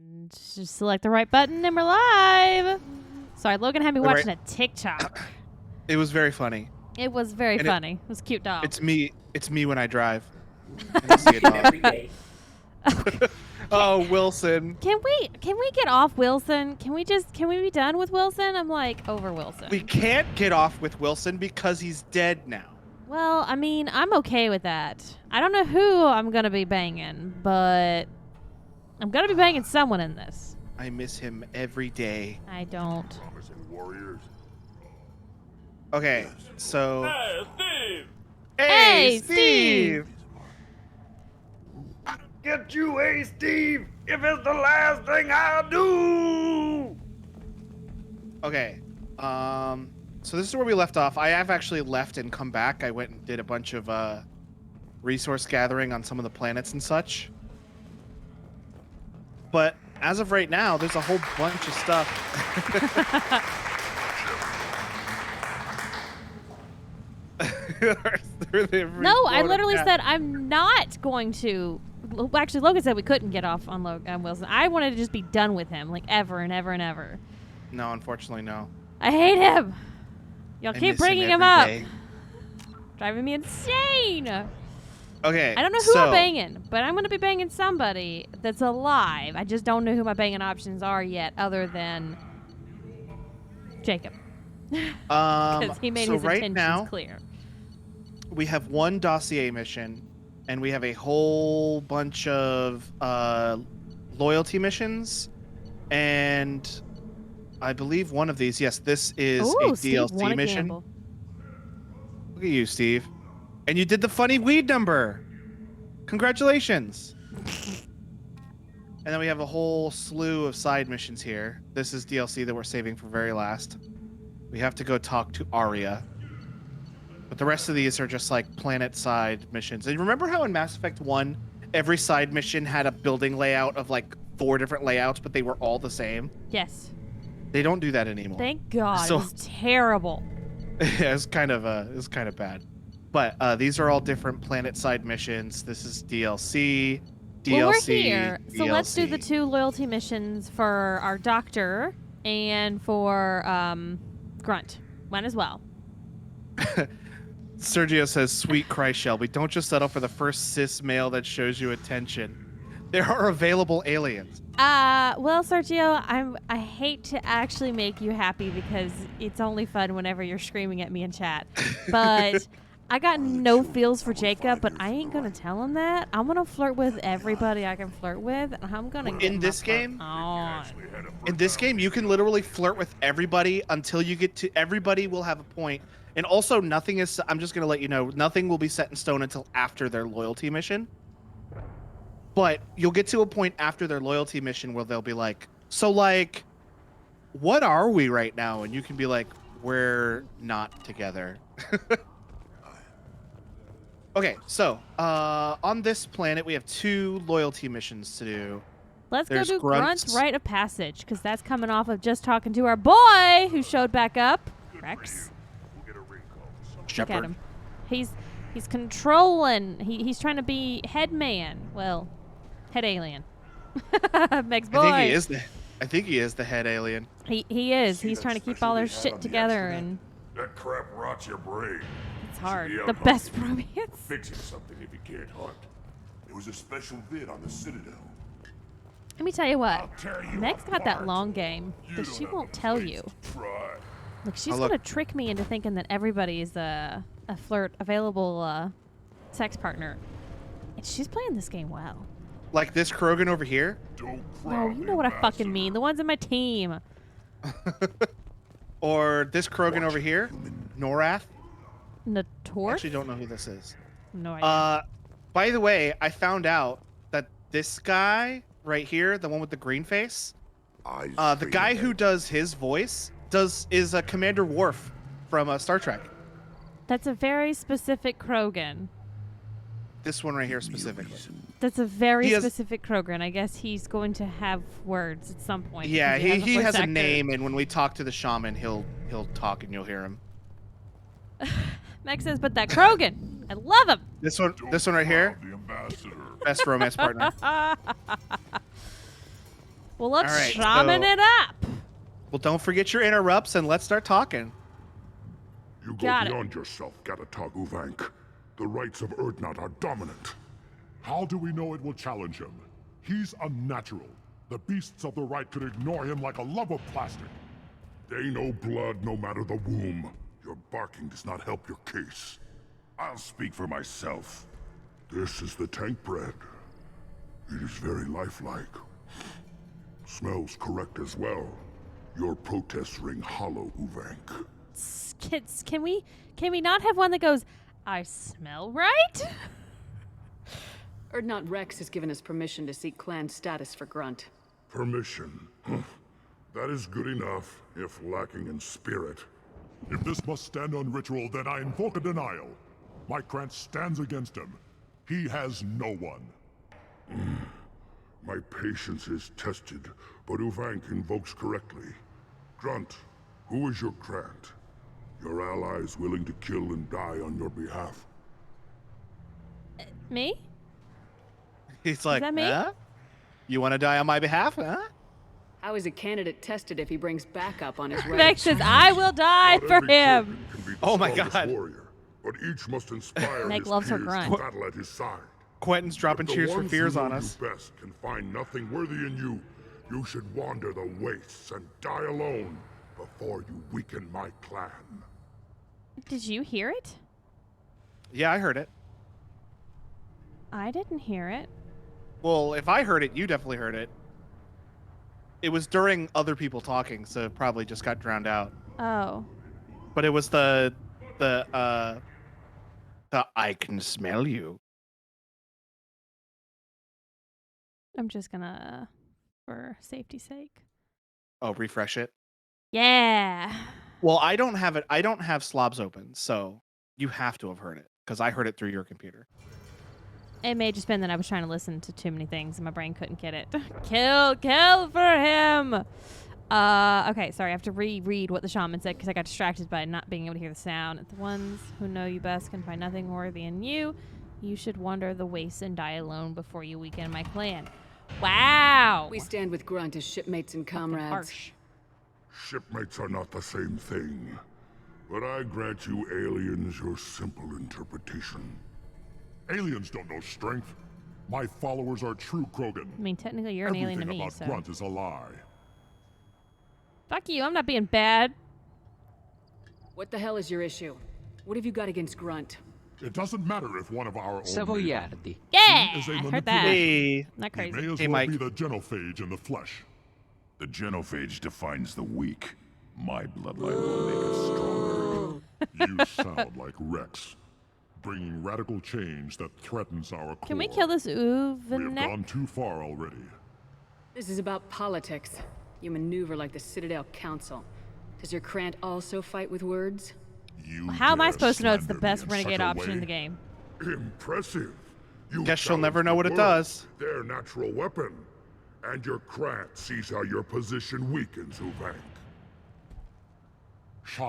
And just select the right button and we're live. Sorry, Logan had me watching a TikTok. It was very funny. It was very funny. It was a cute dog. It's me when I drive. And I see a dog. Oh, Wilson. Can we get off Wilson? Can we be done with Wilson? I'm like over Wilson. We can't get off with Wilson because he's dead now. Well, I mean, I'm okay with that. I don't know who I'm going to be banging, but I'm going to be banging someone in this. I miss him every day. I don't. Okay, so... Hey, Steve! Hey, Steve! Get you, hey, Steve, if it's the last thing I do! Okay, so this is where we left off. I have actually left and come back. I went and did a bunch of resource gathering on some of the planets and such. But as of right now, there's a whole bunch of stuff. No, I literally said I'm not going to. Actually, Logan said we couldn't get off on Wilson. I wanted to just be done with him, like ever and ever and ever. No, unfortunately, no. I hate him. Y'all keep bringing him up. Day. Driving me insane. Okay. I don't know who I'm banging, but I'm going to be banging somebody that's alive. I just don't know who my banging options are yet, other than Jacob. Because he made his intentions clear. We have one dossier mission, and we have a whole bunch of loyalty missions, and I believe one of these, yes, this is a DLC mission. Look at you, Steve. And you did the funny weed number. Congratulations. And then we have a whole slew of side missions here. This is DLC that we're saving for very last. We have to go talk to Arya. But the rest of these are just like planet side missions. And remember how in Mass Effect 1, every side mission had a building layout of like 4 different layouts, but they were all the same? Yes. They don't do that anymore. Thank God. So, it was terrible. Yeah, it's kind of bad. But these are all different planet side missions. This is DLC. Well, we're here, so let's do the 2 loyalty missions for our doctor and for Grunt. One as well. Sergio says, "Sweet Christ, Shelby, don't just settle for the first cis male that shows you attention. There are available aliens." Well, Sergio, I hate to actually make you happy because it's only fun whenever you're screaming at me in chat. But I got no feels for Jacob, but I ain't gonna tell him that. I'm gonna flirt with everybody I can flirt with, and I'm gonna get in this game. On. In this game, you can literally flirt with everybody until you get to. Everybody will have a point, and also nothing is. I'm just gonna let you know, nothing will be set in stone until after their loyalty mission. But you'll get to a point after their loyalty mission where they'll be like, so like, what are we right now? And you can be like, we're not together. Okay, so on this planet, we have 2 loyalty missions to do. Let's go do Grunt's Rite of Passage, because that's coming off of just talking to our boy who showed back up, Rex. Shepard. Look at him. He's controlling. He's trying to be head man. Well, head alien. Meg's boy. I think he is the head alien. He is. He's trying to keep all their shit together and. That crap rots your brain. It's hard. The best romance. Fixing something if you can't hunt. It was a special vid on the Citadel. Let me tell you what. Meg's got that long game that she won't tell you. Like she's gonna trick me into thinking that everybody is a available sex partner, and she's playing this game well. Like this Krogan over here. Oh, you know what I fucking mean. The ones in my team. Or this Krogan over here, Norath. Nator? I actually don't know who this is. No idea. By the way, I found out that this guy right here, the one with the green face, the guy who does his voice is Commander Worf from Star Trek. That's a very specific Krogan. This one right here specifically. That's a very specific Krogan. I guess he's going to have words at some point. Yeah, he has a name, and when we talk to the shaman, he'll talk and you'll hear him. Meg says, but that Krogan, I love him. This one right here, best romance partner. Well, let's All right, shaman so- it up. Well, don't forget your interrupts and let's start talking. You go Got it. beyond yourself, Gatatog Uvank. The rights of Urdnot are dominant. How do we know it will challenge him? He's unnatural. The beasts of the right could ignore him like a lump of plastic. They know blood no matter the womb. Your barking does not help your case. I'll speak for myself. This is the tank bread. It is very lifelike. Smells correct as well. Your protests ring hollow, Uvank. Kids, can we not have one that goes, I smell right? Urdnot Rex has given us permission to seek clan status for Grunt. Permission. That is good enough, if lacking in spirit. If this must stand on ritual, then I invoke a denial. My Krant stands against him. He has no one. My patience is tested, but Uvank invokes correctly. Grunt, who is your Krant? Your allies willing to kill and die on your behalf? Me? He's like, that me? huh? You want to die on my behalf, huh? How is a candidate tested if he brings backup on his Vex right? says, I will die Not for every him. Krogan can be the Oh my strongest God. warrior, but each must inspire Meg his loves her peers grunt. to battle at his side. Quentin's dropping If the cheers for ones fears who on know us. You best can find nothing worthy in you. You should wander the wastes and die alone before you weaken my clan. Did you hear it? Yeah, I heard it. I didn't hear it. Well, if I heard it, you definitely heard it. It was during other people talking, so it probably just got drowned out. Oh. But it was the I can smell you. I'm just gonna, for safety's sake. Oh, refresh it. Yeah. Well, I don't have it. I don't have slobs open, so you have to have heard it because I heard it through your computer. It may just been that I was trying to listen to too many things and my brain couldn't get it. Kill for him. Okay, sorry. I have to reread what the shaman said because I got distracted by not being able to hear the sound. The ones who know you best can find nothing worthy in you. You should wander the wastes and die alone before you weaken my clan. Wow. We stand with Grunt as shipmates and comrades. Harsh. Shipmates are not the same thing. But I grant you aliens your simple interpretation. Aliens don't know strength. My followers are true Krogan. I mean, technically, you're an alien to Everything me, about so. Grunt is a lie. Fuck you. I'm not being bad. What the hell is your issue? What have you got against Grunt? It doesn't matter if one of our own Savoiardi. Yeah. is a I heard manipulator. that. Hey, Not He crazy. may as Hey, well Mike. be the genophage in the flesh. The genophage defines the weak. My bloodline will make us stronger. You sound like Rex, bringing radical change that threatens our core. Can we kill this We have Uvanek? gone too far already. This is about politics. You maneuver like the Citadel Council. Does your Krant also fight with words? You How am I dare supposed to know it's the slander me best in renegade such a option in way? the game? Impressive. You Guess she'll never challenge know the what it word, does. Their natural weapon. And your Krant sees how your position weakens, Uvank.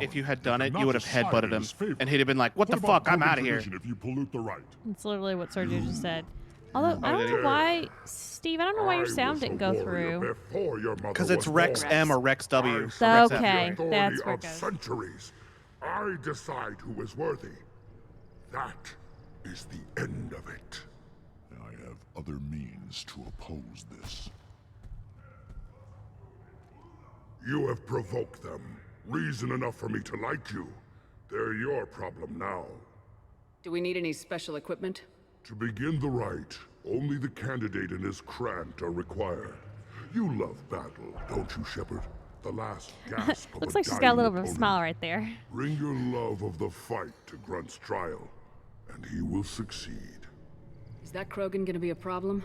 if you had done it, cannot you would have decide headbutted in him, his favor. and he'd have been like, "What the about fuck? I'm Krogan out of here." tradition If you pollute the right. It's literally what Sergio just said. Although, I Oh, don't did know it? why, Steve, I don't know why your I sound was didn't a go warrior through. before your mother Because it's was Rex born. M or Rex W. I Rex served M. the Okay. authority That's where it of goes. centuries. I decide who is worthy. That is the end of it. I have other means to oppose this. You have provoked them. Reason enough for me to like you. They're your problem now. Do we need any special equipment? To begin the rite, only the candidate and his Krant are required. You love battle, don't you, Shepard? The last gasp of Looks a like she's got a dying little bit of a opponent. smile right there. Bring your love of the fight to Grunt's trial, and he will succeed. Is that Krogan gonna be a problem?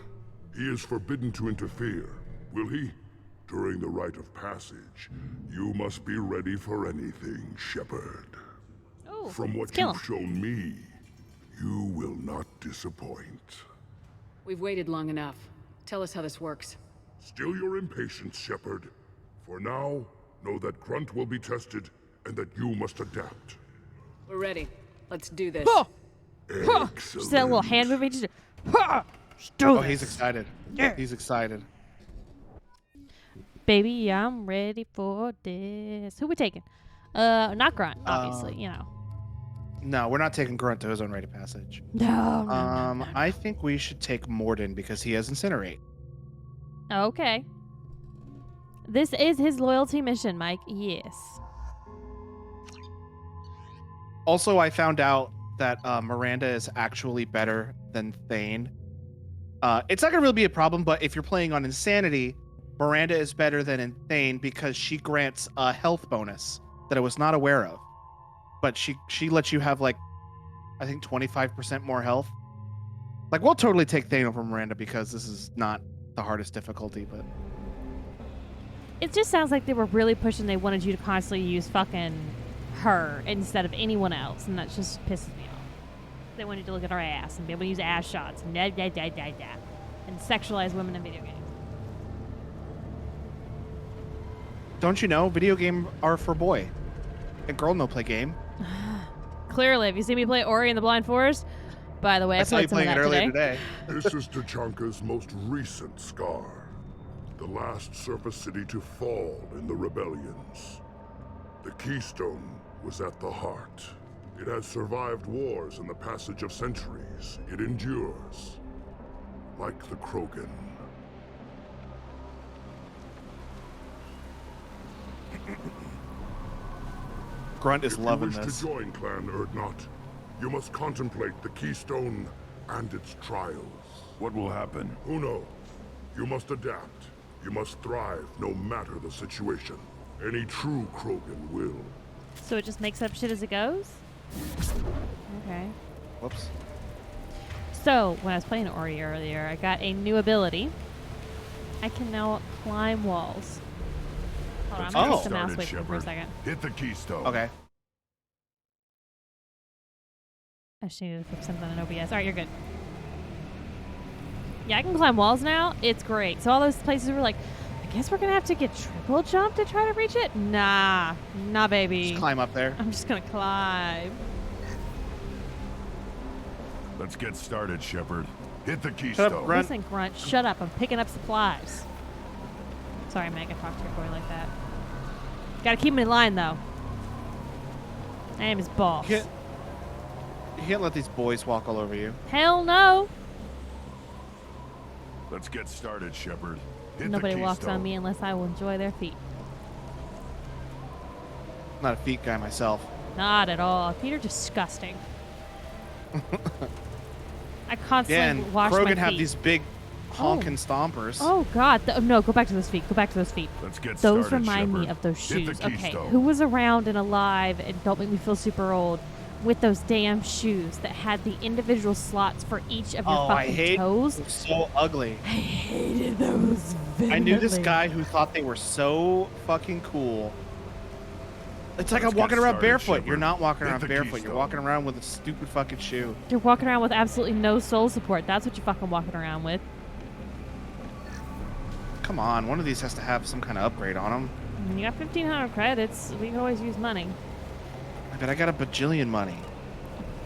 He is forbidden to interfere, will he? During the rite of passage, you must be ready for anything, Shepard. Oh, From what let's kill you've him. shown me, you will not disappoint. We've waited long enough. Tell us how this works. Still your impatience, Shepard. For now, know that Grunt will be tested, and that you must adapt. We're ready. Let's do this. Just that little hand movement. Just, Oh, he's excited. Yeah. He's excited. Baby, I'm ready for this. Who we taking? Not Grunt, obviously, you know. No, we're not taking Grunt to his own rite of passage. No. I think we should take Morden because he has Incinerate. Okay. This is his loyalty mission, Mike. Yes. Also, I found out that Miranda is actually better than Thane. It's not going to really be a problem, but if you're playing on Insanity, Miranda is better than Thane because she grants a health bonus that I was not aware of. But she lets you have, like, I think 25% more health. Like, we'll totally take Thane over Miranda because this is not the hardest difficulty, but... It just sounds like they were really pushing. They wanted you to constantly use fucking her instead of anyone else, and that just pisses me off. They wanted to look at our ass and be able to use ass shots and and sexualize women in video games. Don't you know, video game are for boy. A girl no play game. Clearly, have you seen me play Ori and the Blind Forest? By the way, I saw you played some of playing it that earlier today. This is Tachanka's most recent scar. The last surface city to fall in the rebellions. The Keystone was at the heart. It has survived wars and the passage of centuries. It endures. Like the Krogan. Grunt is loving If you wish this. to join Clan Urdnot, you must contemplate the Keystone and its trials. What will happen? Who knows? You must adapt. You must thrive no matter the situation. Any true Krogan will. So it just makes up shit as it goes? Okay. Whoops. So, when I was playing Ori earlier, I got a new ability. I can now climb walls. Hold on, I'm going to take the mouse away from me for a second. Hit the keystone. Okay. I just needed to fix something in OBS. Alright, you're good. Yeah, I can climb walls now. It's great. So all those places were like, I guess we're going to have to get triple jump to try to reach it? Nah, baby. Just climb up there. I'm just going to climb. Let's get started, Shepard. Hit the Shut keystone. up, Grunt. Listen, Grunt, shut up. I'm picking up supplies. Sorry, Meg, I talked to your boy like that. Gotta keep him in line, though. My name is Boss. You can't let these boys walk all over you. Hell no. Let's get started, Shepard. Hit Nobody the walks keystone. on me unless I will enjoy their feet. I'm not a feet guy myself. Not at all. Feet are disgusting. I constantly Yeah, and wash my Krogan feet. have these big honking stompers. Oh God! No, go back to those feet. Go back to those feet. Let's get Those started, remind me Shepard. of those Hit shoes. the Okay, keystone. who was around and alive and don't make me feel super old with those damn shoes that had the individual slots for each of your Oh, I fucking hate toes? them. So ugly. I hated those. I knew this vehemently. guy who thought they were so fucking cool. It's like Let's I'm walking get around started, barefoot. Shepard. You're not walking Hit around the barefoot. You're keystone. walking around with a stupid fucking shoe. You're walking around with absolutely no soul support. That's what you're fucking walking around with. Come on, one of these has to have some kind of upgrade on them. You got 1,500 credits. We can always use money. I bet I got a bajillion money.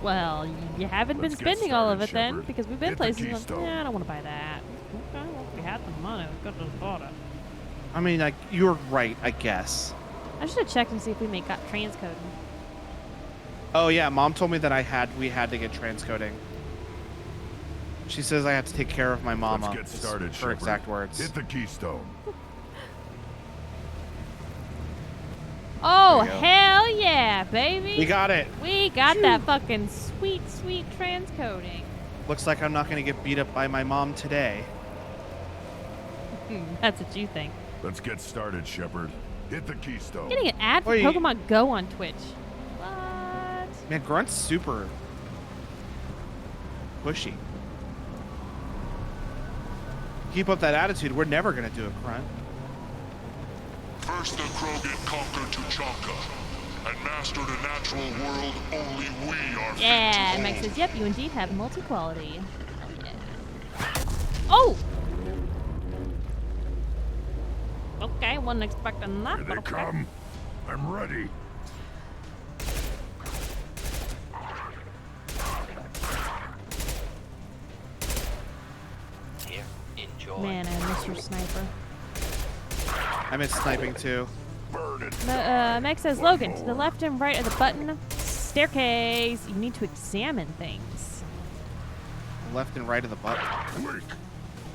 Well, you haven't Let's been get spending all of started, it then, Shepard. because we've been Hit the places. Like, keystone. yeah, I don't want to buy that. Okay, well, if we had the money, we could have bought it. I mean, like, you're right, I guess. I should have checked and see if we got transcoding. Oh yeah, Mom told me that we had to get transcoding. She says I have to take care of my mama. Let's get started, Her Shepard. exact words. Hit the keystone. Oh, There you go. hell yeah, baby! We got it. We got that fucking sweet, sweet transcoding. Looks like I'm not going to get beat up by my mom today. That's what you think. Let's get started, Shepard. Hit the keystone. Getting an ad for Wait. Pokemon Go on Twitch. What? Man, Grunt's super pushy. Keep up that attitude. We're never going to do it, Grunt. First the Krogan conquered Tuchanka and mastered a natural world only we are fit Yeah, to Mike hold. says, yep, you indeed have multi-quality. Hell yeah. Oh! Okay, wasn't expecting that, Here but they okay. come. I'm ready. Here, enjoy. Man, I miss your sniper. I miss sniping too. Burn it. Meg says, Logan, to the left and right of the button staircase. You need to examine things. Left and right of the button. Quick.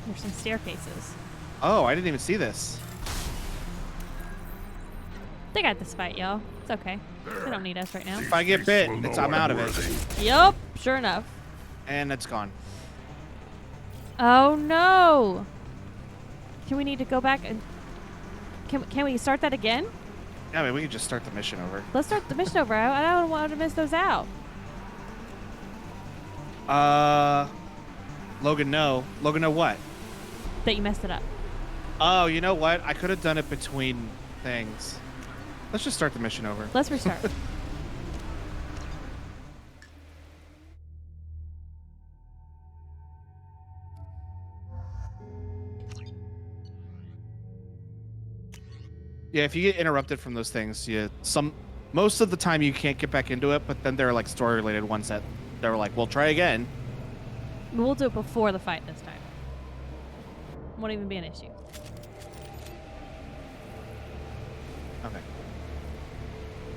There's some staircases. Oh, I didn't even see this. They got this fight, y'all. It's okay. They don't need us right now. If I get bit, I'm out of it. Yup, sure enough. And it's gone. Oh no! Can we need to go back and can we start that again? Yeah, I mean, we can just start the mission over. Let's start the mission over. I don't want to miss those out. Logan, no. Logan, no what? That you messed it up. Oh, you know what? I could have done it between things. Let's just start the mission over. Let's restart. Yeah, if you get interrupted from those things, most of the time you can't get back into it, but then there are like story related ones that they're like, "We'll try again." We'll do it before the fight this time. Won't even be an issue. Okay.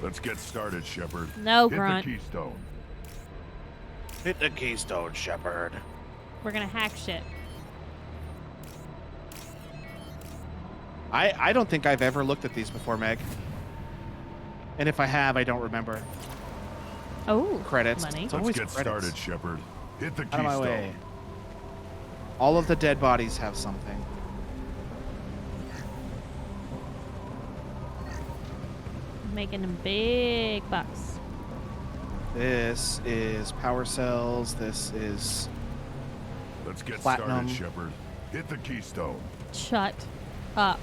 Let's get started, Shepard. No, Hit Grunt. the keystone. Hit the keystone, Shepard. We're gonna hack shit. I don't think I've ever looked at these before, Meg. And if I have, I don't remember. Oh, Credits. money. It's Let's always get credits. started, Shepard. Hit the Out of my way. keystone. All of the dead bodies have something. Making them big bucks. This is power cells. This is Let's get Platinum. started, Shepard. Hit the keystone. Shut up,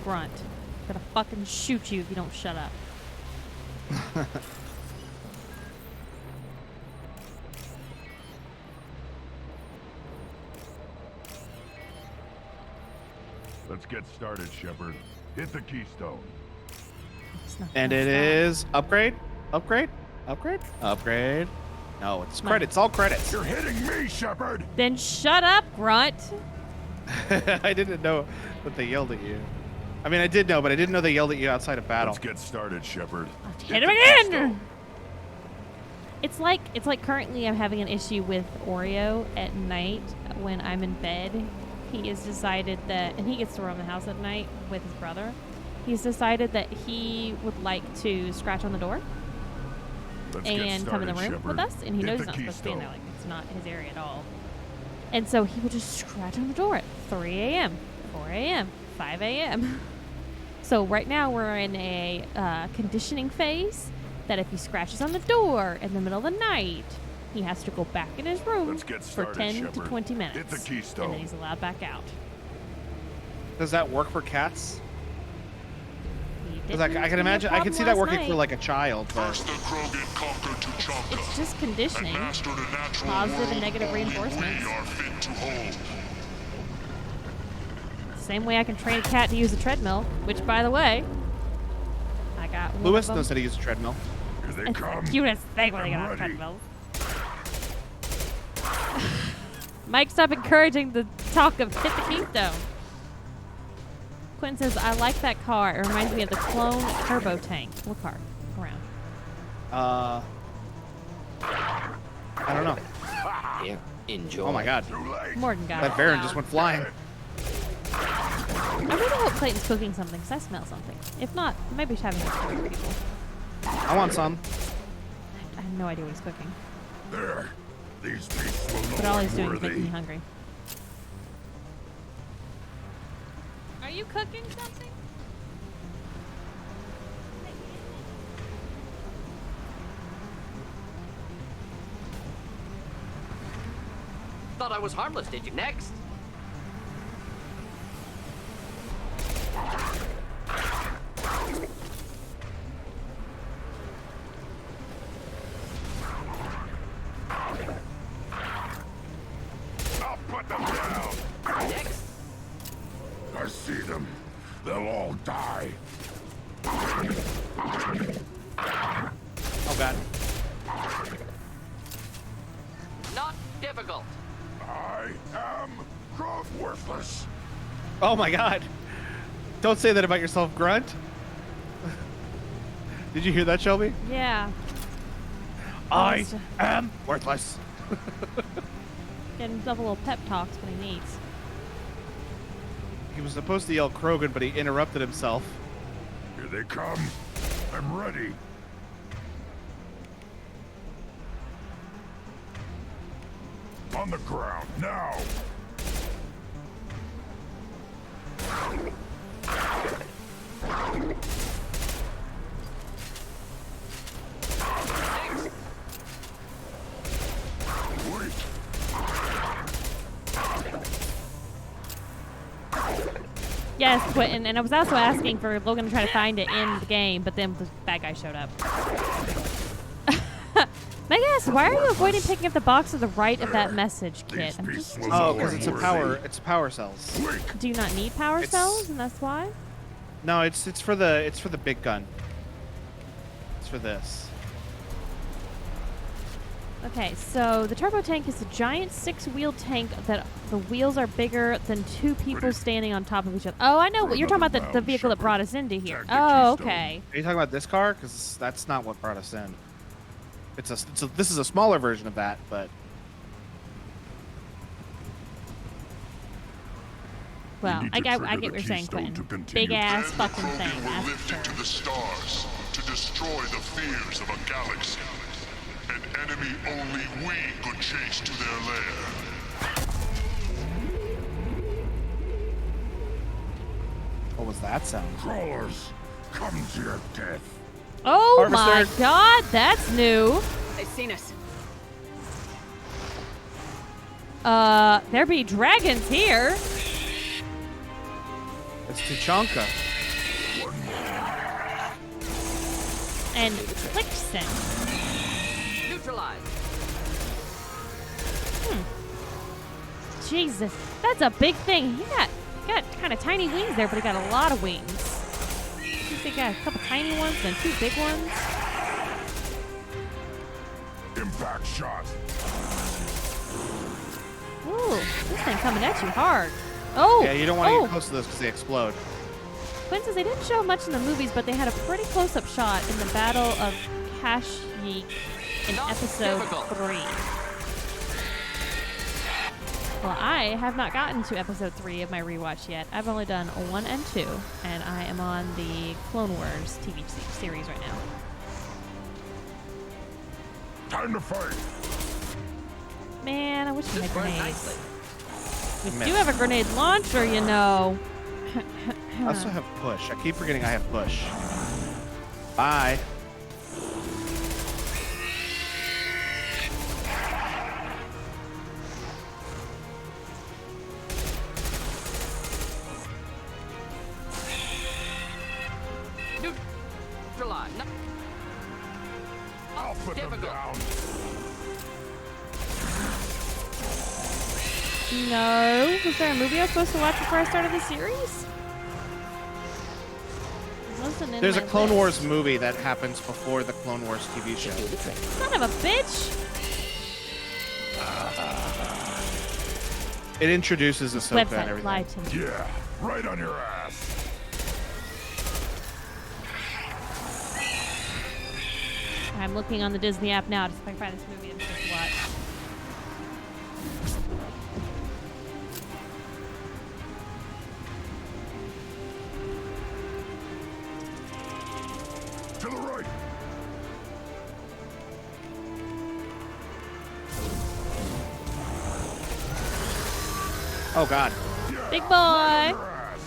Grunt. I'm gonna fucking shoot you if you don't shut up. Let's get started, Shepard. Hit the keystone. It's not and gonna it stop. is upgrade. No, it's Money. credits. All credits. You're hitting me, Shepard. Then shut up, Grunt. I didn't know that they yelled at you. I mean, I did know, but I didn't know they yelled at you outside of battle. Let's get started, Shepard. Hit him the again. keystone. It's like currently I'm having an issue with Oreo at night when I'm in bed. He has decided that, and he gets to roam the house at night with his brother. He's decided that he would like to scratch on the door Let's get and come in the room started, with Shepard. us, and he Hit knows the he's not supposed to be in there. keystone. Like, it's not his area at all. And so he would just scratch on the door at 3 a.m., 4 a.m., 5 a.m. So right now we're in a conditioning phase that if he scratches on the door in the middle of the night, he has to go back in his room Let's get for started, 10 to Shepard. 20 minutes. Hit the keystone. And then he's allowed back out. Does that work for cats? He Because I didn't can give me a imagine, I can see problem that last working for night. like a child, but First the Krogan conquered Tuchanka. It's just conditioning. And mastered a natural Positive and world negative only reinforcements. we are fit to hold. Same way I can train a cat to use a treadmill, which, by the way, I got one Lewis of them. knows how to use a treadmill. Here they It's come. the cutest thing when they get I'm on ready. treadmills. Mike, stop encouraging the talk of hit the keystone. Quentin says, I like that car. It reminds me of the clone turbo tank. What car? Around. I don't know. Here, enjoy. Oh my god. Too late. Morgan got That it. Baron just went flying. I really hope Clayton's cooking something, because I smell something. If not, maybe he's having it for people. I want some. I have no idea what he's cooking. There. These beasts will know But all I'm he's doing is making worthy. me hungry. Are you cooking something? Thought I was harmless, did you? Next. I'll put them down. Next. I see them. They'll all die. Oh god. Not difficult. I am worthless. Oh my god. Don't say that about yourself, Grunt. Did you hear that, Shelby? Yeah. I am worthless. Getting double little pep talks when he needs. He was supposed to yell Krogan, but he interrupted himself. Here they come. I'm ready. On the ground, now! Wait! Yes, Quentin, and I was also asking for Logan to try to find it in the game, but then the bad guy showed up. Megas, why are you avoiding picking up the box to the right of that message kit? I'm just Oh, because it's a power cells. Do you not need power cells, and that's why? No, it's for the big gun. It's for this. Okay, so the turbo tank is a giant 6-wheel tank that the wheels are bigger than 2 people standing on top of each other. Oh, I know what you're talking about, the vehicle that brought us into here. Oh, okay. Are you talking about this car? Because that's not what brought us in. This is a smaller version of that, but well, I get what you're saying, Quentin. Big ass fucking thing. Will lift into the stars to destroy the fears of a galaxy. An enemy only we could chase to their lair. what was that sound? Crawlers, come to your death. Oh my Harvester. god, that's new. They've seen us. There be dragons here. It's Tuchanka. And Flixen. Neutralized. Jesus, that's a big thing. He got kind of tiny wings there, but he got a lot of wings. He got a couple tiny ones, then 2 big ones. Impact shot. Ooh, this thing coming at you hard. Oh, Yeah, you don't want to get close to those because they explode. Quinn says they didn't show much in the movies, but they had a pretty close-up shot in the Battle of Kashyyyk in Not episode typical. 3. Well, I have not gotten to episode 3 of my rewatch yet. I've only done 1 and 2, and I am on the Clone Wars TV series right now. Time to fight. Man, I wish we had This went grenades. nicely. We do have a grenade launcher, you know. I also have push. I keep forgetting I have push. Bye. Neutralized. No. I'll put them Difficult. down. No. Was there a movie I was supposed to watch before I started the series? It wasn't in There's a my Clone list. Wars movie that happens before the Clone Wars TV show. Son of a bitch. It introduces Ahsoka and Website everything. lied to me. Yeah, right on your ass. I'm looking on the Disney app now to see if I can find this movie I'm supposed to watch. To the right. Oh God! Big boy. Your ass.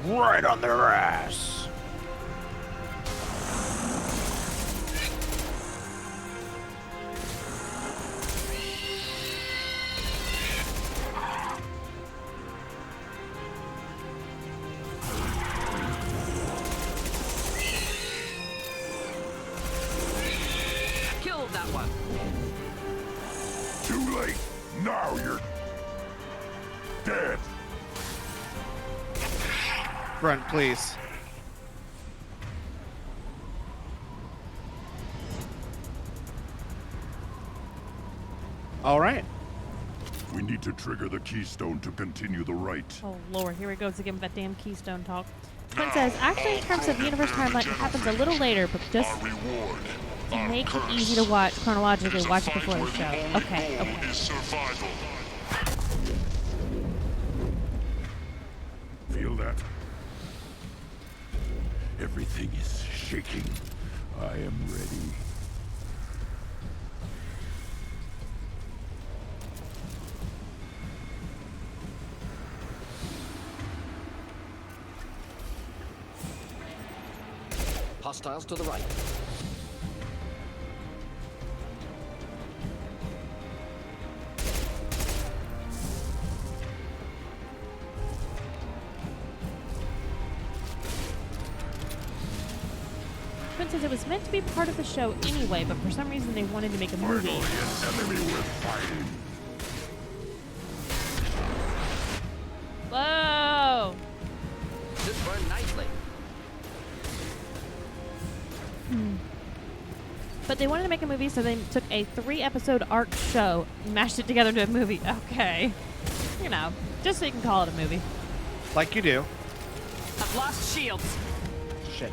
Right on their ass. Killed that one. Too late. Now you're dead. Grunt, please. All right. We need need to trigger the keystone to continue the rite. Oh lord, here he goes again with that damn keystone talk. Twin says, actually in terms of universe timeline, it happens a little later, but just Our reward, to our make it curse. easy to watch chronologically, watch it before the show. Survivor, the Okay, only goal okay. is survival. Feel that? Everything is shaking. I am ready. Hostiles to the right. Twin says it was meant to be part of the show anyway, but for some reason they wanted to make a movie. Finally, an enemy worth fighting. Whoa! Should burn nicely. But they wanted to make a movie, so they took a 3-episode arc show and mashed it together into a movie. Okay. You know, just so you can call it a movie. Like you do. I've lost shields. Shit.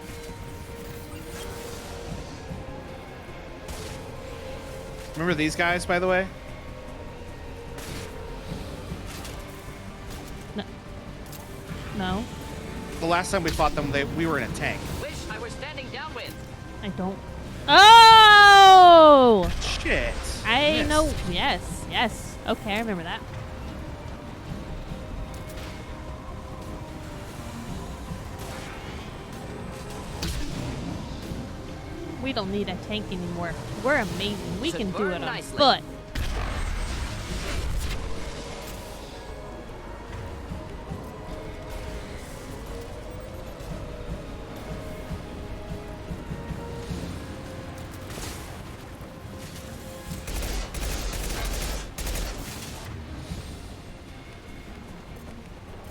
Remember these guys, by the way? No, The last time we fought them, we were in a tank. Wish I were standing downwind. I don't. Oh! Shit. I Missed. know. Yes, yes. Okay, I remember that. We don't need a tank anymore. We're amazing. We Should can do burn it on nicely. foot.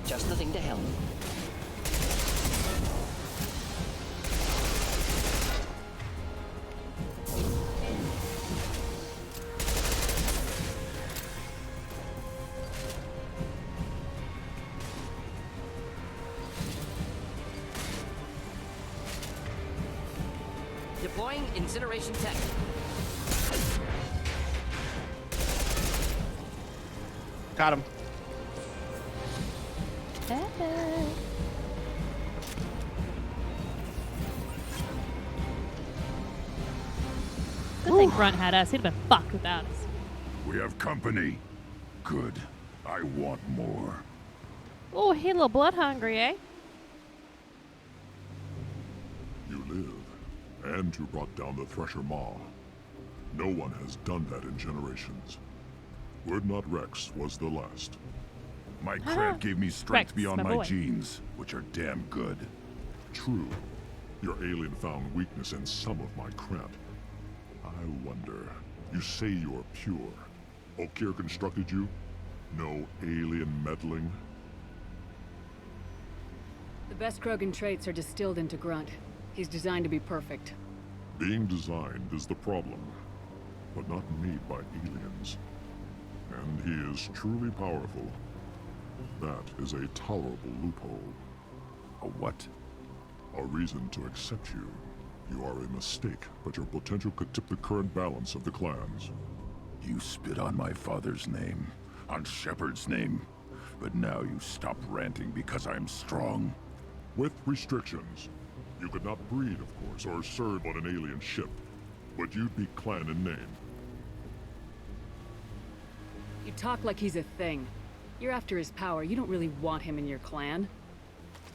Just the thing to help. Deploying incineration tech. Got him. Good thing Grunt had us. He'd have been fucked without us. We have company. Good. I want more. Oh, he a little blood hungry, eh? You live, and you brought down the Thresher Maw. No one has done that in generations. Wordnot Rex was the last. My cramp gave me strength Rex, beyond my my boy. genes, which are damn good. True. Your alien found weakness in some of my cramp. I wonder, you say you're pure. Okir constructed you? No alien meddling? The best Krogan traits are distilled into Grunt. He's designed to be perfect. Being designed is the problem, but not made by aliens. And he is truly powerful. That is a tolerable loophole. A what? A reason to accept you. You are a mistake, but your potential could tip the current balance of the clans. You spit on my father's name, on Shepard's name, but now you stop ranting because I'm strong. With restrictions. You could not breed, of course, or serve on an alien ship, but you'd be clan in name. You talk like he's a thing. You're after his power. You don't really want him in your clan.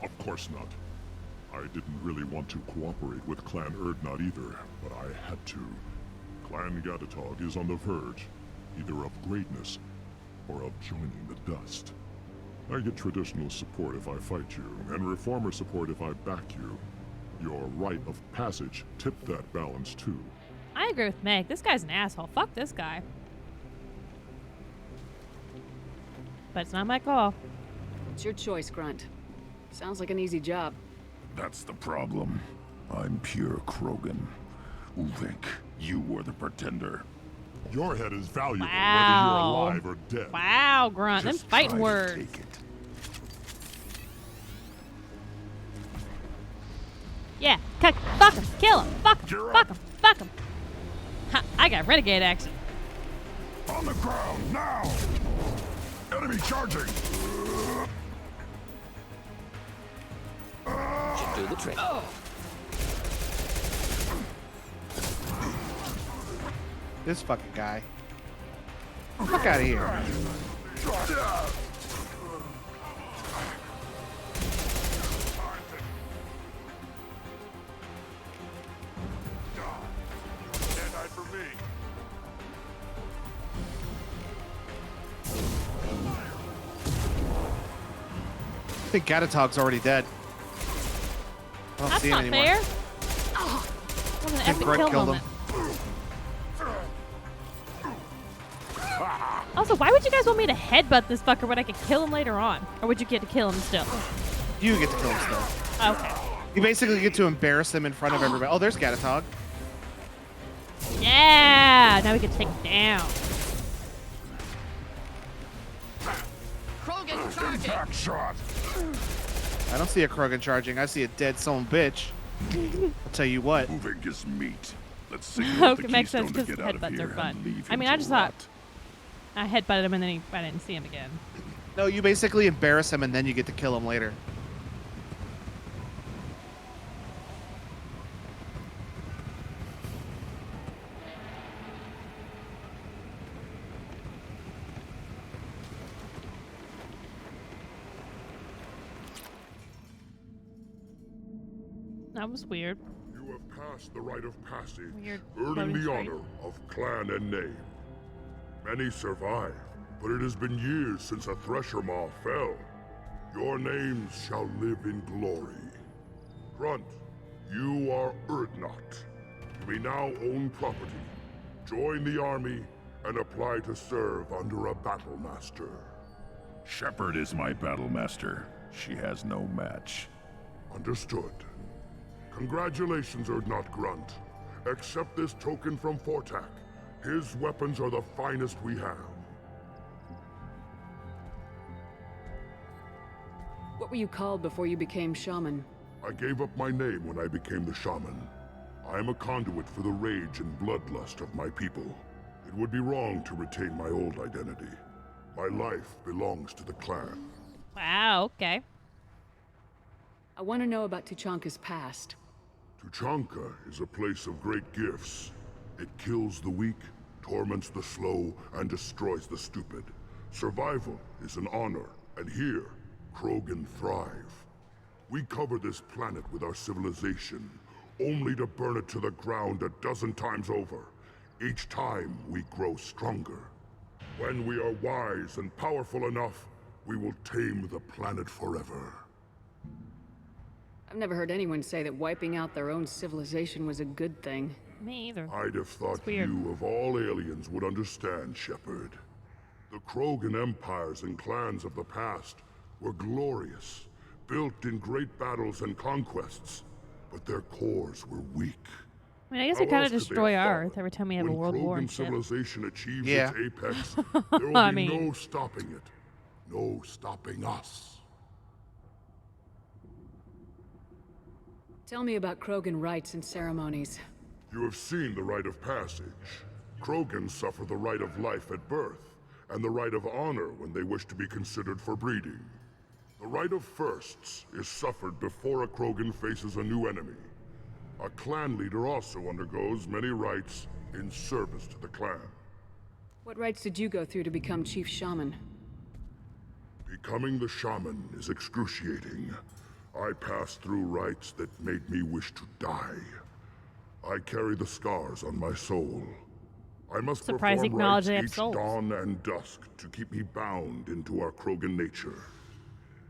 Of course not. I didn't really want to cooperate with Clan Erdnot either, but I had to. Clan Gatatog is on the verge, either of greatness or of joining the dust. I get traditional support if I fight you, and reformer support if I back you. Your rite of passage tipped that balance too. I agree with Meg. This guy's an asshole. Fuck this guy. But it's not my call. It's your choice, Grunt. Sounds like an easy job. That's the problem. I'm pure Krogan. Uvenk, you were the pretender. Your head is valuable Wow. whether you're alive or dead. Wow, Grunt. Them Just fighting try to words. take it. Yeah, fuck him, kill him, fuck him, You're fuck up. him, fuck him. Ha, I got renegade action. On the ground, now! Enemy charging! Should do the trick. This fucking guy. Fuck out of here. I think Gatatog's already dead. I don't That's see him not anymore. fair. What an I think epic Grunt kill killed moment. him. Also, why would you guys want me to headbutt this fucker when I could kill him later on? Or would you get to kill him still? You get to kill him still. Okay. You basically get to embarrass him in front of everybody. Oh, there's Gatatog. Yeah! Now we can take him down. Krogan charging. Back shot! I don't see a Krogan charging. I see a dead son of a bitch. I'll tell you what. Moving is meat. Let's signal Okay, the makes sense Keystone to because get out of headbutts here are fun. and leave I mean, him I to just thought rot. I headbutted him and then I didn't see him again. No, you basically embarrass him and then you get to kill him later. That was weird. You have passed the rite of passage, Weird earning loading the screen. honor of clan and name. Many survive, but it has been years since a Thresher Maw fell. Your names shall live in glory. Grunt, you are Urdnot. You may now own property, join the army, and apply to serve under a battle master. Shepard is my battle master. She has no match. Understood. Congratulations, Urdnot Grunt. Accept this token from Fortak. His weapons are the finest we have. What were you called before you became shaman? I gave up my name when I became the shaman. I am a conduit for the rage and bloodlust of my people. It would be wrong to retain my old identity. My life belongs to the clan. Wow, okay. I want to know about Tuchanka's past. Tuchanka is a place of great gifts. It kills the weak, torments the slow, and destroys the stupid. Survival is an honor, and here, Krogan thrive. We cover this planet with our civilization, only to burn it to the ground a dozen times over. Each time, we grow stronger. When we are wise and powerful enough, we will tame the planet forever. I've never heard anyone say that wiping out their own civilization was a good thing. Me either. I'd have thought It's weird. you, of all aliens, would understand, Shepard. The Krogan empires and clans of the past were glorious, built in great battles and conquests, but their cores were weak. I mean, I guess How we kind else of could they destroy have our fallen? Earth every time we have a When world war Krogan and shit. civilization achieves Yeah. its apex, there will I be mean- no stopping it. No stopping us. Tell me about Krogan rites and ceremonies. You have seen the rite of passage. Krogan suffer the rite of life at birth, and the rite of honor when they wish to be considered for breeding. The rite of firsts is suffered before a Krogan faces a new enemy. A clan leader also undergoes many rites in service to the clan. What rites did you go through to become Chief Shaman? Becoming the shaman is excruciating. I passed through rites that made me wish to die. I carry the scars on my soul. I must Surprising perform knowledge rites they have each souls. dawn and dusk to keep me bound into our Krogan nature.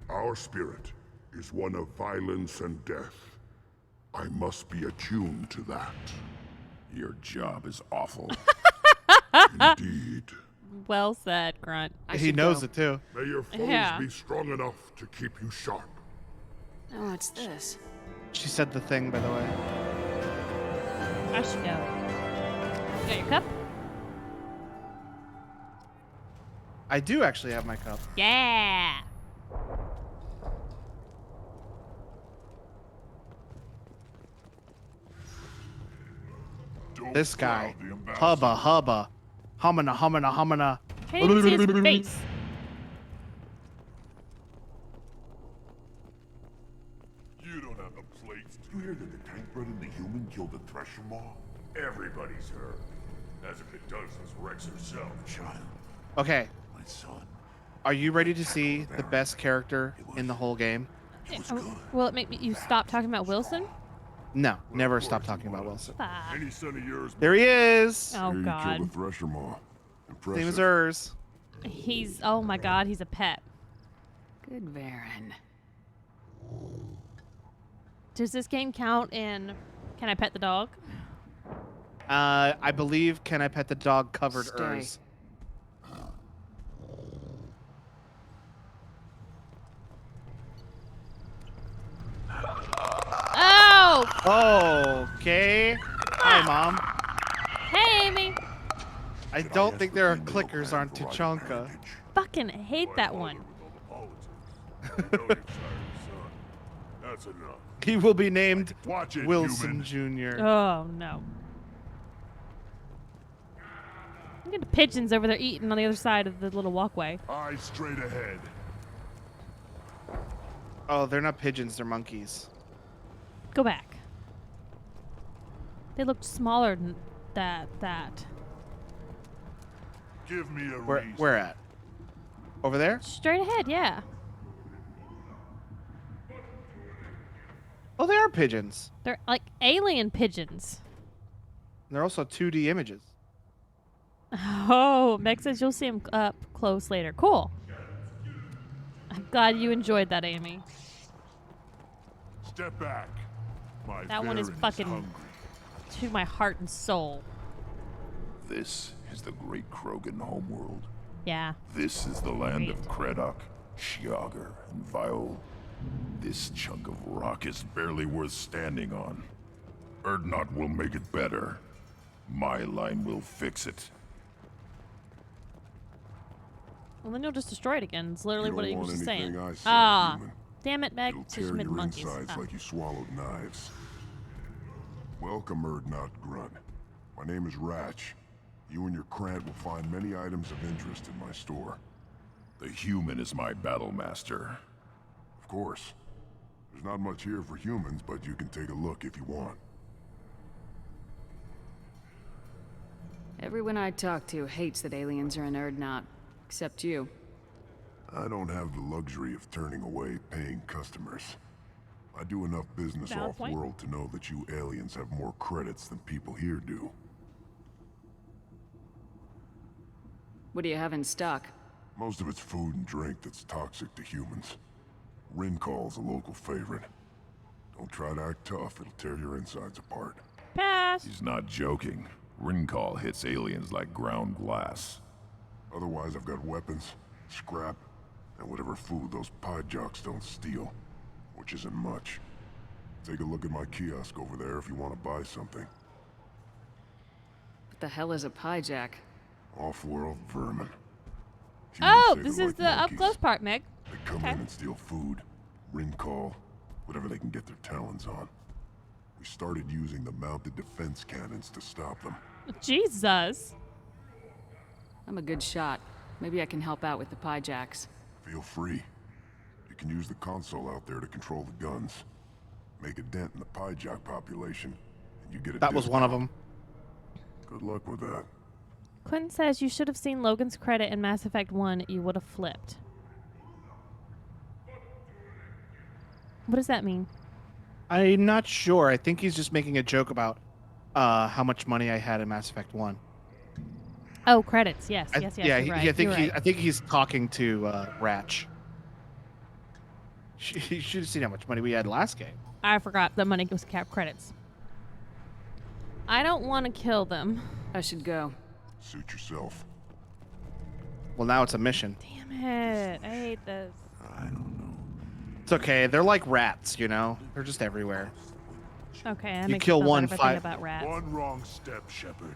Our spirit is one of violence and death. I must be attuned to that. Your job is awful. Indeed. Well said, Grunt. I He should knows go. it too. May your foes Yeah. be strong enough to keep you sharp. Oh, what's this? She said the thing, by the way. I should go. You got your cup? I do actually have my cup. Yeah. Don't This guy. crowd the ambassador. Hubba hubba. Humana humana humana. Can't even see his face. You don't have the plates. Did you hear that the tank bred and the human killed the Thresher Maw? Everybody's heard. As if it does this Rex herself. Child, Okay. my son. Are you ready to see the best character in the whole game? Will it make you stop talking about Wilson? No. Never stop talking about Wilson. Fuck. Any son of yours. There he is. Oh, You God. killed the Thresher Maw. Impressive. Same as hers. He's, oh my God, he's a pet. Good Varen. Does this game count in Can I Pet the Dog? I believe Can I Pet the Dog covered Stay. hers. Oh! Okay. Hi, Mom. Hey, Amy! I don't think there are clickers on Tuchanka. Fucking hate that one. That's enough. He will be named Watch it, Wilson human. Jr. Oh, no. Look at the pigeons over there eating on the other side of the little walkway. Eyes straight ahead. Oh, they're not pigeons, they're monkeys. Go back. They looked smaller than that. Give me a Where reason. where at? Over there? Straight ahead, yeah. Oh, they are pigeons. They're like alien pigeons. They're also 2D images. Oh, Meg says you'll see him up close later. Cool. I'm glad you enjoyed that, Amy. Step back. My That one is Varen fucking hungry. to my heart and soul. This is the great Krogan homeworld. Yeah. This is the land of Kredok, Shiagar, and Viol. This chunk of rock is barely worth standing on. Erdnot will make it better. My line will fix it. Well, then you'll just destroy it again. It's literally You what don't he was want just saying. anything I say, Ah, human. damn it, Meg. It'll Just tear made your monkeys. insides Ah. like you swallowed knives. Welcome, Erdnot Grunt. My name is Ratch. You and your Krant will find many items of interest in my store. The human is my battle master. Of course. There's not much here for humans, but you can take a look if you want. Everyone I talk to hates that aliens are in Erdnot. Except you. I don't have the luxury of turning away paying customers. I do enough business Valid point. off-world to know that you aliens have more credits than people here do. What do you have in stock? Most of it's food and drink that's toxic to humans. Rincall's a local favorite. Don't try to act tough, it'll tear your insides apart. Pass. He's not joking. Rincall hits aliens like ground glass. Otherwise, I've got weapons, scrap, and whatever food those pie jocks don't steal. Which isn't much. Take a look at my kiosk over there if you want to buy something. What the hell is a pie jack? Off-world vermin. Oh, Humans this say they're is like the up monkeys. close part, Meg. They come Okay. in and steal food, Rincall, whatever they can get their talons on. We started using the mounted defense cannons to stop them. Jesus. I'm a good shot. Maybe I can help out with the pie jacks. Feel free. You can use the console out there to control the guns. Make a dent in the pie jock population, and you get a That was one of discount. them. Good luck with that. Quentin says you should have seen Logan's credit in Mass Effect 1. You would have flipped. What does that mean? I'm not sure. I think he's just making a joke about how much money I had in Mass Effect 1. Oh, credits. Yes, I- yes, yeah, you're right. I think you're right. I think he's talking to Ratch. You should have seen how much money we had last game. I forgot the money was cap credits. I don't want to kill them. I should go. Suit yourself. Well, now it's a mission. Damn it. I hate this. It's okay. They're like rats, you know? They're just everywhere. Okay, that You makes kill me feel one better if I think fight- about rats. One wrong step, Shepard.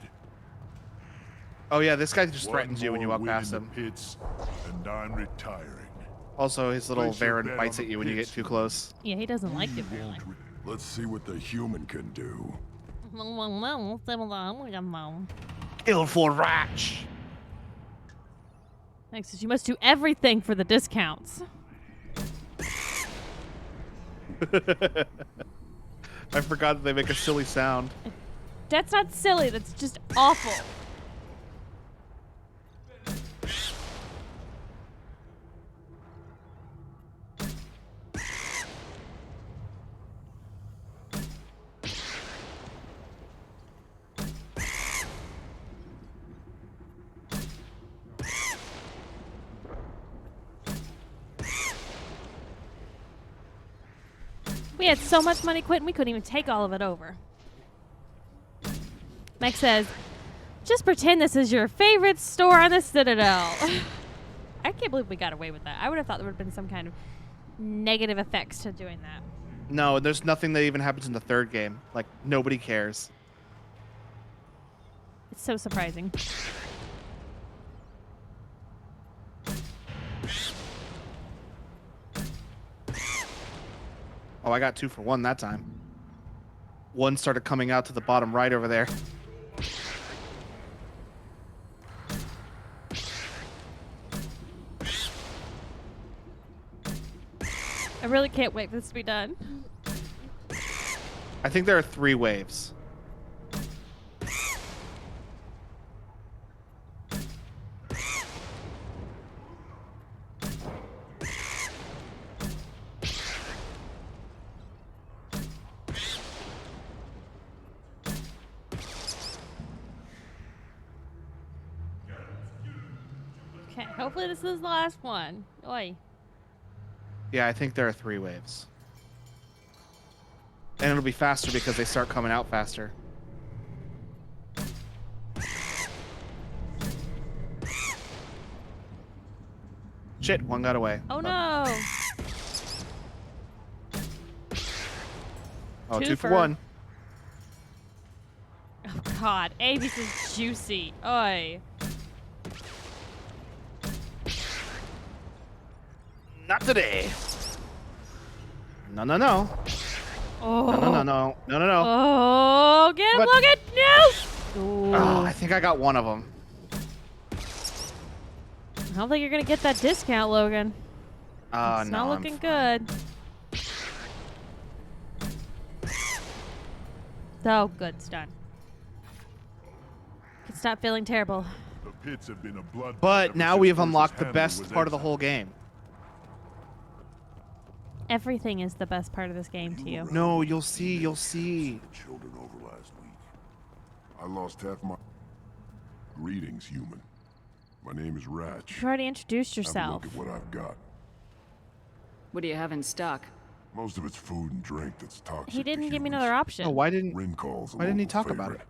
Oh yeah, this guy just One threatens you when you more walk win past in him. the pits, and I'm retiring. Also, his little Place your Varen bet bites on at the you when you get pits, too human. close. Yeah, he doesn't like We it really. won't Let's see what the human can do. Kill for Ratch. Thanks, says you must do everything for the discounts. I forgot that they make a silly sound. That's not silly. That's just awful. We had so much money quitting, we couldn't even take all of it over. Meg says, just pretend this is your favorite store on the Citadel. I can't believe we got away with that. I would have thought there would have been some kind of negative effects to doing that. No, there's nothing that even happens in the third game. Like, nobody cares. It's so surprising. Oh, I got 2 for 1 that time. One started coming out to the bottom right over there. I really can't wait for this to be done. I think there are 3 waves. Okay, hopefully this is the last one. Oi. Yeah, I think there are 3 waves. And it'll be faster because they start coming out faster. Shit, one got away. Oh no. Oh, 2 for Twofer. 1. Oh god, Avis is juicy. Oi. Not today. No, no, no. Oh. No, no, no, no. No, no, no. Oh, get him, What? Logan! No! Oh, I think I got one of them. I don't think you're gonna get that discount, Logan. It's No, not I'm looking fine. good. Oh, good, it's done. Can stop feeling terrible. The pits have been a blood. But now we have unlocked the best part of the whole game. Everything is the best part of this game to you. No, you'll see, you'll see. The children over last week. I lost half my. Greetings, human. My name is Ratch. You already introduced Have a yourself. look at what I've got. What do you have in stock? Most of it's food and drink that's toxic. He didn't to give me humans. another option. Oh, why didn't Why he talk about it?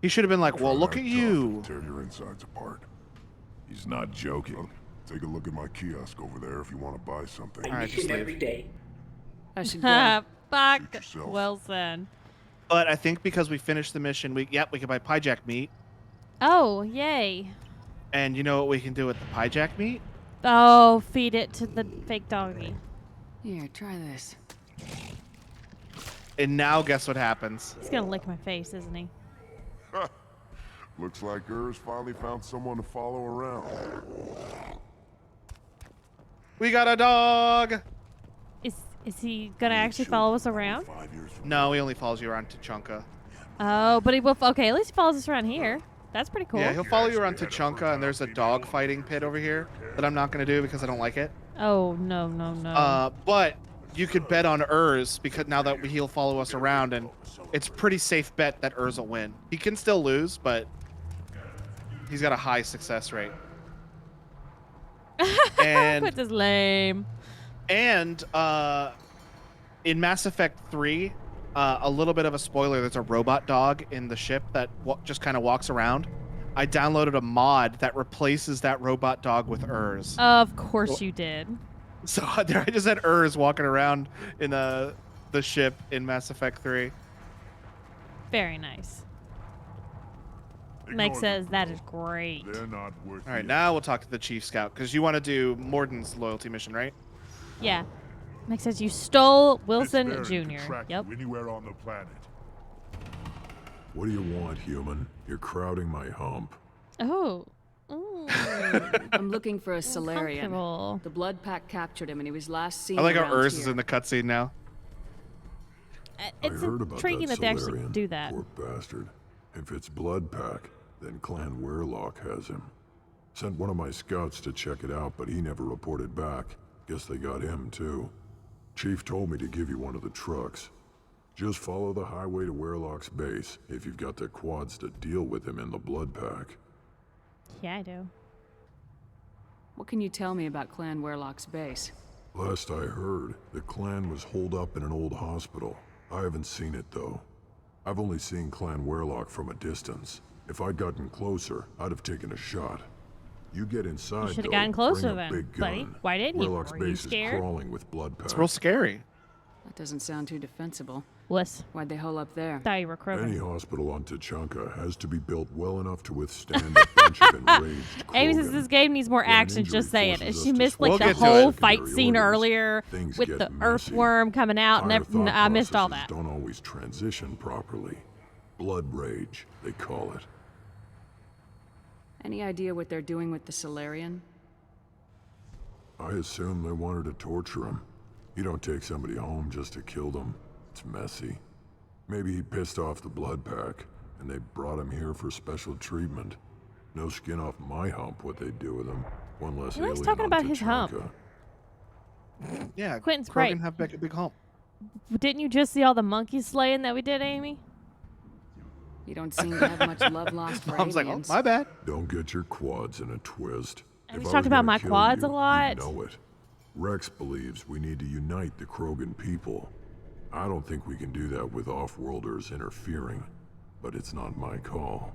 He should have been like, well, look at you. Tear your insides apart. He's not joking. Take a look at my kiosk over there if you want to buy something. All right, just leave. every day. I should go. Fuck Shoot yourself. Wilson. But I think because we finished the mission, we can buy pie jack meat. Oh, yay. And you know what we can do with the pie jack meat? Oh, feed it to the fake doggy. Here, try this. And now guess what happens? He's gonna lick my face, isn't he? Looks like Urs finally found someone to follow around. We got a dog. Is he gonna actually follow us around? 5 years from No, he only follows you around Tachanka. Oh, but he will. Okay, at least he follows us around here. That's pretty cool. Yeah, he'll follow you around Tachanka, and there's a dog fighting pit over here that I'm not gonna do because I don't like it. Oh no no no. But you could bet on Urs because now that he'll follow us around, and it's pretty safe bet that Urs will win. He can still lose, but he's got a high success rate. And Quit this lame. and in Mass Effect 3, a little bit of a spoiler. There's a robot dog in the ship that just kind of walks around. I downloaded a mod that replaces that robot dog with Urs. Of course you did. So there I just had Urs walking around in the ship in Mass Effect 3. Very nice. Meg says that is great. They're not worth All right, the now we'll talk to the Chief Scout because you want to do Morden's loyalty mission, right? Yeah. Meg says you stole This Wilson Baron can Jr. track Yep. you anywhere on the planet. What do you want, human? You're crowding my hump. Oh. I'm looking for a Solarian. Uncomfortable. The Blood Pack captured him, and he was last seen I like how around Urs here. is in the cutscene now. It's I heard about intriguing that they actually Solarian. do that. Poor bastard. If it's Blood Pack, then Clan Werelock has him. Sent one of my scouts to check it out, but he never reported back. Guess they got him, too. Chief told me to give you one of the trucks. Just follow the highway to Werelock's base if you've got the quads to deal with him in the Blood Pack. Yeah, I do. What can you tell me about Clan Werelock's base? Last I heard, the clan was holed up in an old hospital. I haven't seen it, though. I've only seen Clan Werelock from a distance. If I'd gotten closer, I'd have taken a shot. You get inside, You should have though, gotten closer bring a then, big buddy. gun. Why didn't you? Werelock's Were you base scared? is crawling with blood pack. It's real scary. That doesn't sound too defensible. Wuss. Why'd they hole up there? Thought you were Any Krogan. hospital on Tachanka has to be built well enough to withstand a bunch of enraged Amy says Krogan. this game needs more When an action, injury just saying. forces us She to missed switch like We'll the get to whole it. fight secondary scene orders, earlier things with get the messy. earthworm coming out, Higher and thought I missed all processes that. don't always transition properly. Blood rage, they call it. Any idea what they're doing with the Solarian? I assume they wanted to torture him. You don't take somebody home just to kill them. It's messy. Maybe he pissed off the blood pack, and they brought him here for special treatment. No skin off my hump what they do with him. One less He likes alien talking on about his hump. Tachanka. Yeah, Quentin's Krogan right. have big hump. Didn't you just see all the monkey slaying that we did, Amy? You don't seem to have much love lost for Mom's like, oh, aliens. my bad. Don't get your quads in a twist. And If he's I talked was about gonna my kill quads you, a lot. you'd know it. Rex believes we need to unite the Krogan people. I don't think we can do that with off-worlders interfering, but it's not my call.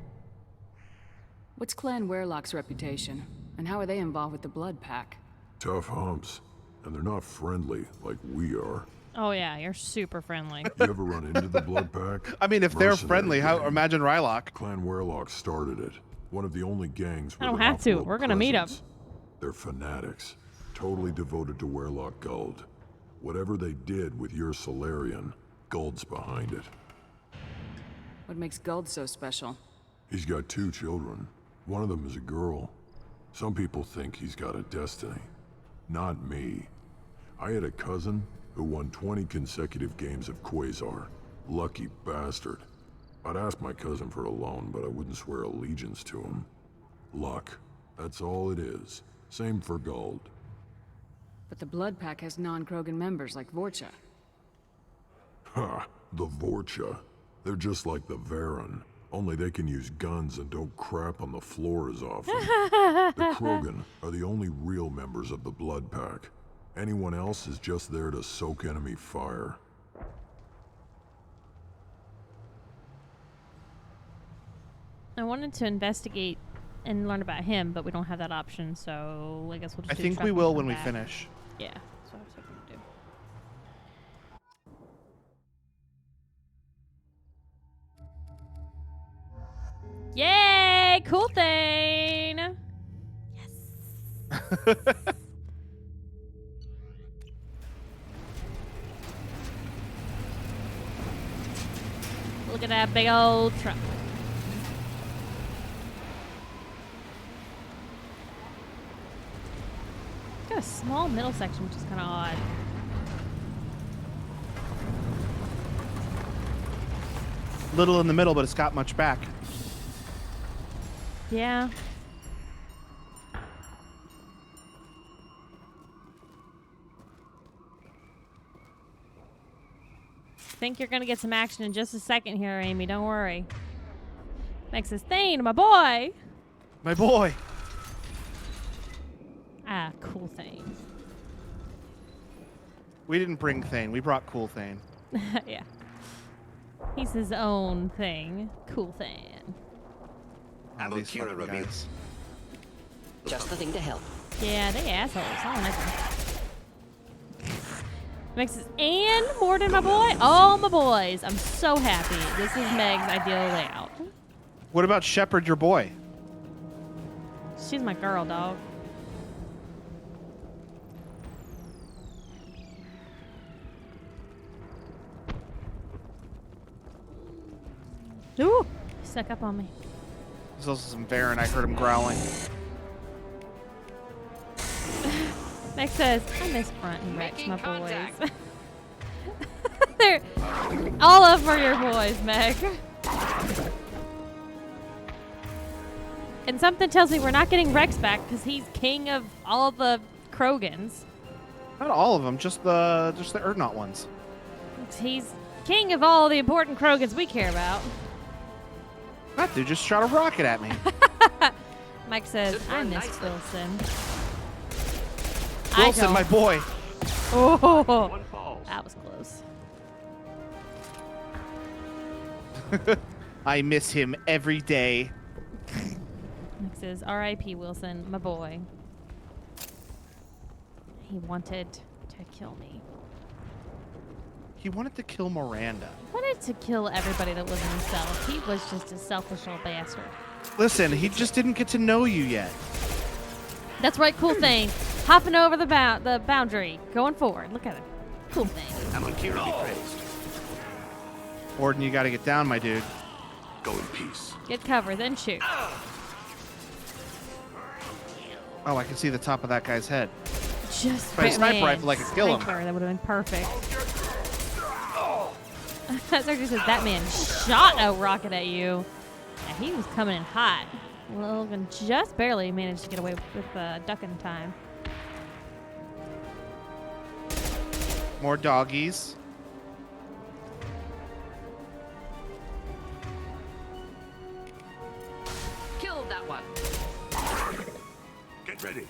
What's Clan Werelock's reputation? And how are they involved with the Blood Pack? Tough humps, and they're not friendly like we are. Oh yeah, you're super friendly. You ever run into the Blood Pack? I mean, if they're Mercenary friendly, how gang. imagine Rylock. Clan Werelock started it. One of the only gangs with I don't an have to. off-world We're gonna meet 'em. presence. They're fanatics, totally devoted to Werelock Guld. Whatever they did with your Solarian, Guld's behind it. What makes Guld so special? He's got 2 children. One of them is a girl. Some people think he's got a destiny. Not me. I had a cousin who won 20 consecutive games of Quasar. Lucky bastard. I'd ask my cousin for a loan, but I wouldn't swear allegiance to him. Luck. That's all it is. Same for Guld. But the Blood Pack has non-Krogan members like Vorcha. Ha! The Vorcha. They're just like the Varen. Only they can use guns and don't crap on the floor as often. The Krogan are the only real members of the Blood Pack. Anyone else is just there to soak enemy fire. I wanted to investigate and learn about him, but we don't have that option, so I guess we'll just I do think truck we and will come when we back. finish. Yeah, that's what I was hoping to do. Yay! Cool thing! Yes! Look at that big old truck. It's got a small middle section, which is kind of odd. Little in the middle, but it's got much back. Yeah. Think you're gonna get some action in just a second here, Amy. Don't worry. Next is Thane, my boy. My boy. Ah, cool Thane. We didn't bring Thane. We brought Cool Thane. Yeah. He's his own thing. Cool Thane. Ah, these Kira fucking rebuke. guys. Just the thing to help. Yeah, they assholes. I don't like them. Meg's and Morden, my boy. Oh, my boys. I'm so happy. This is Meg's ideal layout. What about Shepard, your boy? She's my girl, dog. Ooh, he stuck up on me. There's also some Varen. I heard him growling. Max says, I miss Front and Rex, Making my contact. boys. They're all of them are your boys, Meg. And something tells me we're not getting Rex back because he's king of all the Krogans. Not all of them, just the Urdnot ones. He's king of all the important Krogans we care about. That dude just shot a rocket at me. Mike says, Just I run miss nicely. Wilson. Wilson, I my don't. boy. Oh, One falls. that was close. I miss him every day. Mike says, R.I.P. Wilson, my boy. He wanted to kill me. He wanted to kill Miranda. Wanted to kill everybody that was in himself. He was just a selfish little bastard. Listen, he just didn't get to know you yet. That's right, cool thing. Hopping over the boundary, going forward. Look at him. Cool thing. I'm on Kira be praised. Warden, you gotta get down, my dude. Go in peace. Get cover, then shoot. Oh, I can see the top of that guy's head. Just By a sniper man, rifle, I could kill him. sniper, that would have been perfect. Sergio says that man shot a rocket at you. Yeah, he was coming in hot. Logan just barely managed to get away with ducking time. More doggies. Killed that one. Get ready.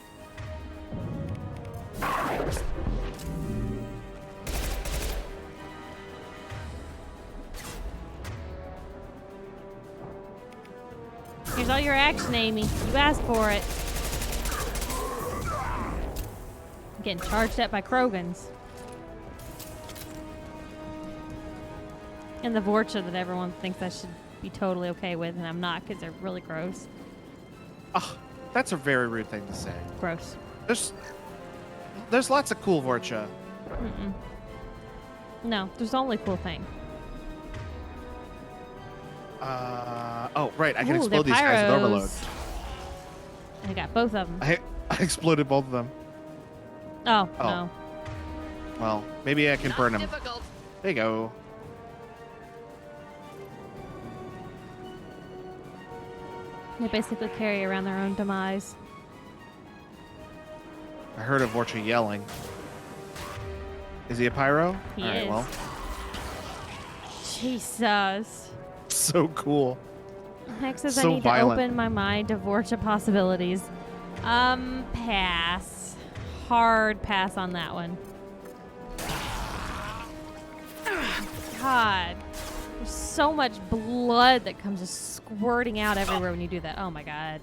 Here's all your action, Amy. You asked for it. I'm getting charged up by Krogans. And the Vorcha that everyone thinks I should be totally okay with, and I'm not because they're really gross. Ugh, that's a very rude thing to say. Gross. There's lots of cool Vorcha. Mm-mm. No, there's only cool thing. Oh, right. I can Ooh, explode they're these guys with overload. pyros. I got both of them. I exploded both of them. Oh, Oh. no. Well, maybe I can burn Not them. difficult. There you go. They basically carry around their own demise. I heard a Vorcha yelling. Is he a pyro? He All right, is. well, Jesus. so cool. Hex says So I need violent. to open my mind to Vorcha possibilities. Pass. Hard pass on that one. God. There's so much blood that comes just squirting out everywhere when you do that. Oh my God.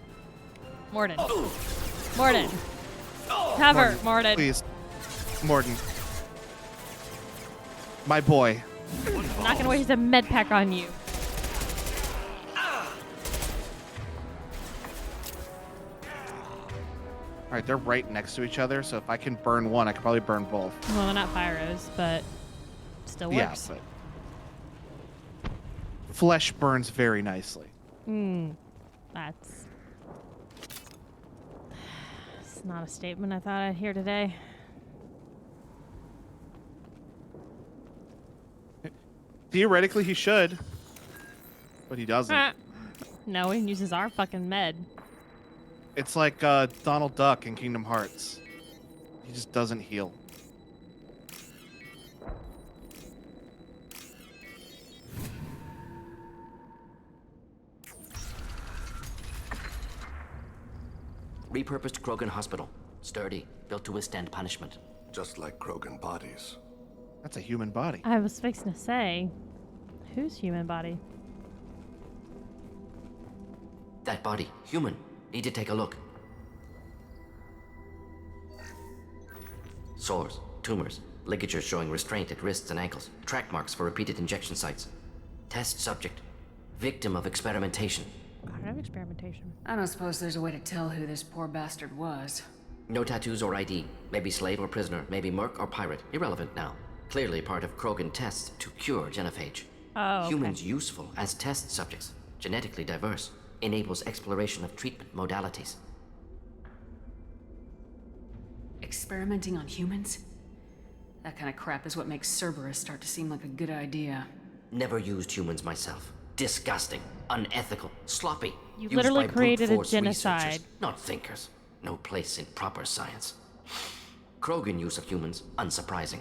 Morden. Morden. Cover, Morden. Please. Morden. My boy. I'm not gonna waste a med pack on you. All right, they're right next to each other, so if I can burn one, I can probably burn both. Well, they're not pyros, but still works. Yeah, but flesh burns very nicely. That's it's not a statement I thought I'd hear today. Theoretically, he should, but he doesn't. No, he uses our fucking med. It's like Donald Duck in Kingdom Hearts. He just doesn't heal. Repurposed Krogan hospital. Sturdy, built to withstand punishment. Just like Krogan bodies. That's a human body. I was fixing to say, whose human body? That body, human. Need to take a look. Sores, tumors, ligatures showing restraint at wrists and ankles, track marks for repeated injection sites. Test subject, victim of experimentation. kind of experimentation. I don't suppose there's a way to tell who this poor bastard was. No tattoos or ID. Maybe slave or prisoner. Maybe merc or pirate. Irrelevant now. Clearly part of Krogan tests to cure genophage. Oh, okay. Humans useful as test subjects. Genetically diverse. Enables exploration of treatment modalities. Experimenting on humans? That kind of crap is what makes Cerberus start to seem like a good idea. Never used humans myself. Disgusting. Unethical. Sloppy. You Used literally by brute created a force genocide. researchers, not thinkers. No place in proper science. Krogan use of humans, unsurprising.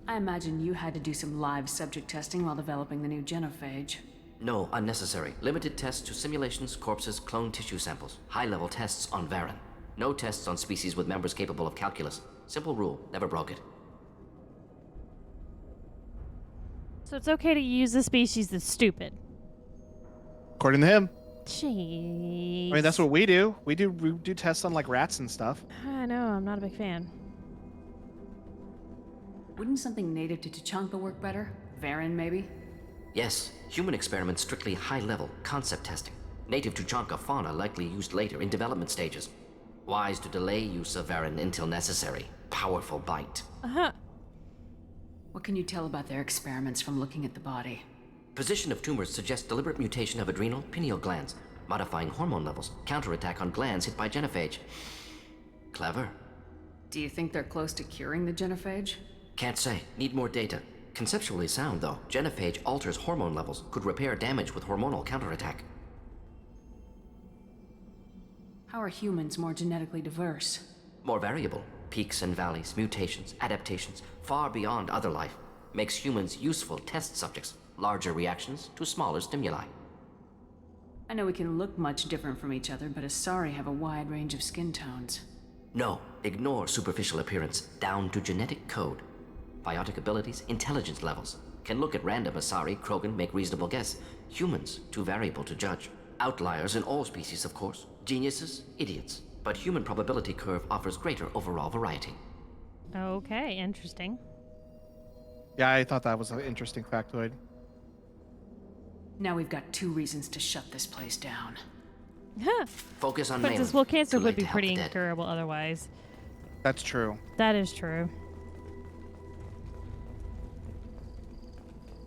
I imagine you had to do some live subject testing while developing the new genophage. No, unnecessary. Limited tests to simulations, corpses, cloned tissue samples. High-level tests on Varen. No tests on species with members capable of calculus. Simple rule, never broke it. So it's okay to use a species that's stupid. According to him. Jeez. I mean, that's what we do. We do tests on like rats and stuff. I know, I'm not a big fan. Wouldn't something native to Tuchanka work better? Varen, maybe? Yes, human experiments strictly high-level, concept testing. Native Tuchanka fauna likely used later in development stages. Wise to delay use of Varen until necessary. Powerful bite. Uh-huh. What can you tell about their experiments from looking at the body? Position of tumors suggests deliberate mutation of adrenal, pineal glands, modifying hormone levels, counterattack on glands hit by genophage. Clever. Do you think they're close to curing the genophage? Can't say. Need more data. Conceptually sound, though. Genophage alters hormone levels, could repair damage with hormonal counterattack. How are humans more genetically diverse? More variable. Peaks and valleys, mutations, adaptations, far beyond other life. Makes humans useful test subjects. Larger reactions to smaller stimuli. I know we can look much different from each other, but Asari have a wide range of skin tones. No, ignore superficial appearance, down to genetic code. Biotic abilities, intelligence levels. Can look at random Asari, Krogan, make reasonable guess. Humans, too variable to judge. Outliers in all species, of course. Geniuses, idiots. But human probability curve offers greater overall variety. Okay, interesting. Yeah, I thought that was an interesting factoid. Now we've got 2 reasons to shut this place down. Huh. Focus on Princess, Malin. well, cancer Too would late be to help pretty the dead. incurable otherwise. That's true. That is true.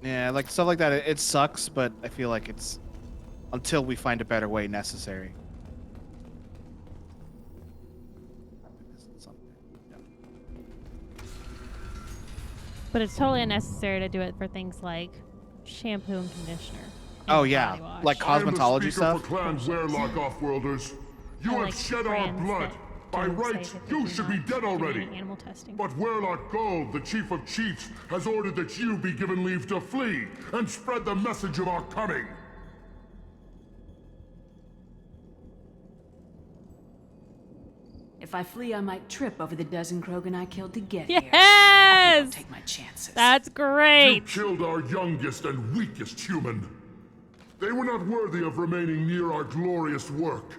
Yeah, like stuff like that, it sucks, but I feel like it's until we find a better way necessary. But it's totally unnecessary to do it for things like shampoo and conditioner. And Oh body yeah, wash. like I am the cosmetology speaker stuff. for Clan Werelock Offworlders. You I have like shed our brands blood. that By don't say rights, that they you do should be not dead do already. any animal testing. But Werelock Gold, the Chief of Chiefs, has ordered that you be given leave to flee and spread the message of our coming. If I flee, I might trip over the dozen Krogan I killed to get here. I Yes! won't take my chances. That's You great. killed our youngest and weakest human. They were not worthy of remaining near our glorious work.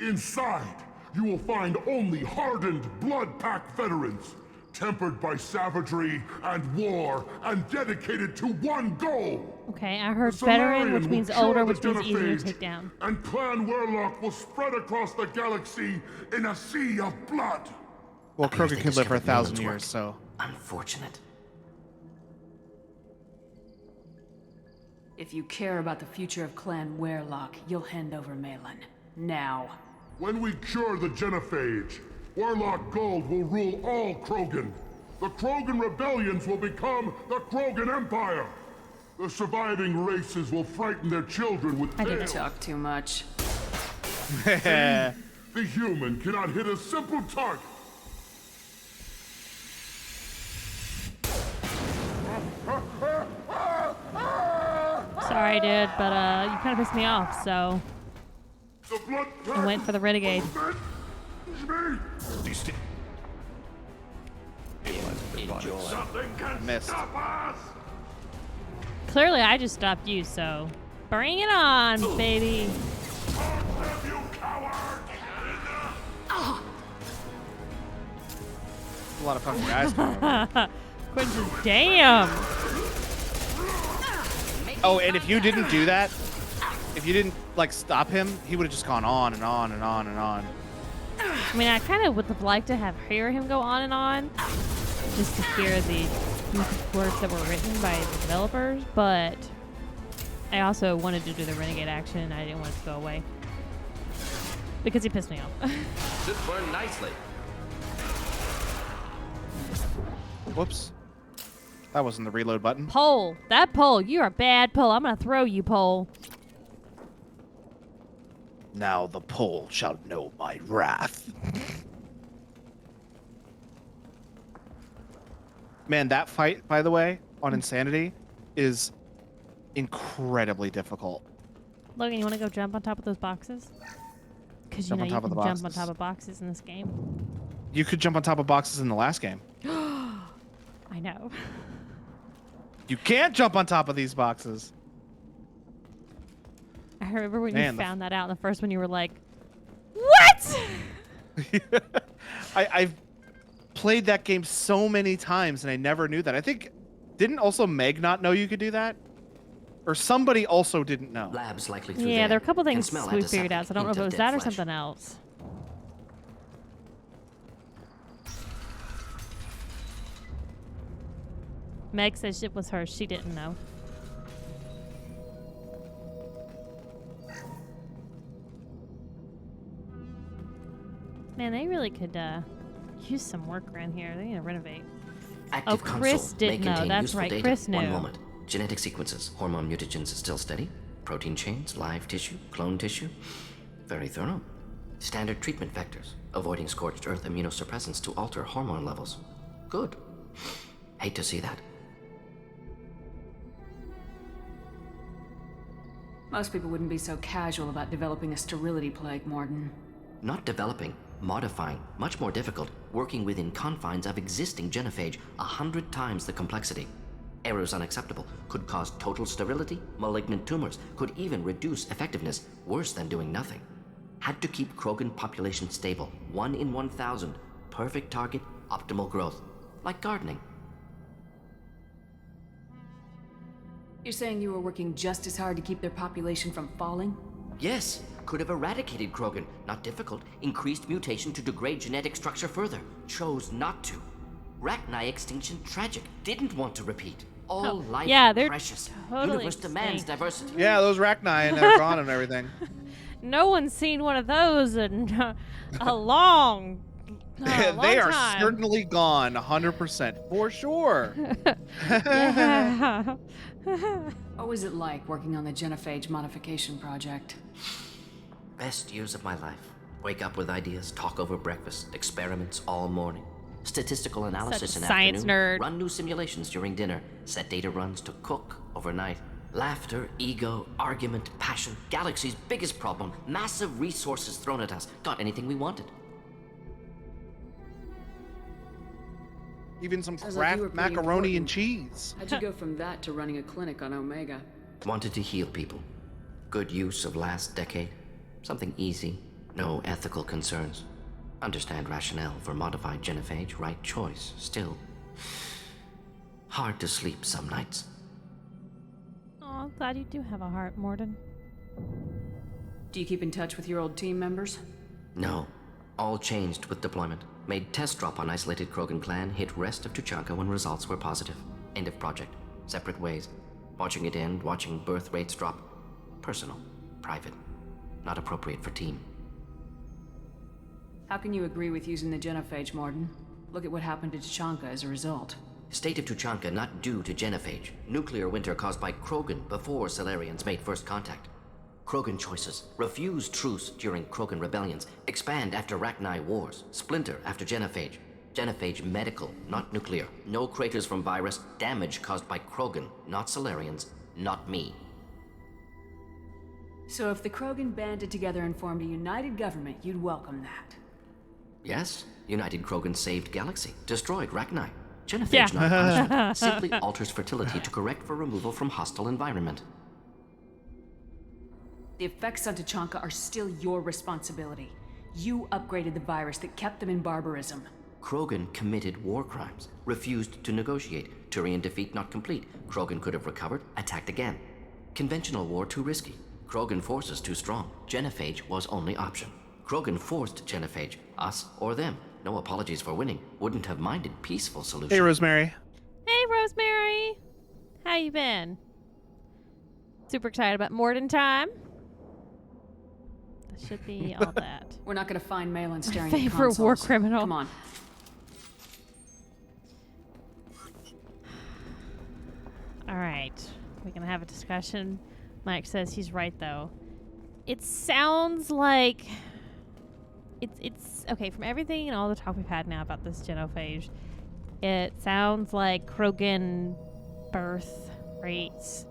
Inside, you will find only hardened, blood-packed veterans, tempered by savagery and war, and dedicated to one goal. Okay, I heard The veteran, which Solarian means will cure older, the which means easier to genophage, take down. And Clan Werelock will spread across the galaxy in a sea of blood. Well, Appears Krogan they could live for discovered 1,000 Malin's years, work. so Unfortunate. If you care about the future of Clan Werelock, you'll hand over Malin. Now. When we cure the genophage, Warlock Gold will rule all Krogan. The Krogan rebellions will become the Krogan Empire. The surviving races will frighten their children with I didn't tales. Talk too much. The human cannot hit a simple target. Sorry, dude, but you kind of pissed me off, so The blood I went for the renegade. Something can Missed. stop us! Clearly, I just stopped you, so bring it on, baby. Talk them, you coward! a lot of fucking guys coming over. Quentin, damn. Oh, and if you didn't do that, if you didn't like stop him, he would have just gone on and on and on and on. I mean, I kind of would have liked to hear him go on and on, just to hear the words that were written by the developers, but I also wanted to do the Renegade action, and I didn't want it to go away. Because he pissed me off. Should burn nicely. Whoops. That wasn't the reload button. Pole. That pole. You're a bad pole. I'm going to throw you, pole. Now the pole shall know my wrath. Man, that fight, by the way, on Insanity is incredibly difficult. Logan, you want to go jump on top of those boxes? Because you know you can jump on top of boxes in this game. You could jump on top of boxes in the last game. I know. You can't jump on top of these boxes. I remember when Man, you found that out in the first one, you were like, what? I've played that game so many times and I never knew that. I think, didn't also Meg not know you could do that? Or somebody also didn't know. Labs likely through Yeah, there are a couple can things smell we antiseptic figured out, so I don't know if hint it of was dead that or flesh. something else. Meg says it was her. She didn't know. Man, they really could use some work around here. They need to renovate. Active Oh, Chris console didn't may know. contain That's useful right. data. Chris One knew. moment. Genetic sequences, hormone mutagens still steady. Protein chains, live tissue, clone tissue. Very thorough. Standard treatment vectors, avoiding scorched earth immunosuppressants to alter hormone levels. Good. Hate to see that. Most people wouldn't be so casual about developing a sterility plague, Morden. Not developing, modifying, much more difficult, working within confines of existing genophage, 100 times the complexity. Errors unacceptable, could cause total sterility, malignant tumors, could even reduce effectiveness, worse than doing nothing. Had to keep Krogan population stable, 1 in 1,000, perfect target, optimal growth, like gardening. You're saying you were working just as hard to keep their population from falling? Yes, could have eradicated Krogan, not difficult, increased mutation to degrade genetic structure further, chose not to. Rachni extinction tragic, didn't want to repeat. All life yeah, they're precious. totally Universe demands extinct. diversity. Yeah, those Rachni and they're gone and everything. No one's seen one of those in a long They are time. certainly gone, 100%, for sure. Yeah. What was it like working on the genophage modification project? Best years of my life. Wake up with ideas, talk over breakfast, experiments all morning. Statistical analysis Such in a science afternoon. nerd. Run new simulations during dinner. Set data runs to cook overnight. Laughter, ego, argument, passion. Galaxy's biggest problem. Massive resources thrown at us. Got anything we wanted. Even some Sounds like you were Kraft pretty macaroni and important. cheese. How'd you go from that to running a clinic on Omega? Wanted to heal people. Good use of last decade. Something easy. No ethical concerns. Understand rationale for modified genophage. Right choice. Still. Hard to sleep some nights. Oh, I'm glad you do have a heart, Morden. Do you keep in touch with your old team members? No. All changed with deployment. Made test drop on isolated Krogan clan, hit rest of Tuchanka when results were positive. End of project. Separate ways. Watching it end, watching birth rates drop. Personal. Private. Not appropriate for team. How can you agree with using the genophage, Morden? Look at what happened to Tuchanka as a result. State of Tuchanka not due to genophage. Nuclear winter caused by Krogan before Solarians made first contact. Krogan choices. Refuse truce during Krogan rebellions. Expand after Rachni wars. Splinter after genophage. Genophage medical, not nuclear. No craters from virus. Damage caused by Krogan, not Solarians, not me. So if the Krogan banded together and formed a united government, you'd welcome that. Yes, United Krogan saved Galaxy. Destroyed Rachni. Genophage Yeah. not punishment. Simply alters fertility to correct for removal from hostile environment. The effects on Tuchanka are still your responsibility. You upgraded the virus that kept them in barbarism. Krogan committed war crimes, refused to negotiate. Turian defeat not complete. Krogan could have recovered, attacked again. Conventional war too risky. Krogan forces too strong. Genophage was only option. Krogan forced genophage, us or them. No apologies for winning. Wouldn't have minded peaceful solution. Hey, Rosemary. Hey, Rosemary. How you been? Super excited about Morden time. That should be all that. We're not gonna find Malin staring at Favorite consoles. war criminal. Come on. All right. We can have a discussion. Mike says he's right, though. It sounds like... It's okay, from everything and all the talk we've had now about this genophage, it sounds like Krogan birth rates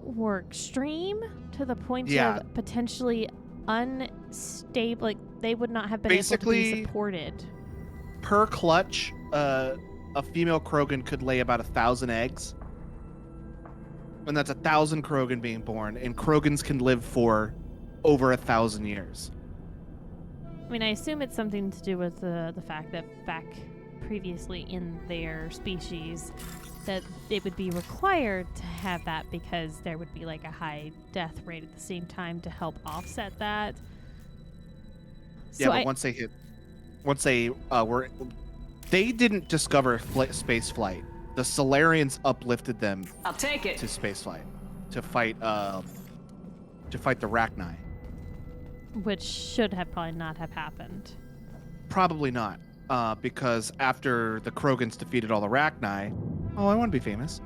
were extreme to the point of potentially unstable. Like, they would not have been able to be supported. Per clutch, a female Krogan could lay about 1,000 eggs. And that's 1,000 Krogan being born. And Krogans can live for over 1,000 years. I mean, I assume it's something to do with the fact that back previously in their species, that it would be required to have that because there would be like a high death rate at the same time to help offset that. Yeah, So but once they they didn't discover space flight. The Solarians uplifted them I'll take it. to space flight to fight the Rachni. Which should have probably not have happened. Probably not, because after the Krogans defeated all the Rachni, I want to be famous.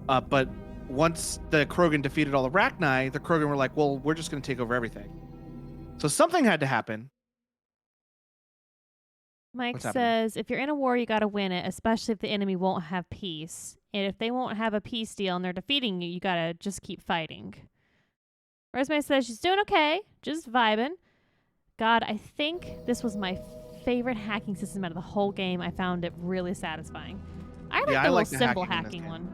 But once the Krogan defeated all the Rachni, the Krogan were like, well, we're just going to take over everything. So something had to happen. Mike What's happening? says, if you're in a war, you got to win it, especially if the enemy won't have peace. And if they won't have a peace deal and they're defeating you, you got to just keep fighting. Rosemary says she's doing okay, just vibing. God, I think this was my favorite hacking system out of the whole game. I found it really satisfying. I like the little the symbol hacking in hacking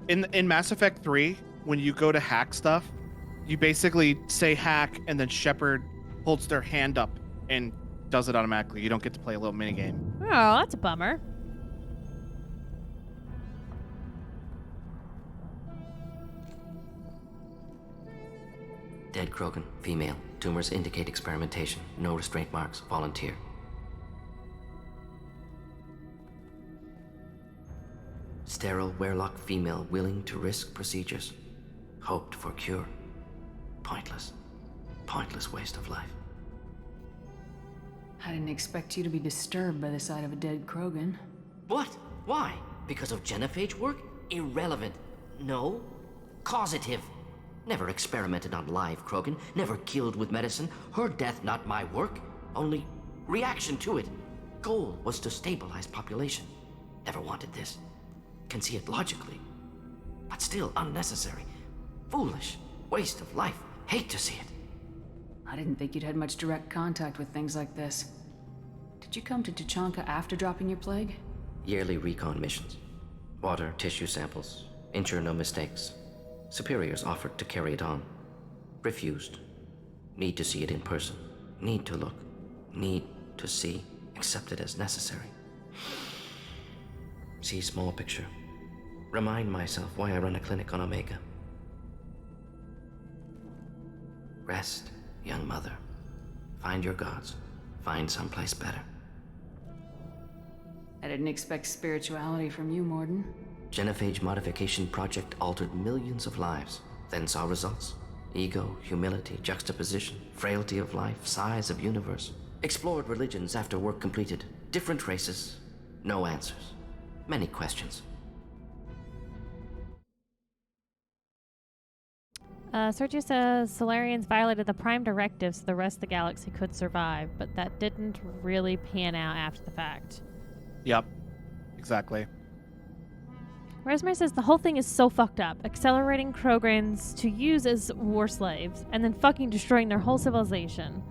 this one. In Mass Effect 3, when you go to hack stuff, you basically say hack, and then Shepard holds their hand up and does it automatically. You don't get to play a little minigame. Oh, that's a bummer. Dead Krogan, female. Tumors indicate experimentation. No restraint marks. Volunteer. Sterile Werelock female willing to risk procedures. Hoped for cure. Pointless. Pointless waste of life. I didn't expect you to be disturbed by the sight of a dead Krogan. What? Why? Because of genophage work? Irrelevant. No. Causative. Never experimented on live Krogan. Never killed with medicine. Her death not my work. Only reaction to it. Goal was to stabilize population. Never wanted this. Can see it logically. But still unnecessary. Foolish. Waste of life. Hate to see it. I didn't think you'd had much direct contact with things like this. Did you come to Tuchanka after dropping your plague? Yearly recon missions. Water, tissue samples. Ensure no mistakes. Superiors offered to carry it on. Refused. Need to see it in person. Need to look. Need to see. Accepted as necessary. See small picture. Remind myself why I run a clinic on Omega. Rest, young mother. Find your gods. Find someplace better. I didn't expect spirituality from you, Morden. Genophage modification project altered millions of lives, then saw results. Ego, humility, juxtaposition, frailty of life, size of universe. Explored religions after work completed. Different races, no answers. Many questions. Sergio says Solarians violated the Prime Directive so the rest of the galaxy could survive, but that didn't really pan out after the fact. Yep, exactly. Rosemary says the whole thing is so fucked up, accelerating Krogans to use as war slaves, and then fucking destroying their whole civilization.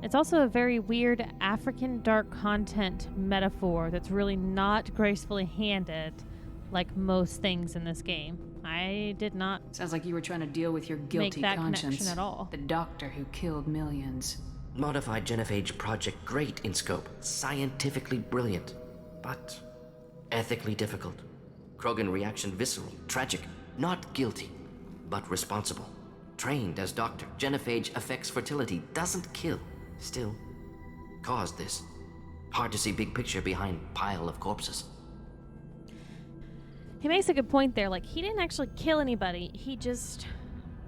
It's also a very weird African dark content metaphor that's really not gracefully handed like most things in this game. I did not Sounds like you were trying to deal with your guilty that conscience. connection at all. The doctor who killed millions. Modified genophage project great in scope, scientifically brilliant, but ethically difficult. Krogan reaction visceral, tragic, not guilty. but responsible. Trained as doctor, genophage affects fertility, doesn't kill. Still, caused this. Hard to see big picture behind pile of corpses. He makes a good point there. Like, he didn't actually kill anybody. He just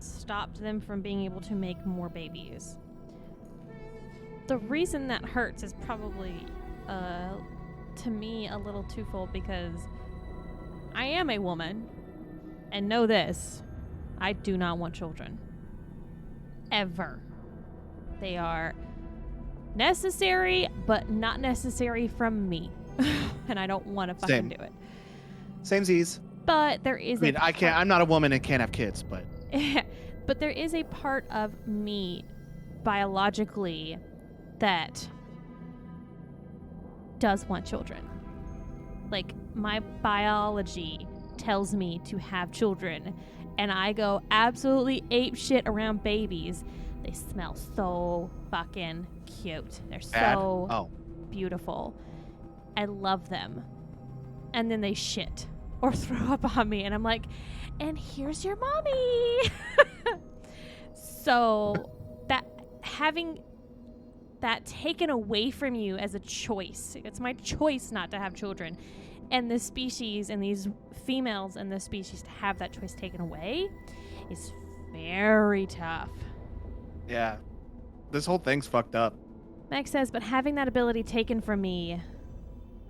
stopped them from being able to make more babies. The reason that hurts is probably, to me, a little twofold, because I am a woman, and know this, I do not want children. Ever. They are necessary, but not necessary from me. And I don't want to fucking do it. Samesies. But there is I'm not a woman and can't have kids, but but there is a part of me biologically that does want children. Like, my biology tells me to have children, and I go absolutely ape shit around babies. They smell so fucking cute. They're so beautiful. I love them. And then they shit or throw up on me, and I'm like, and here's your mommy. So that having that taken away from you as a choice, it's my choice not to have children, and the species and these females in this species to have that choice taken away is very tough. Yeah, this whole thing's fucked up. Meg says, but having that ability taken from me,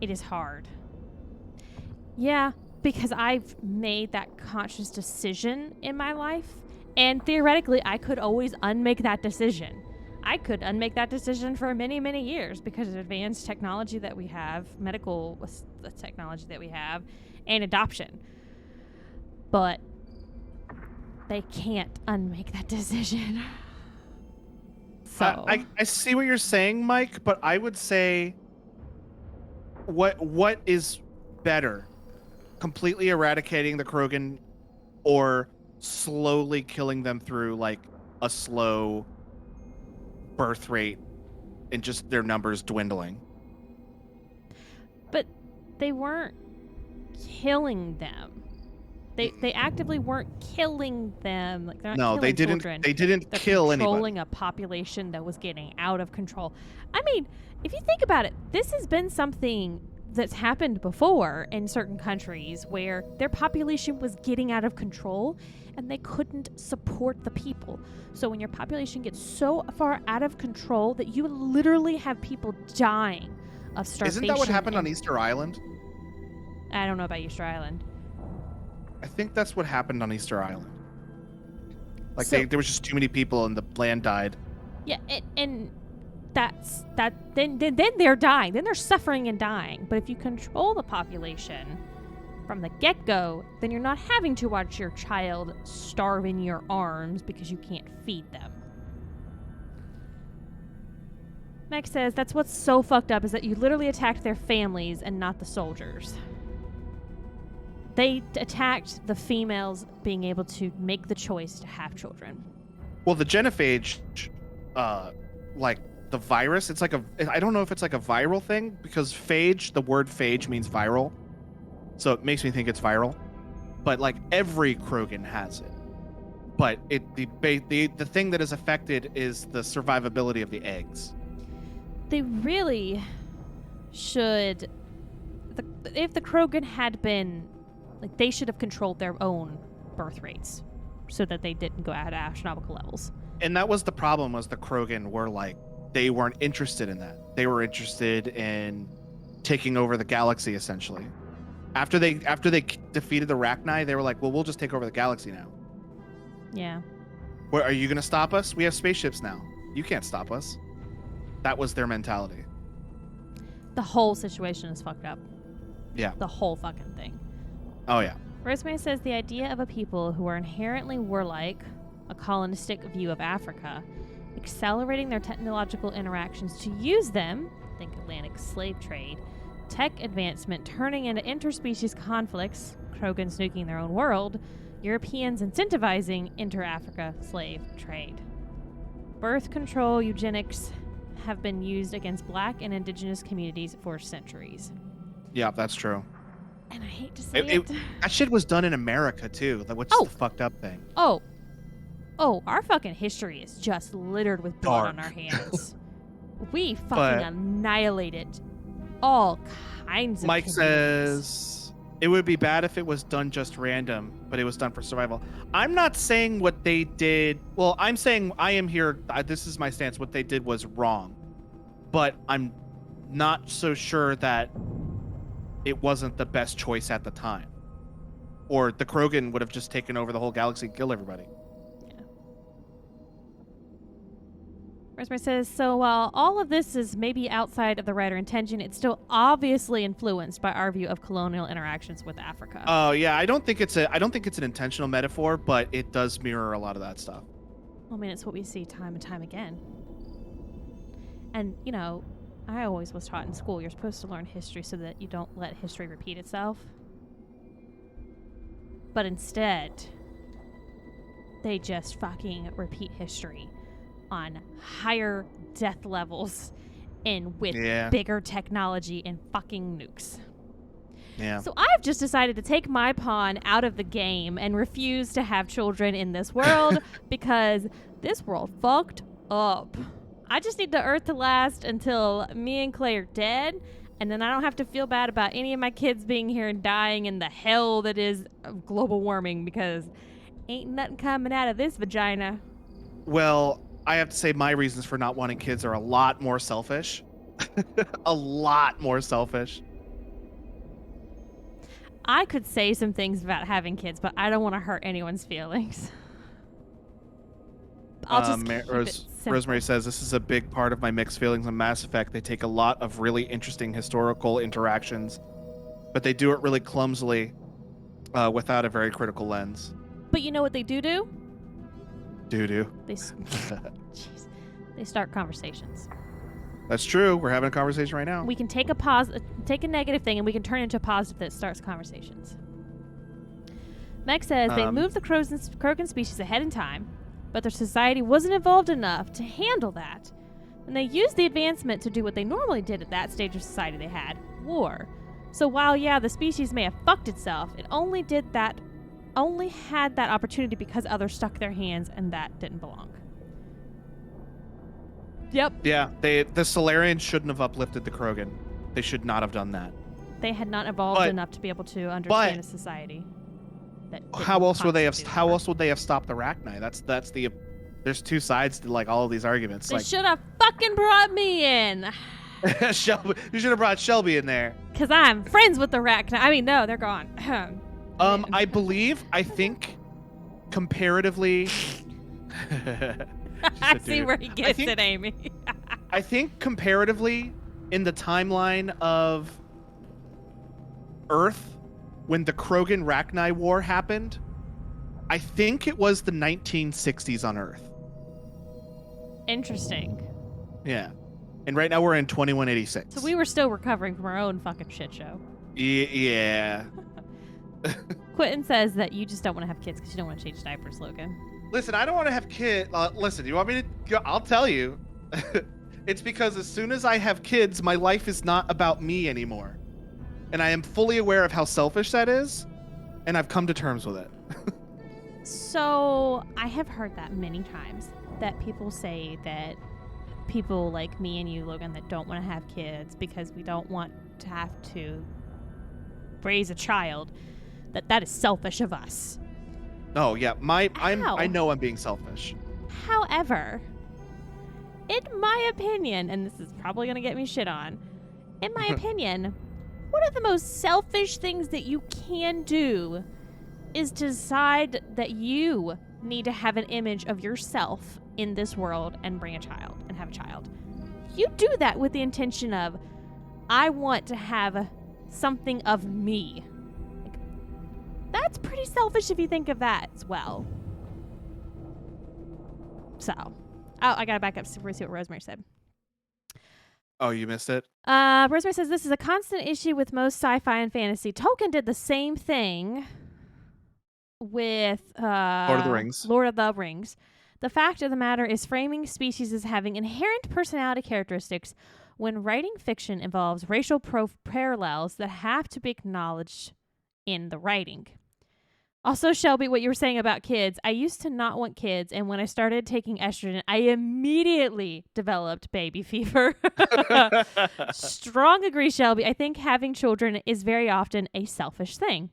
it is hard. Yeah, because I've made that conscious decision in my life, and theoretically I could always unmake that decision. I could unmake that decision for many, many years because of advanced technology that we have, medical technology that we have, and adoption. But they can't unmake that decision. So I see what you're saying, Mike, but I would say what is better? Completely eradicating the Krogan or slowly killing them through like a slow birth rate and just their numbers dwindling? But they weren't killing them. They actively weren't killing them. Like, they're not killing they didn't. children. They didn't They're kill anybody. controlling a population that was getting out of control. I mean, if you think about it, this has been something that's happened before in certain countries where their population was getting out of control and they couldn't support the people. So when your population gets so far out of control that you literally have people dying of starvation. Isn't that what happened on Easter Island? I don't know about Easter Island. I think that's what happened on Easter Island. Like, So- there was just too many people and the land died. Yeah, and that's that. Then they're dying. Then they're suffering and dying. But if you control the population from the get-go, then you're not having to watch your child starve in your arms because you can't feed them. Meg says that's what's so fucked up is that you literally attacked their families and not the soldiers. They attacked the females being able to make the choice to have children. Well, the genophage, like the virus, it's like I don't know if it's like a viral thing, because phage, the word phage means viral. So it makes me think it's viral. But like every Krogan has it. But the thing that is affected is the survivability of the eggs. They really should. If the Krogan had been, like, they should have controlled their own birth rates so that they didn't go at astronomical levels. And that was the problem, was the Krogan were like, they weren't interested in that. They were interested in taking over the galaxy, essentially. After they defeated the Rachni, they were like, well, we'll just take over the galaxy now. Yeah. Where are you going to stop us? We have spaceships now. You can't stop us. That was their mentality. The whole situation is fucked up. Yeah. The whole fucking thing. Oh, yeah. Rosemary says the idea of a people who are inherently warlike, a colonistic view of Africa, accelerating their technological interactions to use them, think Atlantic slave trade, tech advancement turning into interspecies conflicts, Krogans nuking their own world, Europeans incentivizing inter-Africa slave trade. Birth control, eugenics have been used against black and indigenous communities for centuries. Yeah, that's true. And I hate to say it. That shit was done in America too, which is the fucked up thing. Oh, our fucking history is just littered with blood on our hands. We fucking annihilated all kinds of Mike communities. says it would be bad if it was done just random, but it was done for survival. I'm not saying what they did. Well, I'm saying I am here. This is my stance. What they did was wrong, but I'm not so sure that it wasn't the best choice at the time, or the Krogan would have just taken over the whole galaxy and killed everybody. Rosemary says, so while all of this is maybe outside of the writer intention, it's still obviously influenced by our view of colonial interactions with Africa. Oh yeah, I don't think it's an intentional metaphor, but it does mirror a lot of that stuff. I mean, it's what we see time and time again. And, you know, I always was taught in school, you're supposed to learn history so that you don't let history repeat itself. But instead, they just fucking repeat history on higher death levels and with bigger technology and fucking nukes. Yeah. So I've just decided to take my pawn out of the game and refuse to have children in this world because this world fucked up. I just need the Earth to last until me and Clay are dead, and then I don't have to feel bad about any of my kids being here and dying in the hell that is global warming because ain't nothing coming out of this vagina. Well, I have to say my reasons for not wanting kids are a lot more selfish. A lot more selfish. I could say some things about having kids, but I don't want to hurt anyone's feelings. I'll just keep it simple. Rosemary says, this is a big part of my mixed feelings on Mass Effect. They take a lot of really interesting historical interactions, but they do it really clumsily without a very critical lens. But you know what they do? Do. Jeez. They start conversations. That's true. We're having a conversation right now. We can take a negative thing, and we can turn it into a positive that starts conversations. Meg says they moved the Krogan species ahead in time, but their society wasn't evolved enough to handle that. And they used the advancement to do what they normally did at that stage of society they had, war. So while, the species may have fucked itself, it only had that opportunity because others stuck their hands, and that didn't belong. Yep. Yeah, the Solarians shouldn't have uplifted the Krogan. They should not have done that. They had not evolved enough to be able to understand a society. How else would they have stopped the Rachni? That's the. There's two sides to like all of these arguments. They should have fucking brought me in. Shelby, you should have brought Shelby in there. Cause I'm friends with the Rachni. I mean, no, they're gone. I think, comparatively. I see where he gets it, Amy. I think comparatively, in the timeline of Earth, when the Krogan Rachni War happened, I think it was the 1960s on Earth. Interesting. Yeah. And right now we're in 2186. So we were still recovering from our own fucking shit show. Yeah. Quentin says that you just don't want to have kids because you don't want to change diapers, Logan. Listen, I don't want to have kids. Listen, you want me to go? I'll tell you. It's because as soon as I have kids, my life is not about me anymore. And I am fully aware of how selfish that is, and I've come to terms with it. So, I have heard that many times, that people say that people like me and you, Logan, that don't want to have kids because we don't want to have to raise a child, that is selfish of us. Oh yeah, I know I'm being selfish. However, in my opinion, and this is probably gonna get me shit on, in my opinion, one of the most selfish things that you can do is decide that you need to have an image of yourself in this world and bring a child and have a child. You do that with the intention of, I want to have something of me. That's pretty selfish if you think of that as well. So, I gotta back up to see what Rosemary said. Oh, you missed it? Rosemary says, this is a constant issue with most sci-fi and fantasy. Tolkien did the same thing with Lord of the Rings. The fact of the matter is framing species as having inherent personality characteristics when writing fiction involves racial parallels that have to be acknowledged in the writing. Also, Shelby, what you were saying about kids, I used to not want kids, and when I started taking estrogen, I immediately developed baby fever. Strong agree, Shelby. I think having children is very often a selfish thing.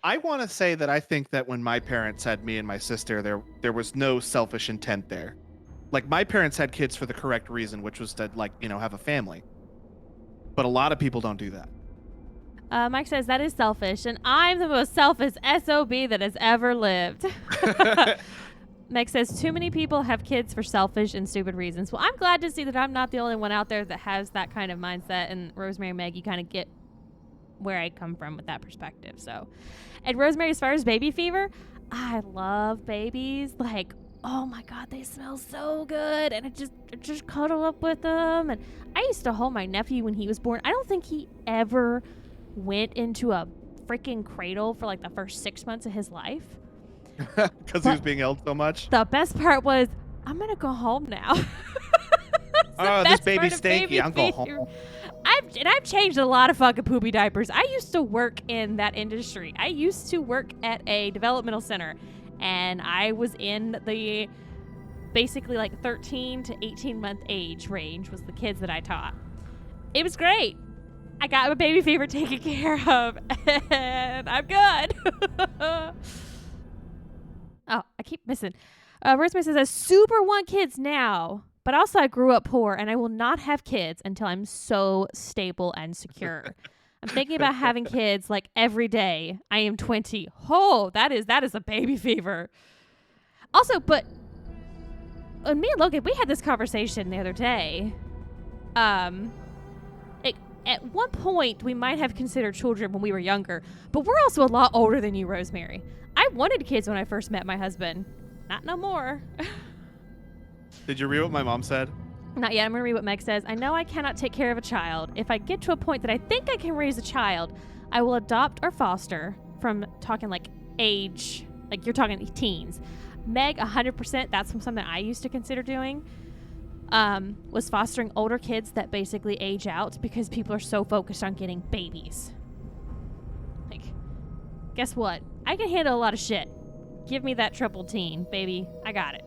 I want to say that I think that when my parents had me and my sister, there was no selfish intent there. Like, my parents had kids for the correct reason, which was to, like, you know, have a family. But a lot of people don't do that. Mike says that is selfish, and I'm the most selfish SOB that has ever lived. Mike says too many people have kids for selfish and stupid reasons. Well, I'm glad to see that I'm not the only one out there that has that kind of mindset. And Rosemary and Meg, you kind of get where I come from with that perspective. So, and Rosemary, as far as baby fever, I love babies. Like, oh my God, they smell so good, and I just cuddle up with them. And I used to hold my nephew when he was born. I don't think he ever went into a freaking cradle for like the first 6 months of his life because he was being held so much. The best part was, I'm gonna go home now. This baby's stanky. I'm going home. I've changed a lot of fucking poopy diapers. I used to work in that industry. I used to work at a developmental center, and I was in the basically like 13 to 18 month age range was the kids that I taught. It was great. I got my baby fever taken care of, and I'm good. Oh, I keep missing. Rosemary says, I super want kids now, but also I grew up poor, and I will not have kids until I'm so stable and secure. I'm thinking about having kids like every day. I am 20. Oh, that is a baby fever. Also, but me and Logan, we had this conversation the other day. At one point, we might have considered children when we were younger, but we're also a lot older than you, Rosemary. I wanted kids when I first met my husband. Not no more. Did you read what my mom said? Not yet. I'm going to read what Meg says. I know I cannot take care of a child. If I get to a point that I think I can raise a child, I will adopt or foster, from talking like age, like you're talking teens. Meg, 100%, that's something I used to consider doing. Was fostering older kids that basically age out because people are so focused on getting babies. Like, guess what? I can handle a lot of shit. Give me that triple teen, baby. I got it.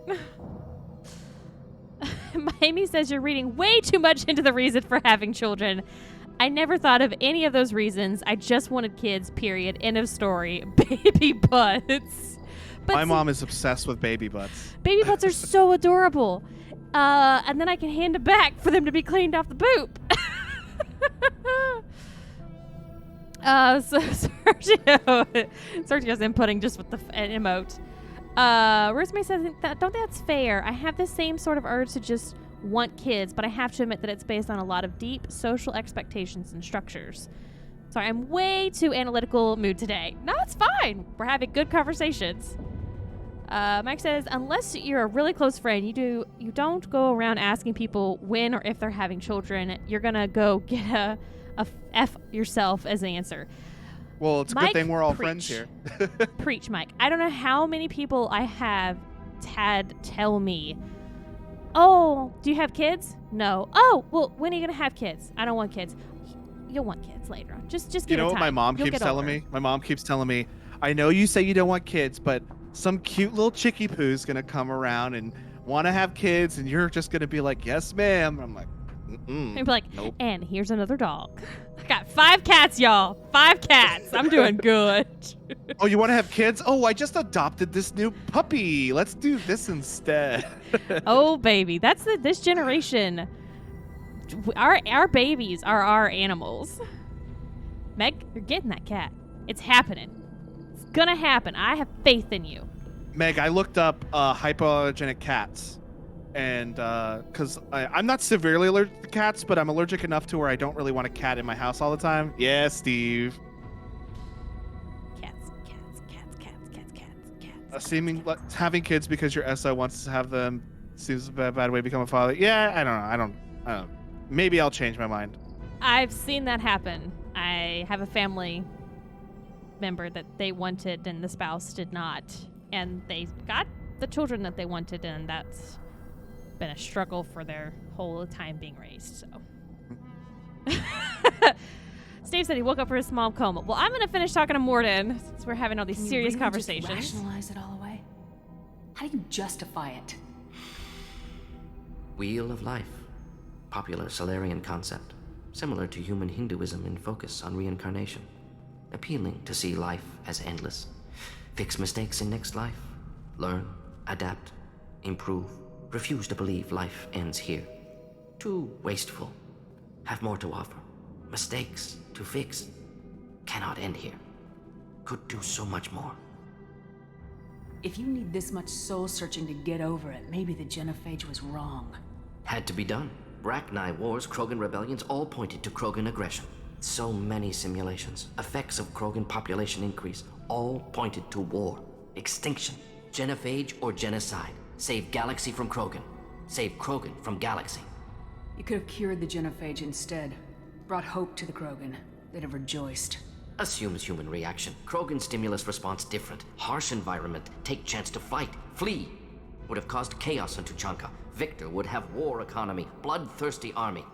Amy says you're reading way too much into the reason for having children. I never thought of any of those reasons. I just wanted kids, period. End of story. Baby butts. But my mom is obsessed with baby butts. Baby butts are so adorable. And then I can hand it back for them to be cleaned off the poop. So Sergio's inputting just with an emote. Rosemary says, don't think that's fair. I have the same sort of urge to just want kids, but I have to admit that it's based on a lot of deep social expectations and structures. Sorry, I'm way too analytical mood today. No, it's fine. We're having good conversations. Mike says, unless you're a really close friend, you don't go around asking people when or if they're having children. You're gonna go get a F yourself as an answer. Well, it's a Mike, good thing we're all preach. friends here. Preach, Mike. I don't know how many people I have had tell me, oh, do you have kids? No. Oh, well, when are you gonna have kids? I don't want kids. You'll want kids later on. Just give it time. You know what my mom keeps telling me? My mom keeps telling me, I know you say you don't want kids, but some cute little chickie poo's gonna come around and want to have kids, and you're just gonna be like, yes, ma'am. I'm like, and be like, nope. And here's another dog. I got 5 cats, y'all. 5 cats. I'm doing good. Oh, you want to have kids? Oh, I just adopted this new puppy. Let's do this instead. Oh, baby. That's this generation. Our babies are our animals. Meg, you're getting that cat. It's happening. It's gonna happen. I have faith in you. Meg, I looked up hypoallergenic cats. And because I'm not severely allergic to cats, but I'm allergic enough to where I don't really want a cat in my house all the time. Yeah, Steve. Cats. Having kids because your SO wants to have them seems a bad way to become a father. Yeah, I don't know. Maybe I'll change my mind. I've seen that happen. I have a family member that they wanted and the spouse did not. And they got the children that they wanted, and that's been a struggle for their whole time being raised. So Steve said he woke up from a small coma. Well, I'm going to finish talking to Morden since we're having all these Can serious you really conversations. Just rationalize it all away? How do you justify it? Wheel of Life. Popular Solarian concept. Similar to human Hinduism in focus on reincarnation. Appealing to see life as endless. Fix mistakes in next life. Learn, adapt, improve. Refuse to believe life ends here. Too wasteful. Have more to offer. Mistakes to fix. Cannot end here. Could do so much more. If you need this much soul searching to get over it, maybe the genophage was wrong. Had to be done. Bracknai wars, Krogan rebellions, all pointed to Krogan aggression. So many simulations, effects of Krogan population increase, all pointed to war, extinction, genophage or genocide. Save galaxy from Krogan. Save Krogan from galaxy. You could have cured the genophage instead. Brought hope to the Krogan. They'd have rejoiced. Assumes human reaction. Krogan stimulus response different. Harsh environment. Take chance to fight. Flee. Would have caused chaos on Tuchanka. Victor would have war economy. Bloodthirsty army.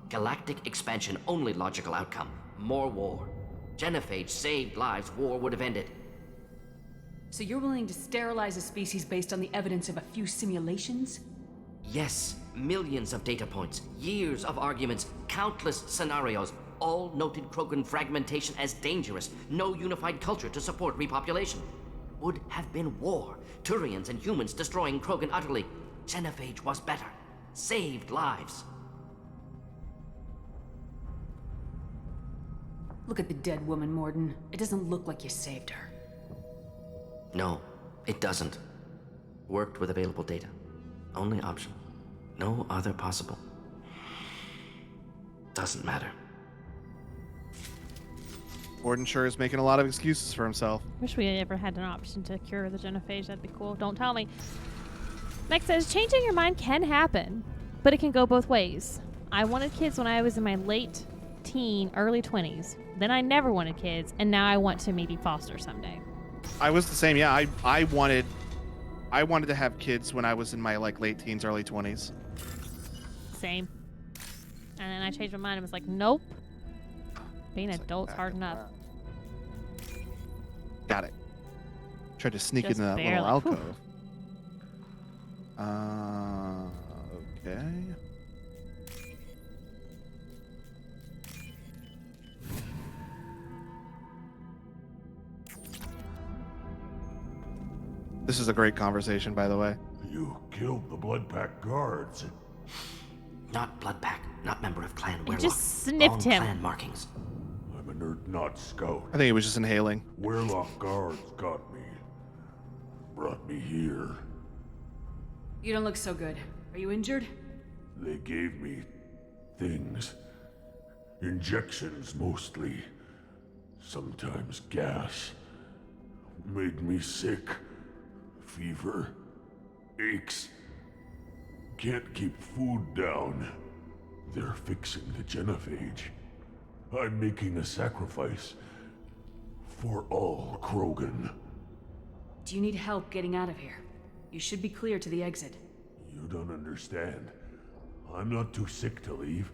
Galactic expansion only logical outcome. More war. Genophage saved lives. War would have ended. So you're willing to sterilize a species based on the evidence of a few simulations? Yes. Millions of data points. Years of arguments. Countless scenarios. All noted Krogan fragmentation as dangerous. No unified culture to support repopulation. Would have been war. Turians and humans destroying Krogan utterly. Genophage was better. Saved lives. Look at the dead woman, Morden. It doesn't look like you saved her. No, it doesn't. Worked with available data. Only option. No other possible. Doesn't matter. Morden sure is making a lot of excuses for himself. Wish we ever had an option to cure the genophage. That'd be cool. Don't tell me. Meg says, changing your mind can happen, but it can go both ways. I wanted kids when I was in my late teen, early 20s. Then I never wanted kids, and now I want to maybe foster someday. I was the same. Yeah, I wanted to have kids when I was in my late teens, early 20s. Same. And then I changed my mind and was like, nope. Being an adult's hard enough. Got it. Tried to sneak Just into that barely. little alcove. Okay. This is a great conversation, by the way. You killed the Blood Pack guards. Not blood pack. Not member of Clan You Werlock. just sniffed Wrong him. Clan markings. I'm a nerd not scout. I think he was just inhaling. Werlock guards got me. Brought me here. You don't look so good. Are you injured? They gave me things. Injections mostly. Sometimes gas. Made me sick. Fever. Aches. Can't keep food down. They're fixing the genophage. I'm making a sacrifice. For all Krogan. Do you need help getting out of here? You should be clear to the exit. You don't understand. I'm not too sick to leave.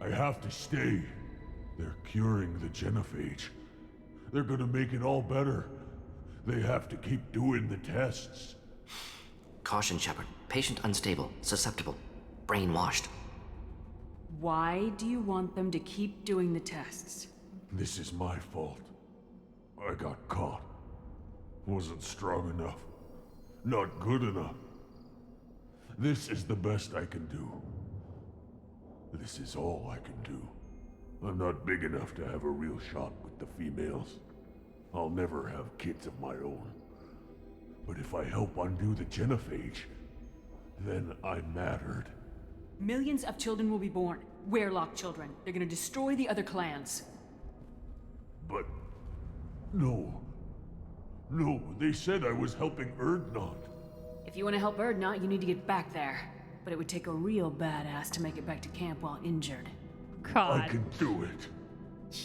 I have to stay. They're curing the genophage. They're gonna make it all better. They have to keep doing the tests. Caution, Shepard. Patient unstable. Susceptible. Brainwashed. Why do you want them to keep doing the tests? This is my fault. I got caught. Wasn't strong enough. Not good enough. This is the best I can do. This is all I can do. I'm not big enough to have a real shot with the females. I'll never have kids of my own. But if I help undo the genophage, then I mattered. Millions of children will be born. Werlock children. They're gonna destroy the other clans. But... no. No, they said I was helping Erdnot. If you want to help Erdnot, you need to get back there. But it would take a real badass to make it back to camp while injured. I God. can do it.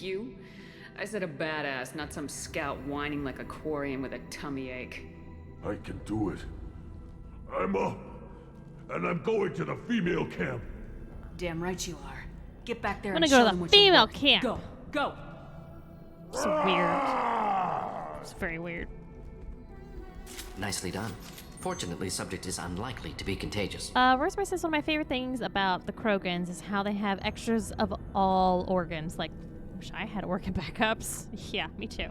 You? I said a badass, not some scout whining like a quarian with a tummy ache. I can do it. I'm up. And I'm going to the female camp. Damn right you are. Get back there I'm and gonna show go to them the what you're female worth. camp. Go, go. It's weird. It's very weird. Nicely done. Fortunately, subject is unlikely to be contagious. Rosemary says one of my favorite things about the Krogans is how they have extras of all organs. Like, wish I had organ backups. Yeah, me too.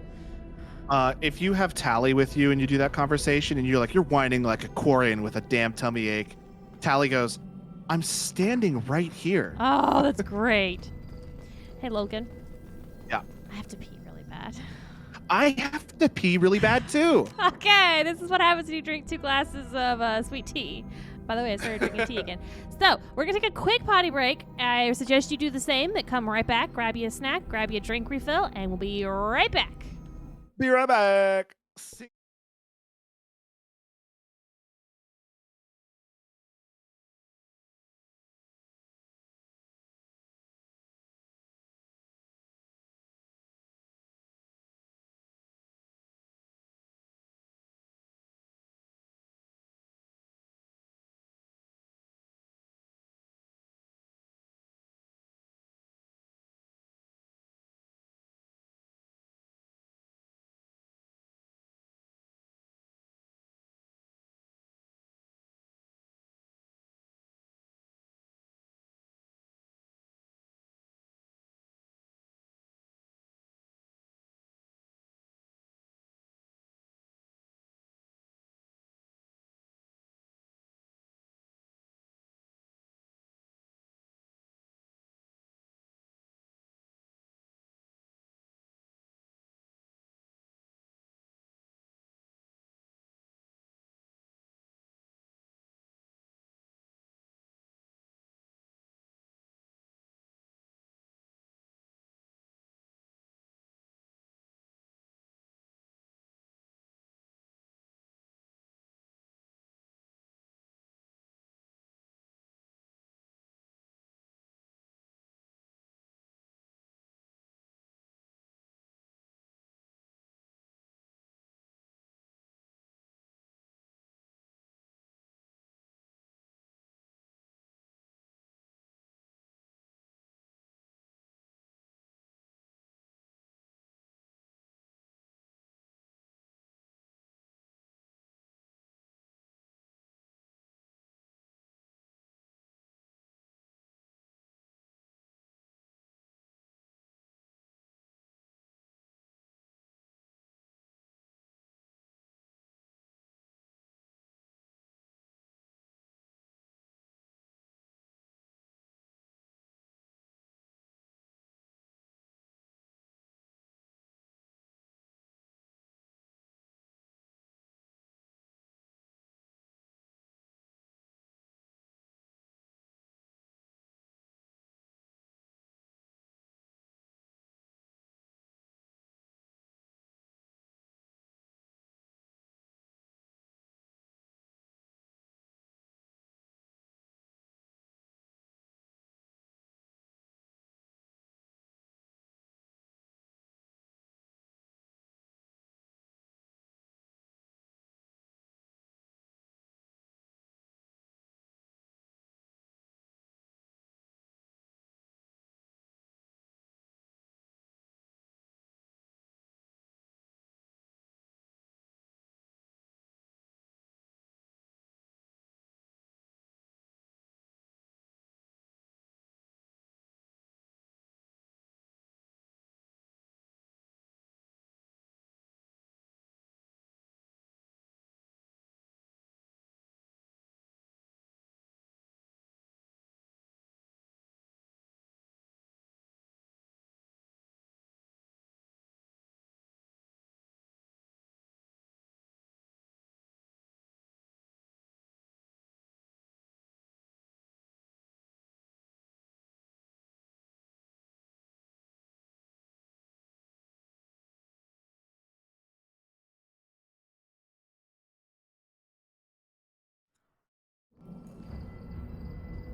If you have Tally with you and you do that conversation and you're whining like a Quarian with a damn tummy ache, Tally goes, I'm standing right here. Oh, that's great. Hey, Logan. Yeah. I have to pee really bad. I have to pee really bad too. Okay, this is what happens when you drink 2 glasses of sweet tea. By the way, I started drinking tea again. So, we're going to take a quick potty break. I suggest you do the same. Then come right back, grab you a snack, grab you a drink refill, and we'll be right back. Be right back. See-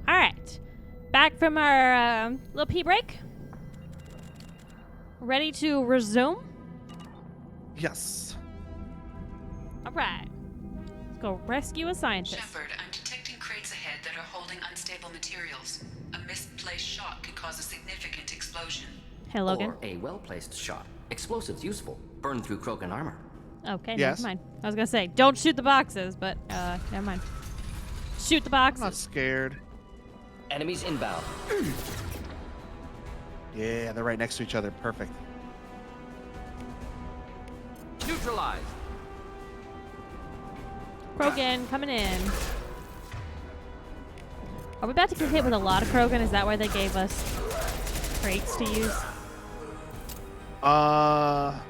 All right. Back from our little pee break. Ready to resume? Yes. All right. Let's go rescue a scientist. Shepard, I'm detecting crates ahead that are holding unstable materials. A misplaced placed shot can cause a significant explosion. Hey, Logan. Or a well-placed shot. Explosives useful. Burn through Krogan armor. Okay, Yes. never mind. I was gonna say, don't shoot the boxes, but never mind. Shoot the I'm not boxes. scared. Enemies inbound. Yeah, they're right next to each other. Perfect. Neutralized. Krogan coming in. Are we about to get hit with a lot of Krogan? Is that why they gave us crates to use? Yeah,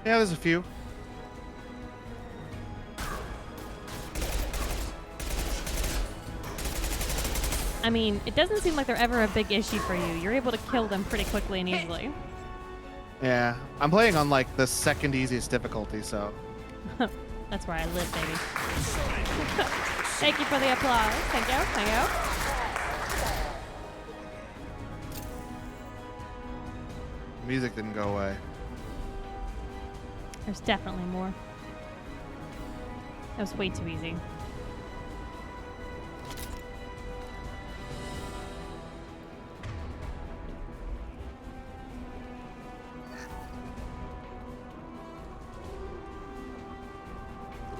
there's a few. I mean, it doesn't seem like they're ever a big issue for you. You're able to kill them pretty quickly and easily. Yeah, I'm playing on like the second easiest difficulty, so. That's where I live, baby. Thank you for the applause. Thank you. Thank you. Music didn't go away. There's definitely more. That was way too easy.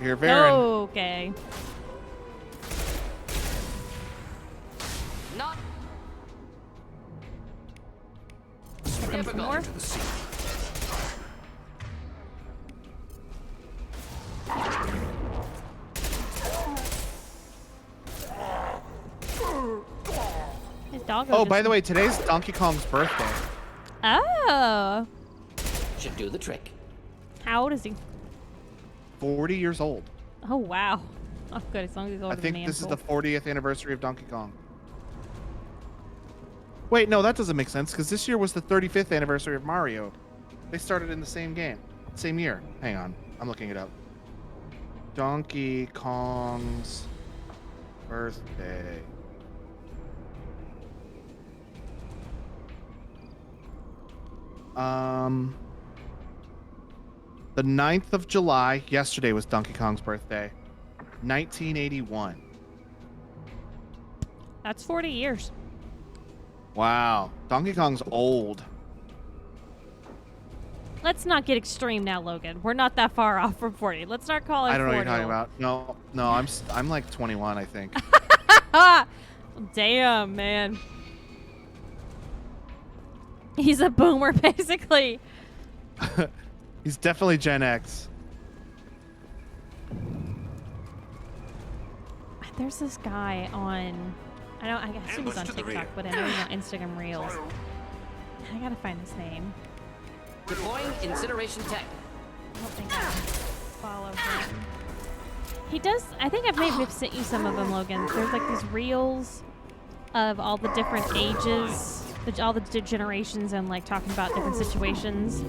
Here, Varen. Okay. Not Here comes some more. To the sea. His dog. Oh, by the way, today's Donkey Kong's birthday. Oh. should do the trick. How old is he? 40 years old. Oh, wow. Oh, good. As long as he's older I think than this is Alenko. the 40th anniversary of Donkey Kong. Wait, no, that doesn't make sense, because this year was the 35th anniversary of Mario. They started in the same game. Same year. Hang on. I'm looking it up. Donkey Kong's birthday. The 9th of July, yesterday was Donkey Kong's birthday. 1981. That's 40 years. Wow. Donkey Kong's old. Let's not get extreme now, Logan. We're not that far off from 40. Let's not call it 40. I don't know what you're talking about. No, I'm like 21, I think. Damn, man. He's a boomer, basically. He's definitely Gen X. There's this guy on, I guess he was on TikTok, but I know he's on Instagram Reels. I gotta find his name. Deploying incineration tech. I don't think I follow him. He does, I think I've maybe sent you some of them, Logan. There's like these reels of all the different ages, all the generations, and like talking about different situations.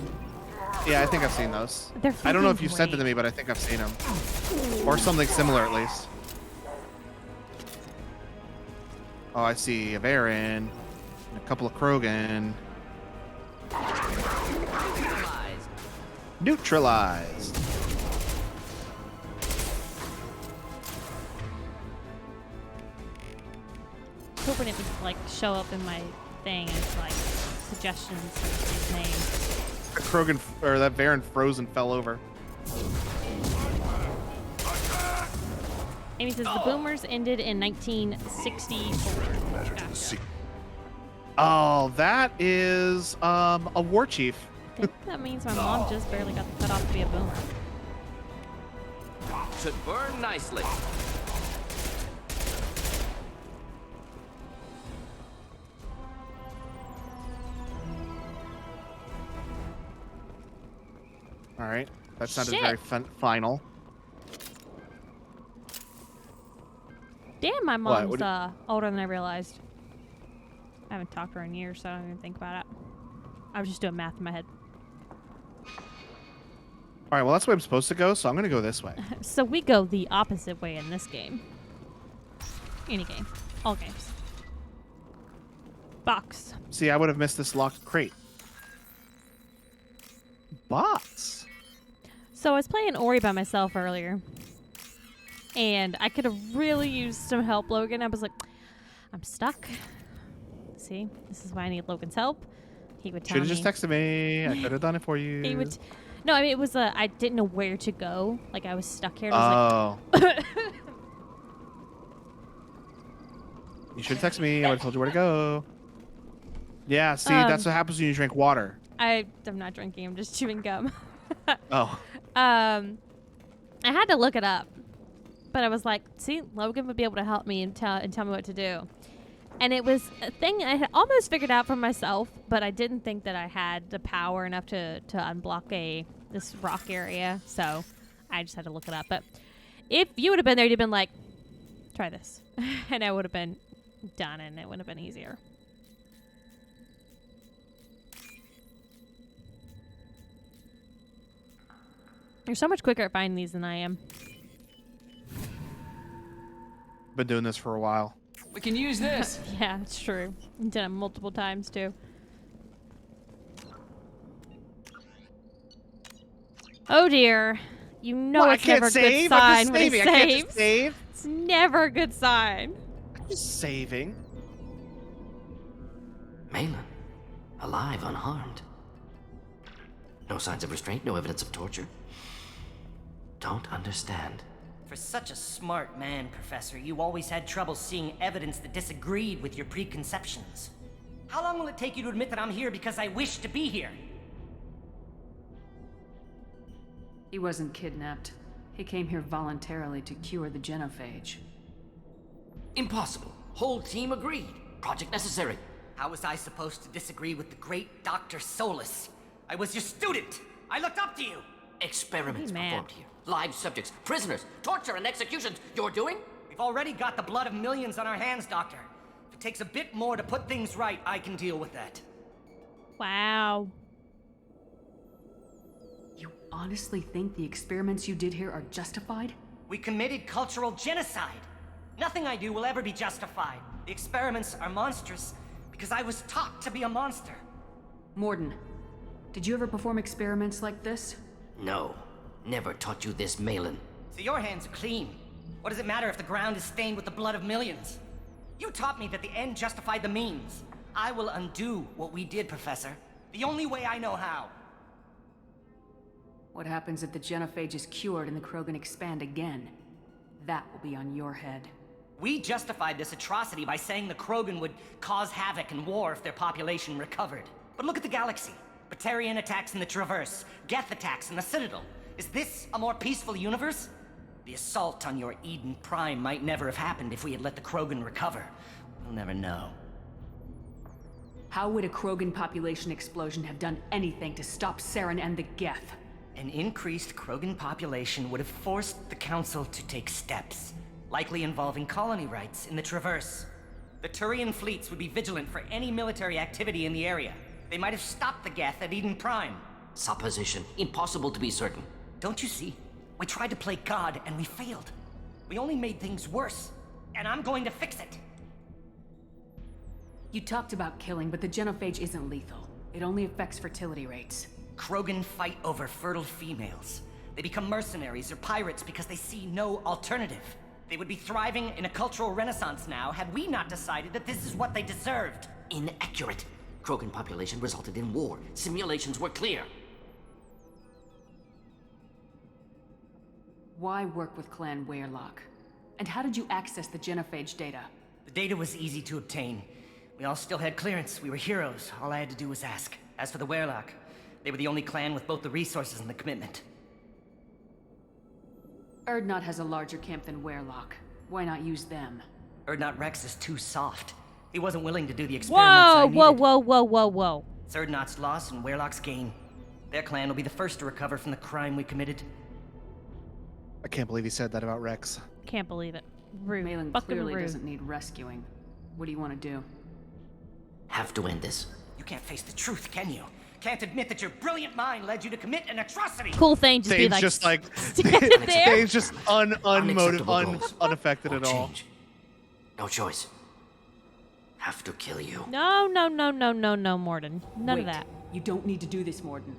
Yeah, I think I've seen those. They're I don't know if freaking you sent them to great. me, but I think I've seen them. Or something similar, at least. Oh, I see a Varen, and a couple of Krogan. Neutralized. Neutralized. Hoping it would like show up in my thing as like suggestions for his name. The Krogan, or that Varen froze and fell over. Amy says the boomers ended in 1964. Matter to the Gotcha. sea. Oh, that is a war chief. I think that means my mom just barely got the cutoff to be a boomer. Should burn nicely. All right, that sounded Shit. very final. Damn, my What? mom's What older than I realized. I haven't talked to her in years, so I don't even think about it. I was just doing math in my head. All right, well, that's where I'm supposed to go, so I'm going to go this way. So we go the opposite way in this game. Any game. All games. Box. See, I would have missed this locked crate. Bots. So I was playing Ori by myself earlier. And I could have really used some help, Logan. I was like, I'm stuck. See, this is why I need Logan's help. He would tell Should me. have just texted me. I could have done it for you. He would. No, I mean it was. I didn't know where to go. Like I was stuck here. And I was like, You should have texted me. I would have told you where to go. Yeah, see, that's what happens when you drink water. I'm not drinking. I'm just chewing gum. Oh. I had to look it up, but I was like, see, Logan would be able to help me and tell me what to do. And it was a thing I had almost figured out for myself, but I didn't think that I had the power enough to unblock this rock area. So I just had to look it up. But if you would have been there, you'd have been like, try this. And I would have been done, and it would have been easier. You're so much quicker at finding these than I am. Been doing this for a while. We can use this. Yeah, it's true. I've done it multiple times, too. Oh, dear. You know Well, it's never a good sign I'm when just it saving. I can't just saves. save. It's never a good sign. I'm just saving. Malin, alive, unharmed. No signs of restraint, no evidence of torture. Don't understand. For such a smart man, Professor, you always had trouble seeing evidence that disagreed with your preconceptions. How long will it take you to admit that I'm here because I wish to be here? He wasn't kidnapped. He came here voluntarily to cure the genophage. Impossible. Whole team agreed. Project necessary. How was I supposed to disagree with the great Dr. Solus? I was your student! I looked up to you! Experiments Hey, man. performed here. Live subjects, prisoners, torture and executions. You're doing? We've already got the blood of millions on our hands, Doctor. If it takes a bit more to put things right, I can deal with that. Wow. You honestly think the experiments you did here are justified? We committed cultural genocide. Nothing I do will ever be justified. The experiments are monstrous because I was taught to be a monster. Morden, did you ever perform experiments like this? No. Never taught you this, Malin. So your hands are clean. What does it matter if the ground is stained with the blood of millions? You taught me that the end justified the means. I will undo what we did, Professor. The only way I know how. What happens if the genophage is cured and the Krogan expand again? That will be on your head. We justified this atrocity by saying the Krogan would cause havoc and war if their population recovered. But look at the galaxy. Batarian attacks in the Traverse, Geth attacks in the Citadel. Is this a more peaceful universe? The assault on your Eden Prime might never have happened if we had let the Krogan recover. We'll never know. How would a Krogan population explosion have done anything to stop Saren and the Geth? An increased Krogan population would have forced the Council to take steps, likely involving colony rights in the Traverse. The Turian fleets would be vigilant for any military activity in the area. They might have stopped the Geth at Eden Prime. Supposition. Impossible to be certain. Don't you see? We tried to play God and we failed. We only made things worse, and I'm going to fix it. You talked about killing, but the genophage isn't lethal. It only affects fertility rates. Krogan fight over fertile females. They become mercenaries or pirates because they see no alternative. They would be thriving in a cultural renaissance now had we not decided that this is what they deserved. Inaccurate. Krogan population resulted in war. Simulations were clear. Why work with Clan Weyrloc? And how did you access the genophage data? The data was easy to obtain. We all still had clearance. We were heroes. All I had to do was ask. As for the Weyrloc, they were the only clan with both the resources and the commitment. Urdnot has a larger camp than Weyrloc. Why not use them? Urdnot Rex is too soft. He wasn't willing to do the experiments I needed. Whoa. It's Urdnot's loss and Weyrloc's gain. Their clan will be the first to recover from the crime we committed. I can't believe he said that about Rex. Can't believe it. Rude. Malin Fucking clearly rude. doesn't need rescuing. What do you want to do? Have to end this. You can't face the truth, can you? Can't admit that your brilliant mind led you to commit an atrocity. Cool thing, just be Dave's like, just like stand there. Dave's just Unacceptable goals. unaffected Won't at all. change. No choice. Have to kill you. No, Morden. None Wait, of that. You don't need to do this, Morden.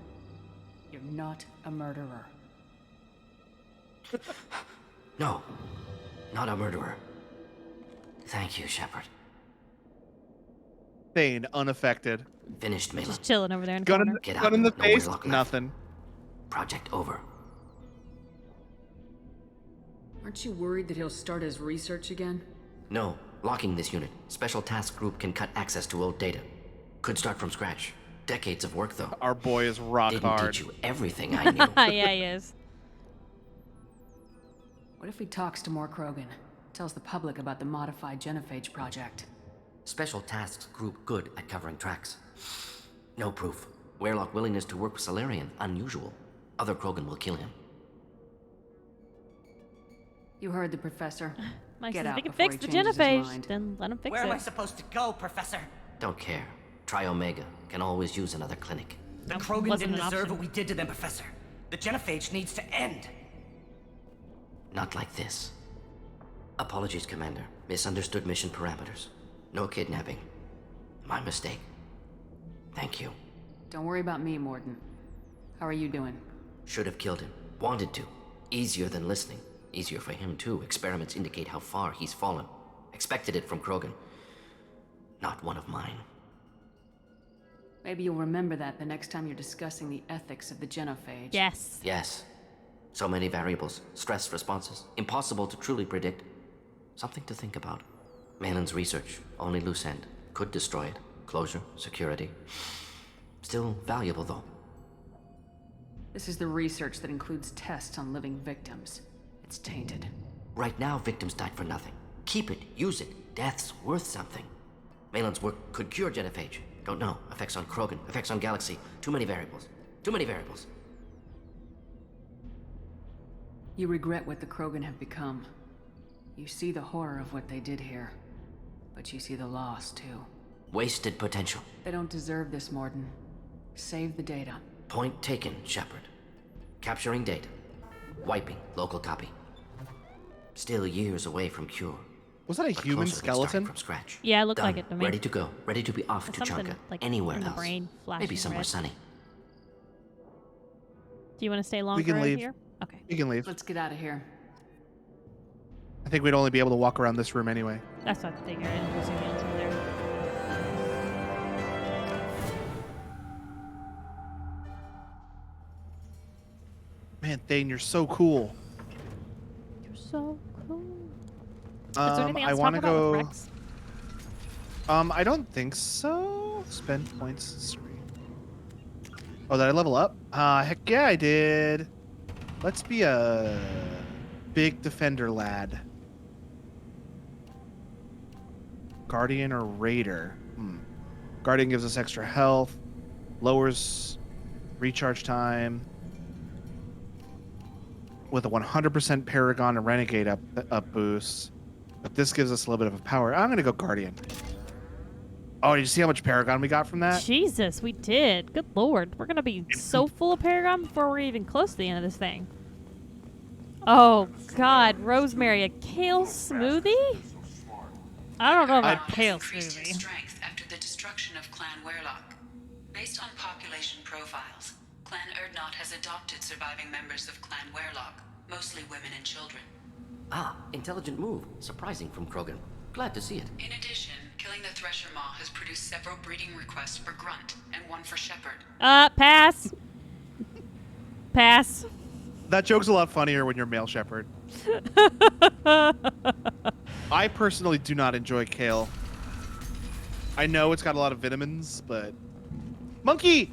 You're not a murderer. No. Not a murderer. Thank you, Shepard. Thane, unaffected. Finished, Mela. Just chilling over there in the Gun in corner. the, Get gun out. in the No face, Warlock left. nothing. Project over. Aren't you worried that he'll start his research again? No. Locking this unit. Special task group can cut access to old data. Could start from scratch. Decades of work, though. Our boy is rock Didn't hard. teach you everything I knew. Yeah, he is. What if he talks to more Krogan? Tells the public about the modified genophage project? Special tasks group good at covering tracks. No proof. Warlock willingness to work with Solarian, unusual. Other Krogan will kill him. You heard the professor. Mike Get says, if out he can before fix he the changes his genophage, mind. then let him fix Where it. am I supposed to go, Professor? Don't care. Try Omega. Can always use another clinic. The That Krogan wasn't didn't an deserve option. what we did to them, Professor. The genophage needs to end. Not like this. Apologies, Commander. Misunderstood mission parameters. No kidnapping. My mistake. Thank you. Don't worry about me, Morden. How are you doing? Should have killed him. Wanted to. Easier than listening. Easier for him, too. Experiments indicate how far he's fallen. Expected it from Krogan. Not one of mine. Maybe you'll remember that the next time you're discussing the ethics of the genophage. Yes. Yes. So many variables. Stress responses. Impossible to truly predict. Something to think about. Malin's research. Only loose end. Could destroy it. Closure. Security. Still valuable, though. This is the research that includes tests on living victims. It's tainted. Right now, victims died for nothing. Keep it. Use it. Death's worth something. Malin's work could cure genophage. Don't know. Effects on Krogan. Effects on Galaxy. Too many variables. Too many variables. You regret what the Krogan have become. You see the horror of what they did here. But you see the loss, too. Wasted potential. They don't deserve this, Morden. Save the data. Point taken, Shepard. Capturing data. Wiping local copy. Still years away from cure. Was that a But human closer than starting skeleton? from scratch. Yeah, it looked Done. like it to me. Ready to go. Ready to be off There's to something, Chunka. like, Anywhere in the else. brain flashing Maybe somewhere red. sunny. Do you want to stay longer can leave. here? Okay. You can leave. Let's get out of here. I think we'd only be able to walk around this room anyway. That's what I figured. There's a man over there. Man, Thane, you're so cool. You're so cool. Is there anything else I to want talk to about go. with Rex? I don't think so. Spend points. Oh, did I level up? Heck yeah, I did. Let's be a big defender lad. Guardian or Raider? Guardian gives us extra health, lowers recharge time. With a 100% Paragon and Renegade up boost. But this gives us a little bit of a power. I'm going to go Guardian. Oh, did you see how much Paragon we got from that? Jesus, we did. Good lord. We're going to be so full of Paragon before we're even close to the end of this thing. Oh, God. Rosemary, a kale smoothie? I don't know about kale Increased in smoothie. strength after the destruction of Clan Werlock. Based on population profiles, Clan Erdnot has adopted surviving members of Clan Werlock, mostly women and children. Ah, intelligent move. Surprising from Krogan. Glad to see it. In addition, killing the Thresher Maw has produced several breeding requests for Grunt and one for Shepard. Pass. Pass. That joke's a lot funnier when you're male shepherd. I personally do not enjoy kale. I know it's got a lot of vitamins, but... Monkey!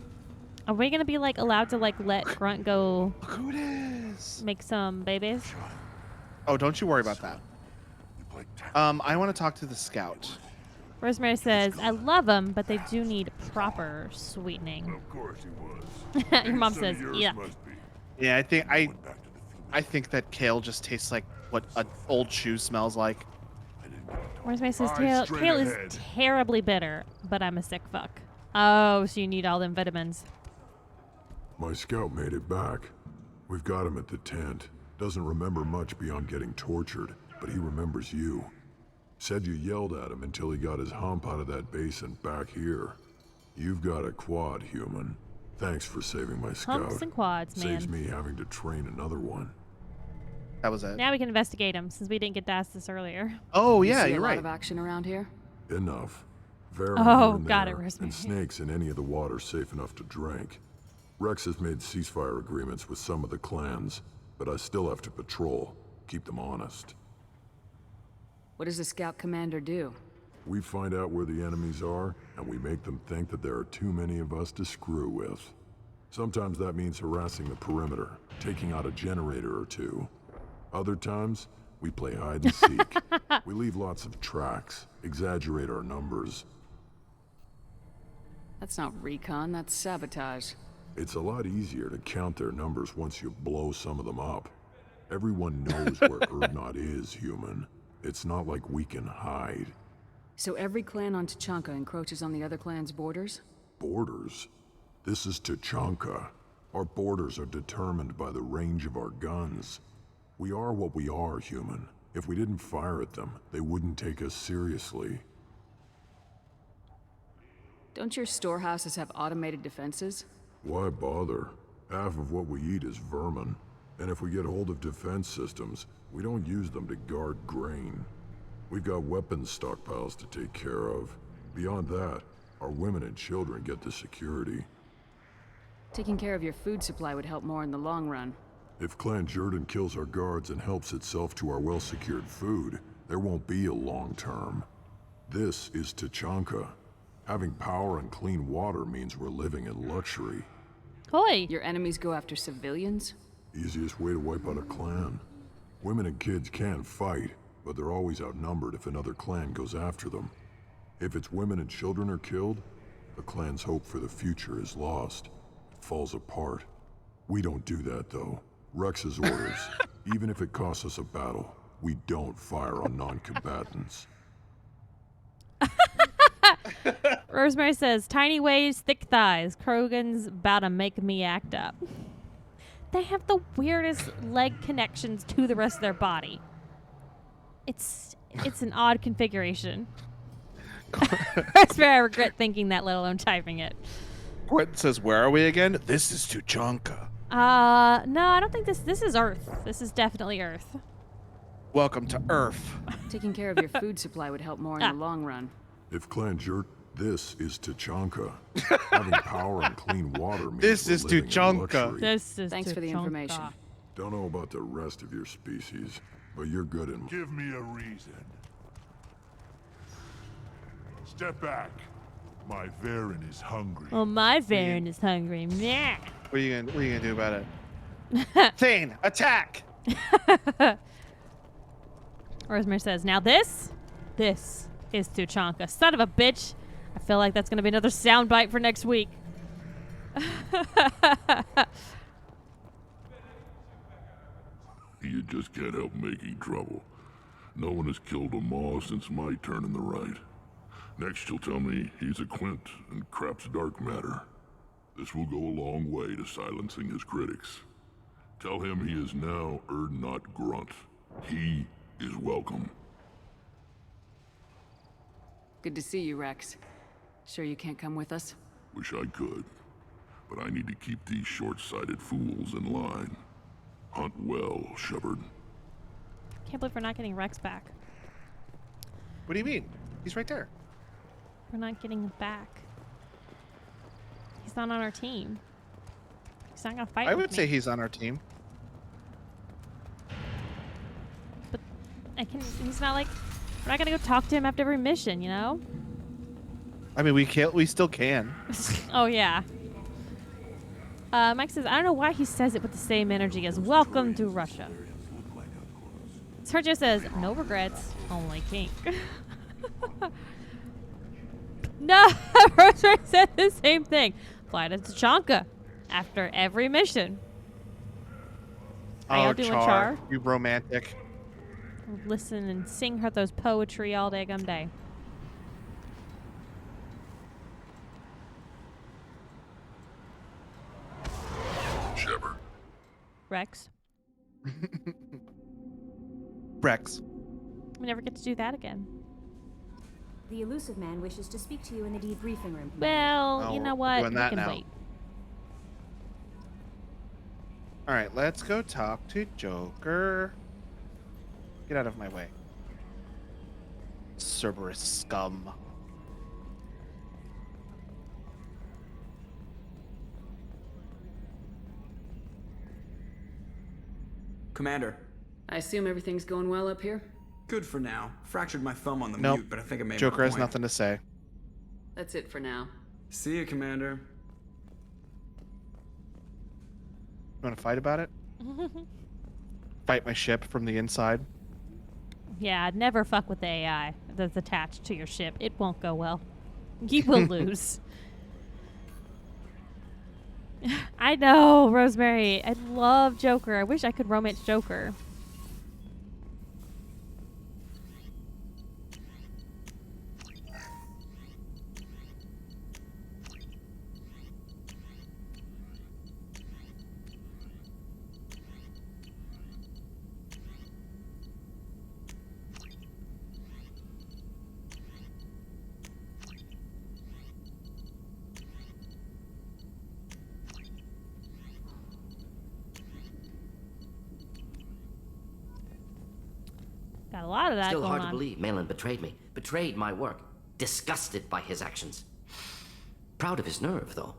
Are we going to be, like, allowed to, like, let Grunt go Look who it is! make some babies? Oh, don't you worry about that. I want to talk to the scout. Rosemary says, I love them, but they do need proper sweetening. Of course he was. Your mom Son says, of yours yeah. must be. Yeah, I Went back to the field. think that kale just tastes like what an old shoe smells like. I didn't get to talk. Rosemary says, Eyes straight kale is ahead. terribly bitter, but I'm a sick fuck. Oh, so you need all them vitamins. My scout made it back. We've got him at the tent. Doesn't remember much beyond getting tortured, but he remembers you. Said you yelled at him until he got his hump out of that basin back here. You've got a quad, human. Thanks for saving my scout. Humps and quads, man. Saves me having to train another one. That was it. Now we can investigate them, since we didn't get to ask this earlier. Oh, You yeah, see you're a lot right. of action around here? Enough. Varren Oh, here and got it, there, Rosemary. and snakes in any of the water safe enough to drink. Rex has made ceasefire agreements with some of the clans, but I still have to patrol, keep them honest. What does the scout commander do? We find out where the enemies are, and we make them think that there are too many of us to screw with. Sometimes that means harassing the perimeter, taking out a generator or two. Other times, we play hide and seek. We leave lots of tracks, exaggerate our numbers. That's not recon, that's sabotage. It's a lot easier to count their numbers once you blow some of them up. Everyone knows where Urdnot is, human. It's not like we can hide. So every clan on Tachanka encroaches on the other clan's borders? Borders? This is Tachanka. Our borders are determined by the range of our guns. We are what we are, human. If we didn't fire at them, they wouldn't take us seriously. Don't your storehouses have automated defenses? Why bother? Half of what we eat is vermin. And if we get hold of defense systems, we don't use them to guard grain. We've got weapons stockpiles to take care of. Beyond that, our women and children get the security. Taking care of your food supply would help more in the long run. If Clan Jordan kills our guards and helps itself to our well-secured food, there won't be a long term. This is Tachanka. Having power and clean water means we're living in luxury. Hoi! Your enemies go after civilians? Easiest way to wipe out a clan. Women and kids can fight, but they're always outnumbered if another clan goes after them. If its women and children are killed, the clan's hope for the future is lost. It falls apart. We don't do that, though. Rex's orders. Even if it costs us a battle, we don't fire on non-combatants. Rosemary says, tiny waist, thick thighs. Krogan's about to make me act up. They have the weirdest leg connections to the rest of their body. It's an odd configuration. Rosemary, I regret thinking that, let alone typing it. Quentin says, where are we again? This is Tachanka. No, I don't think this is Earth. This is definitely Earth. Welcome to Earth. Taking care of your food supply would help more in the long run. If Clan Jurt, this is Tachanka. Having power and clean water means This we're is living in Tachanka. luxury. This is Thanks for the Tachanka. information. Don't know about the rest of your species, but you're good in... Give me a reason. Step back. My Varren is hungry. Well, my Varren is hungry. Meh. What are you gonna do about it? Thane, attack! Rosemary says, now this is Tachanka. Son of a bitch. I feel like that's going to be another soundbite for next week. You just can't help making trouble. No one has killed a Maw since my turn in the right. Next you'll tell me he's a Quint and crap's dark matter. This will go a long way to silencing his critics. Tell him he is now Urdnot Grunt. He is welcome. Good to see you, Rex. Sure you can't come with us? Wish I could, but I need to keep these short-sighted fools in line. Hunt well, Shepard. Can't believe we're not getting Rex back. What do you mean? He's right there. We're not getting him back. He's not on our team. He's not going to fight I with would me. say he's on our team. But he's not like, we're not going to go talk to him after every mission, you know? I mean, we still can. Oh, yeah. Mike says, I don't know why he says it with the same energy as welcome to Russia. Sergio says, no regrets, only kink. No, Rosemary said the same thing. Fly to Tachanka after every mission. How y'all doing, Char? You romantic. Listen and sing her those poetry all day, gum day. Shepard. Rex, Rex. we never get to do that again. The elusive man wishes to speak to you in the debriefing room. Well, Oh, you know we're what? doing We that can now. wait. All right, let's go talk to Joker. Get out of my way. Cerberus scum. Commander. I assume everything's going well up here? Good for now. Fractured my thumb on the Nope. mute, but I think I made Joker my has point. nothing to say. That's it for now. See you, Commander. You want to fight about it? Fight my ship from the inside? Yeah, never fuck with the AI that's attached to your ship. It won't go well. You will lose. I know, Rosemary. I love Joker. I wish I could romance Joker. Got a lot of that Still going hard on. to believe Malin betrayed me, betrayed my work, disgusted by his actions. Proud of his nerve, though.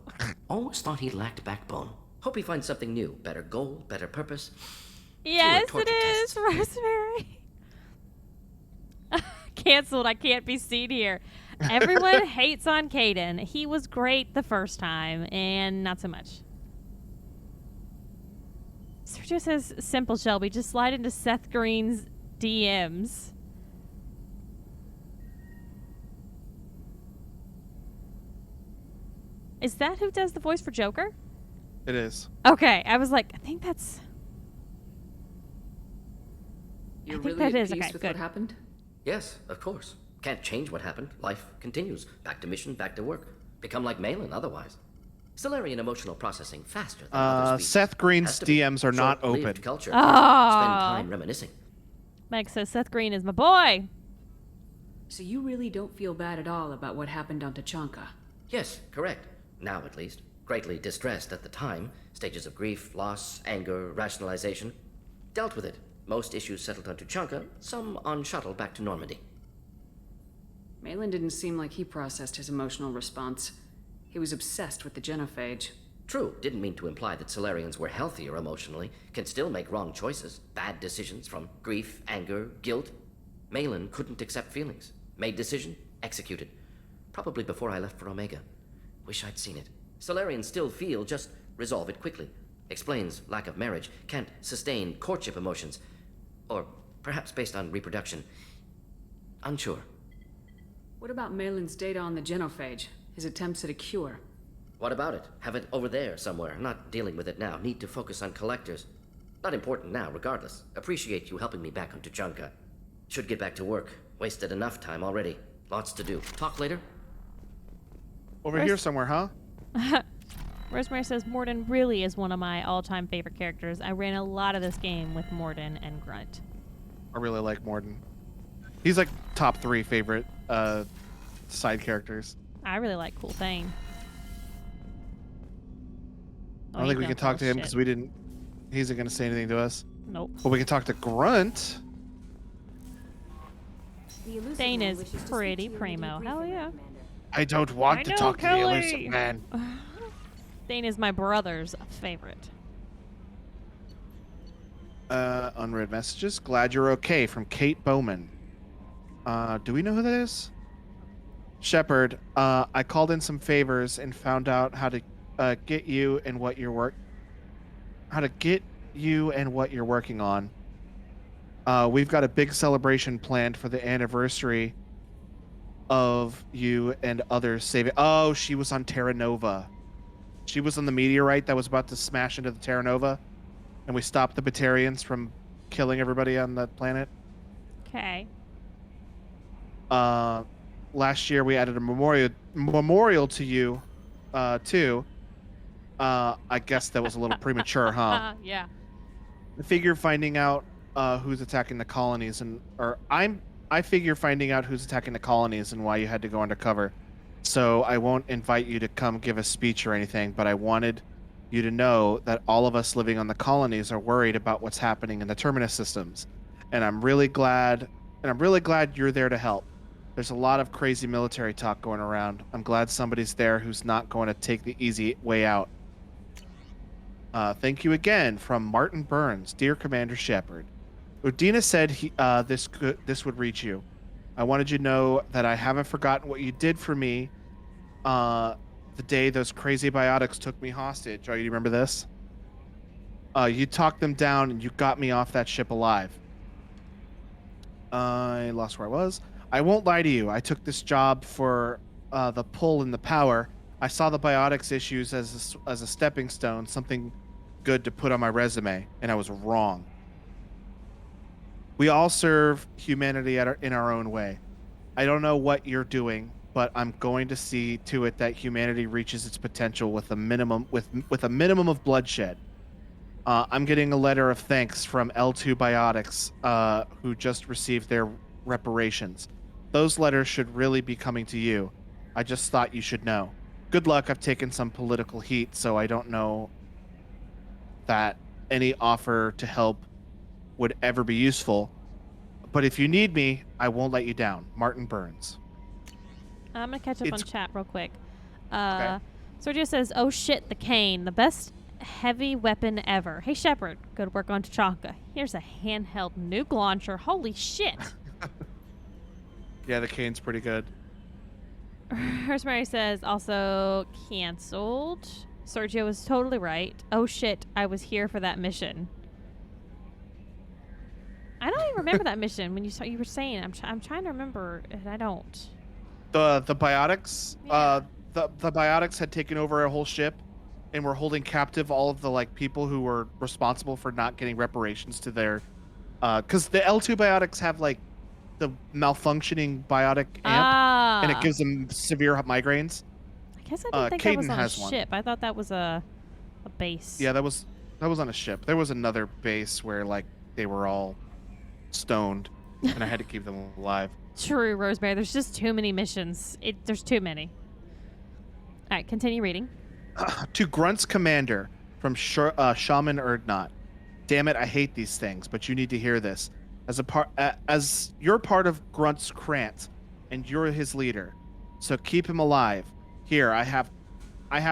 Always thought he lacked backbone. Hope he finds something new, better goal, better purpose. Yes, Fewer it torture is, tests. Rosemary. Canceled. I can't be seen here. Everyone hates on Caden. He was great the first time, and not so much. Sergio says, simple, Shelby. Just slide into Seth Green's DMs. Is that who does the voice for Joker? It is. Okay, I was like, I think that's... You're I think really that at is peace okay, with good. what happened? Yes, of course. Can't change what happened. Life continues. Back to mission, back to work. Become like Malin otherwise. Solarian emotional processing faster than other species. Seth Green's Has to be. DMs are not Short-lived open. Culture. Oh. Spend time reminiscing. Meg says, Seth Green is my boy. So you really don't feel bad at all about what happened on Tachanka? Yes, correct. Now at least. Greatly distressed at the time. Stages of grief, loss, anger, rationalization. Dealt with it. Most issues settled on Tuchanka, some on shuttle back to Normandy. Malin didn't seem like he processed his emotional response. He was obsessed with the genophage. True, didn't mean to imply that Solarians were healthier emotionally, can still make wrong choices, bad decisions from grief, anger, guilt. Malin couldn't accept feelings. Made decision, executed. Probably before I left for Omega. Wish I'd seen it. Solarians still feel, just resolve it quickly. Explains lack of marriage, can't sustain courtship emotions. Or perhaps based on reproduction. Unsure. What about Malin's data on the genophage? His attempts at a cure? What about it? Have it over there somewhere. Not dealing with it now. Need to focus on collectors. Not important now, regardless. Appreciate you helping me back on Tuchanka. Should get back to work. Wasted enough time already. Lots to do. Talk later? Over here somewhere, huh? Rosemary says, Morden really is one of my all-time favorite characters. I ran a lot of this game with Morden and Grunt. I really like Morden. He's like top 3 favorite side characters. I really like Cool Thane. I don't think we can talk to him because we didn't. He isn't going to say anything to us. Nope. But we can talk to Grunt. Thane is pretty primo. Hell yeah. I don't want to talk to the elusive man. Thane is my brother's favorite. Unread messages. Glad you're okay from Kate Bowman. Do we know who that is? Shepard, I called in some favors and found out how to get you and what you're working on. We've got a big celebration planned for the anniversary of you and others saving. Oh, she was on Terra Nova. She was on the meteorite that was about to smash into the Terra Nova, and we stopped the Batarians from killing everybody on the planet. Okay. Last year we added a memorial to you, too. I guess that was a little premature, huh? Yeah. I figure finding out who's attacking the colonies I figure finding out who's attacking the colonies and why you had to go undercover. So I won't invite you to come give a speech or anything, but I wanted you to know that all of us living on the colonies are worried about what's happening in the terminus systems. And I'm really glad you're there to help. There's a lot of crazy military talk going around. I'm glad somebody's there who's not going to take the easy way out. Thank you again from Martin Burns, dear Commander Shepard. Udina said this would reach you. I wanted you to know that I haven't forgotten what you did for me the day those crazy biotics took me hostage. Oh, you remember this? You talked them down and you got me off that ship alive. I lost where I was. I won't lie to you. I took this job for the pull and the power. I saw the biotics issues as a stepping stone, something good to put on my resume, and I was wrong. We all serve humanity in our own way. I don't know what you're doing, but I'm going to see to it that humanity reaches its potential with a minimum of bloodshed. I'm getting a letter of thanks from L2 Biotics, who just received their reparations. Those letters should really be coming to you. I just thought you should know. Good luck. I've taken some political heat, so I don't know that any offer to help would ever be useful. But if you need me, I won't let you down. Martin Burns. I'm going to catch up on chat real quick. Okay. Sergio says, oh shit, the cane. The best heavy weapon ever. Hey, Shepard. Good work on Tachanka. Here's a handheld nuke launcher. Holy shit. Yeah, the cane's pretty good. Rosemary says, also canceled. Sergio was totally right. Oh shit, I was here for that mission. I don't even remember that mission when you were saying. I'm trying to remember, and I don't. The biotics. Yeah. The biotics had taken over a whole ship, and were holding captive all of the people who were responsible for not getting reparations to their. Because the L2 biotics have the malfunctioning biotic amp, and it gives them severe migraines. I guess I didn't think that was Caden on a has one. ship. I thought that was a base. Yeah, that was on a ship. There was another base where they were all stoned, and I had to keep them alive. True, Rosemary. There's just too many missions. There's too many. All right, continue reading. To Grunt's commander from Shaman Erdnot. Damn it, I hate these things, but you need to hear this. As you're part of Grunt's Krant, and you're his leader, so keep him alive. Here, I have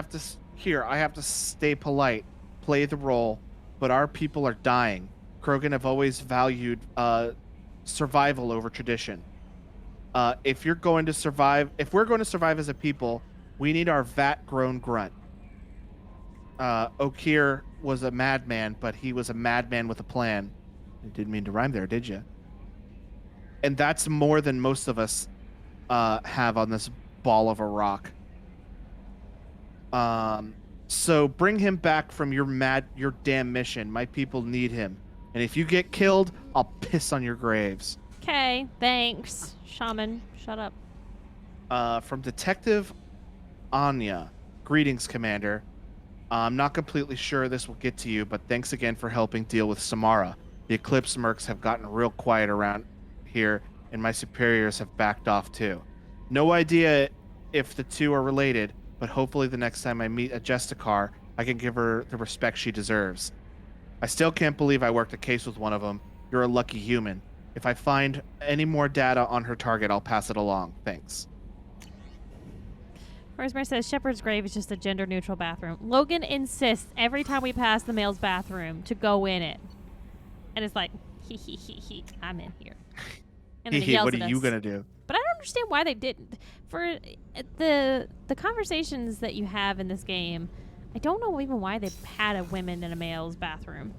to stay polite, play the role, but our people are dying. Krogan have always valued survival over tradition. If we're going to survive as a people, we need our vat-grown Grunt. Okir was a madman, but he was a madman with a plan. You didn't mean to rhyme there, did you? And that's more than most of us have on this ball of a rock. So bring him back from your damn mission. My people need him. And if you get killed, I'll piss on your graves. Okay, thanks. Shaman, shut up. From Detective Anya. Greetings, Commander. I'm not completely sure this will get to you, but thanks again for helping deal with Samara. The Eclipse mercs have gotten real quiet around here, and my superiors have backed off too. No idea if the two are related, but hopefully the next time I meet a Justicar, I can give her the respect she deserves. I still can't believe I worked a case with one of them. You're a lucky human. If I find any more data on her target, I'll pass it along. Thanks. Rosemary says Shepard's grave is just a gender-neutral bathroom. Logan insists every time we pass the male's bathroom to go in it. And it's like, he, I'm in here. And then he yells what at are you us. gonna do? But I don't understand why they didn't. For the conversations that you have in this game, I don't know even why they had a women in a male's bathroom.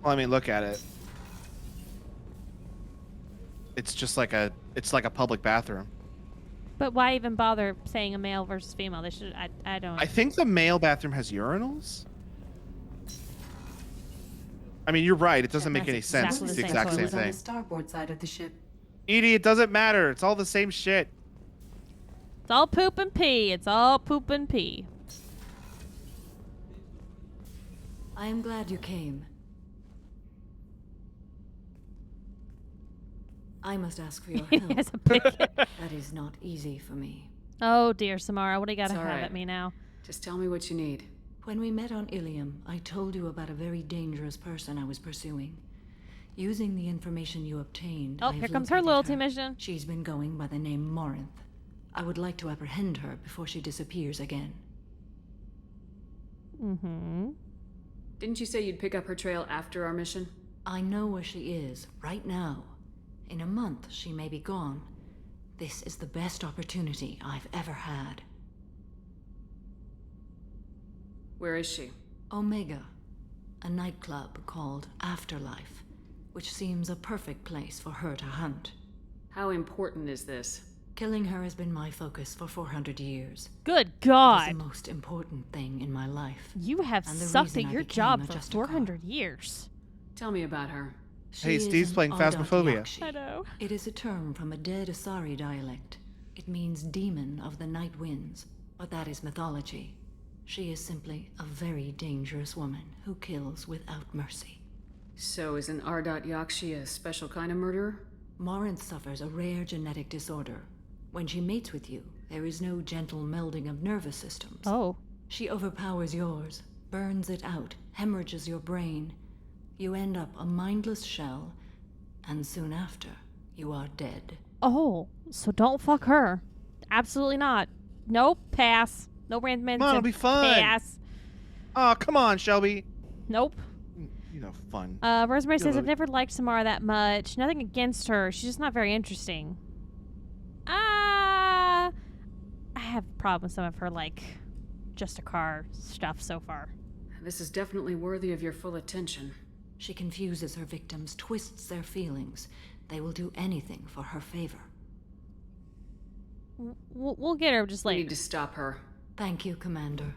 Well, I mean, look at it. It's just like a public bathroom. But why even bother saying a male versus female? They should. I don't. I think the male bathroom has urinals. I mean, you're right. It doesn't make any sense. exactly It's the the same exact thing. same was on the thing. starboard side of the ship. Edie, it doesn't matter. It's all the same shit. It's all poop and pee. It's all poop and pee. I am glad you came. I must ask for your He help. has a big. That is not easy for me. Oh dear, Samara, what do you got to It's all have right. at me now? Just tell me what you need. When we met on Ilium, I told you about a very dangerous person I was pursuing. Using the information you obtained, Oh, I here have comes her located loyalty mission. She's been going by the name Morinth. I would like to apprehend her before she disappears again. Mm-hmm. Didn't you say you'd pick up her trail after our mission? I know where she is, right now. In a month, she may be gone. This is the best opportunity I've ever had. Where is she? Omega, a nightclub called Afterlife, which seems a perfect place for her to hunt. How important is this? Killing her has been my focus for 400 years. Good God. It is the most important thing in my life. You have and the sucked reason at I your became job a for Justicar. 400 years. Tell me about her. Hey, She Steve's is playing an Phasmophobia. Ardat-Yakshi. I know. It is a term from a dead Asari dialect. It means demon of the night winds, but that is mythology. She is simply a very dangerous woman who kills without mercy. So is an Ardat-Yakshi a special kind of murderer? Morinth suffers a rare genetic disorder. When she mates with you, there is no gentle melding of nervous systems. Oh. She overpowers yours, burns it out, hemorrhages your brain. You end up a mindless shell, and soon after, you are dead. Oh, so don't fuck her. Absolutely not. Nope, pass. No random Come on, it'll be fun. Pass. Oh, come on, Shelby. Nope. You know, fun. Rosemary says, You'll- I've never liked Samara that much. Nothing against her. She's just not very interesting. I have a problem with some of her, like, just a car stuff so far. This is definitely worthy of your full attention. She confuses her victims, twists their feelings. They will do anything for her favor. We'll get her just We later. need to stop her. Thank you, Commander.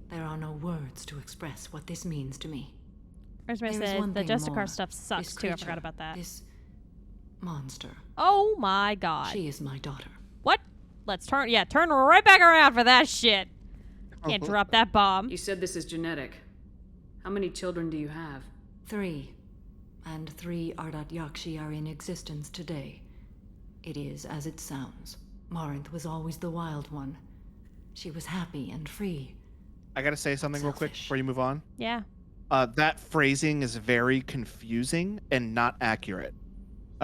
There are no words to express what this means to me. Rosemary There is says, one the thing Justicar more. stuff sucks This too. I creature, forgot about that. This monster. Oh my God. She is my daughter. What? Let's turn right back around for that shit. Can't drop that bomb. You said this is genetic. How many children do you have? 3. And 3 Ardat-Yakshi are in existence today. It is as it sounds. Morinth was always the wild one. She was happy and free. I gotta say something real quick Selfish. before you move on. Yeah. That phrasing is very confusing and not accurate.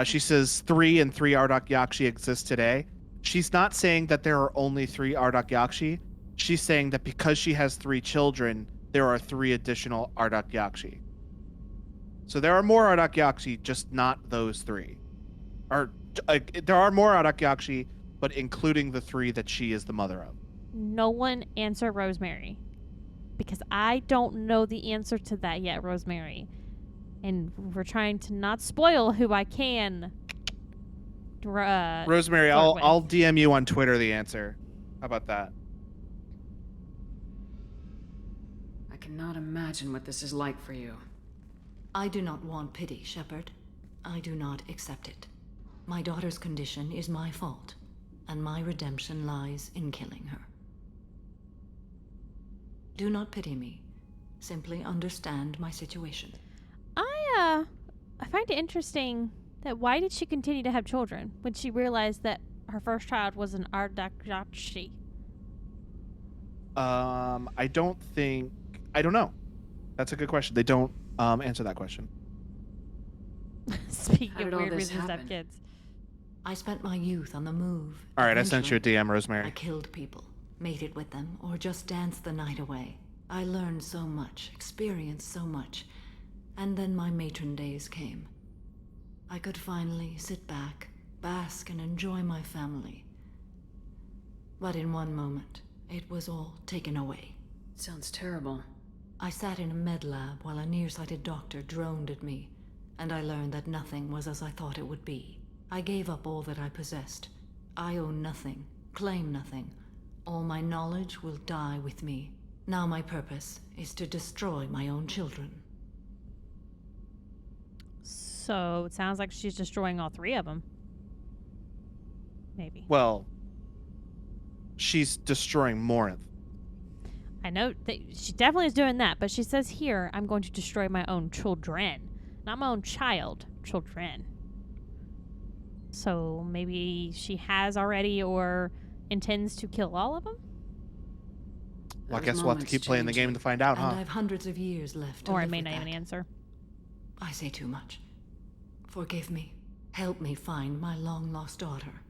She says 3 and 3 Ardat-Yakshi exist today. She's not saying that there are only 3 Ardat-Yakshi. She's saying that because she has 3 children, there are 3 additional Ardat-Yakshi. So there are more Ardat-Yakshi, just not those 3. Or there are more Ardat-Yakshi, but including the 3 that she is the mother of. No one answer Rosemary. Because I don't know the answer to that yet, Rosemary. And we're trying to not spoil who I can. Rosemary, flirt with. I'll DM you on Twitter the answer. How about that? I cannot imagine what this is like for you. I do not want pity, Shepard. I do not accept it. My daughter's condition is my fault, and my redemption lies in killing her. Do not pity me. Simply understand my situation. I find it interesting that why did she continue to have children when she realized that her first child was an Ardat-Yakshi? I don't know. That's a good question. They don't answer that question. Speaking How of did all weird this reasons to have happen? kids. I spent my youth on the move. All right, I sent you a Eventually, DM, Rosemary. I killed people, mated with them, or just danced the night away. I learned so much, experienced so much, and then my matron days came. I could finally sit back, bask, and enjoy my family. But in one moment, it was all taken away. Sounds terrible. I sat in a med lab while a nearsighted doctor droned at me, and I learned that nothing was as I thought it would be. I gave up all that I possessed. I own nothing, claim nothing. All my knowledge will die with me. Now my purpose is to destroy my own children. So it sounds like she's destroying all 3 of them. Maybe. Well, she's destroying Morinth. I know that she definitely is doing that, but she says here, I'm going to destroy my own children. Not my own child, children. So maybe she has already or intends to kill all of them? Well, I Those guess we'll have to moments keep playing the change game you. to find out, And huh? I've hundreds of years left to Or I live may with not that. even answer. I say too much. Forgive me. Help me find my long-lost daughter.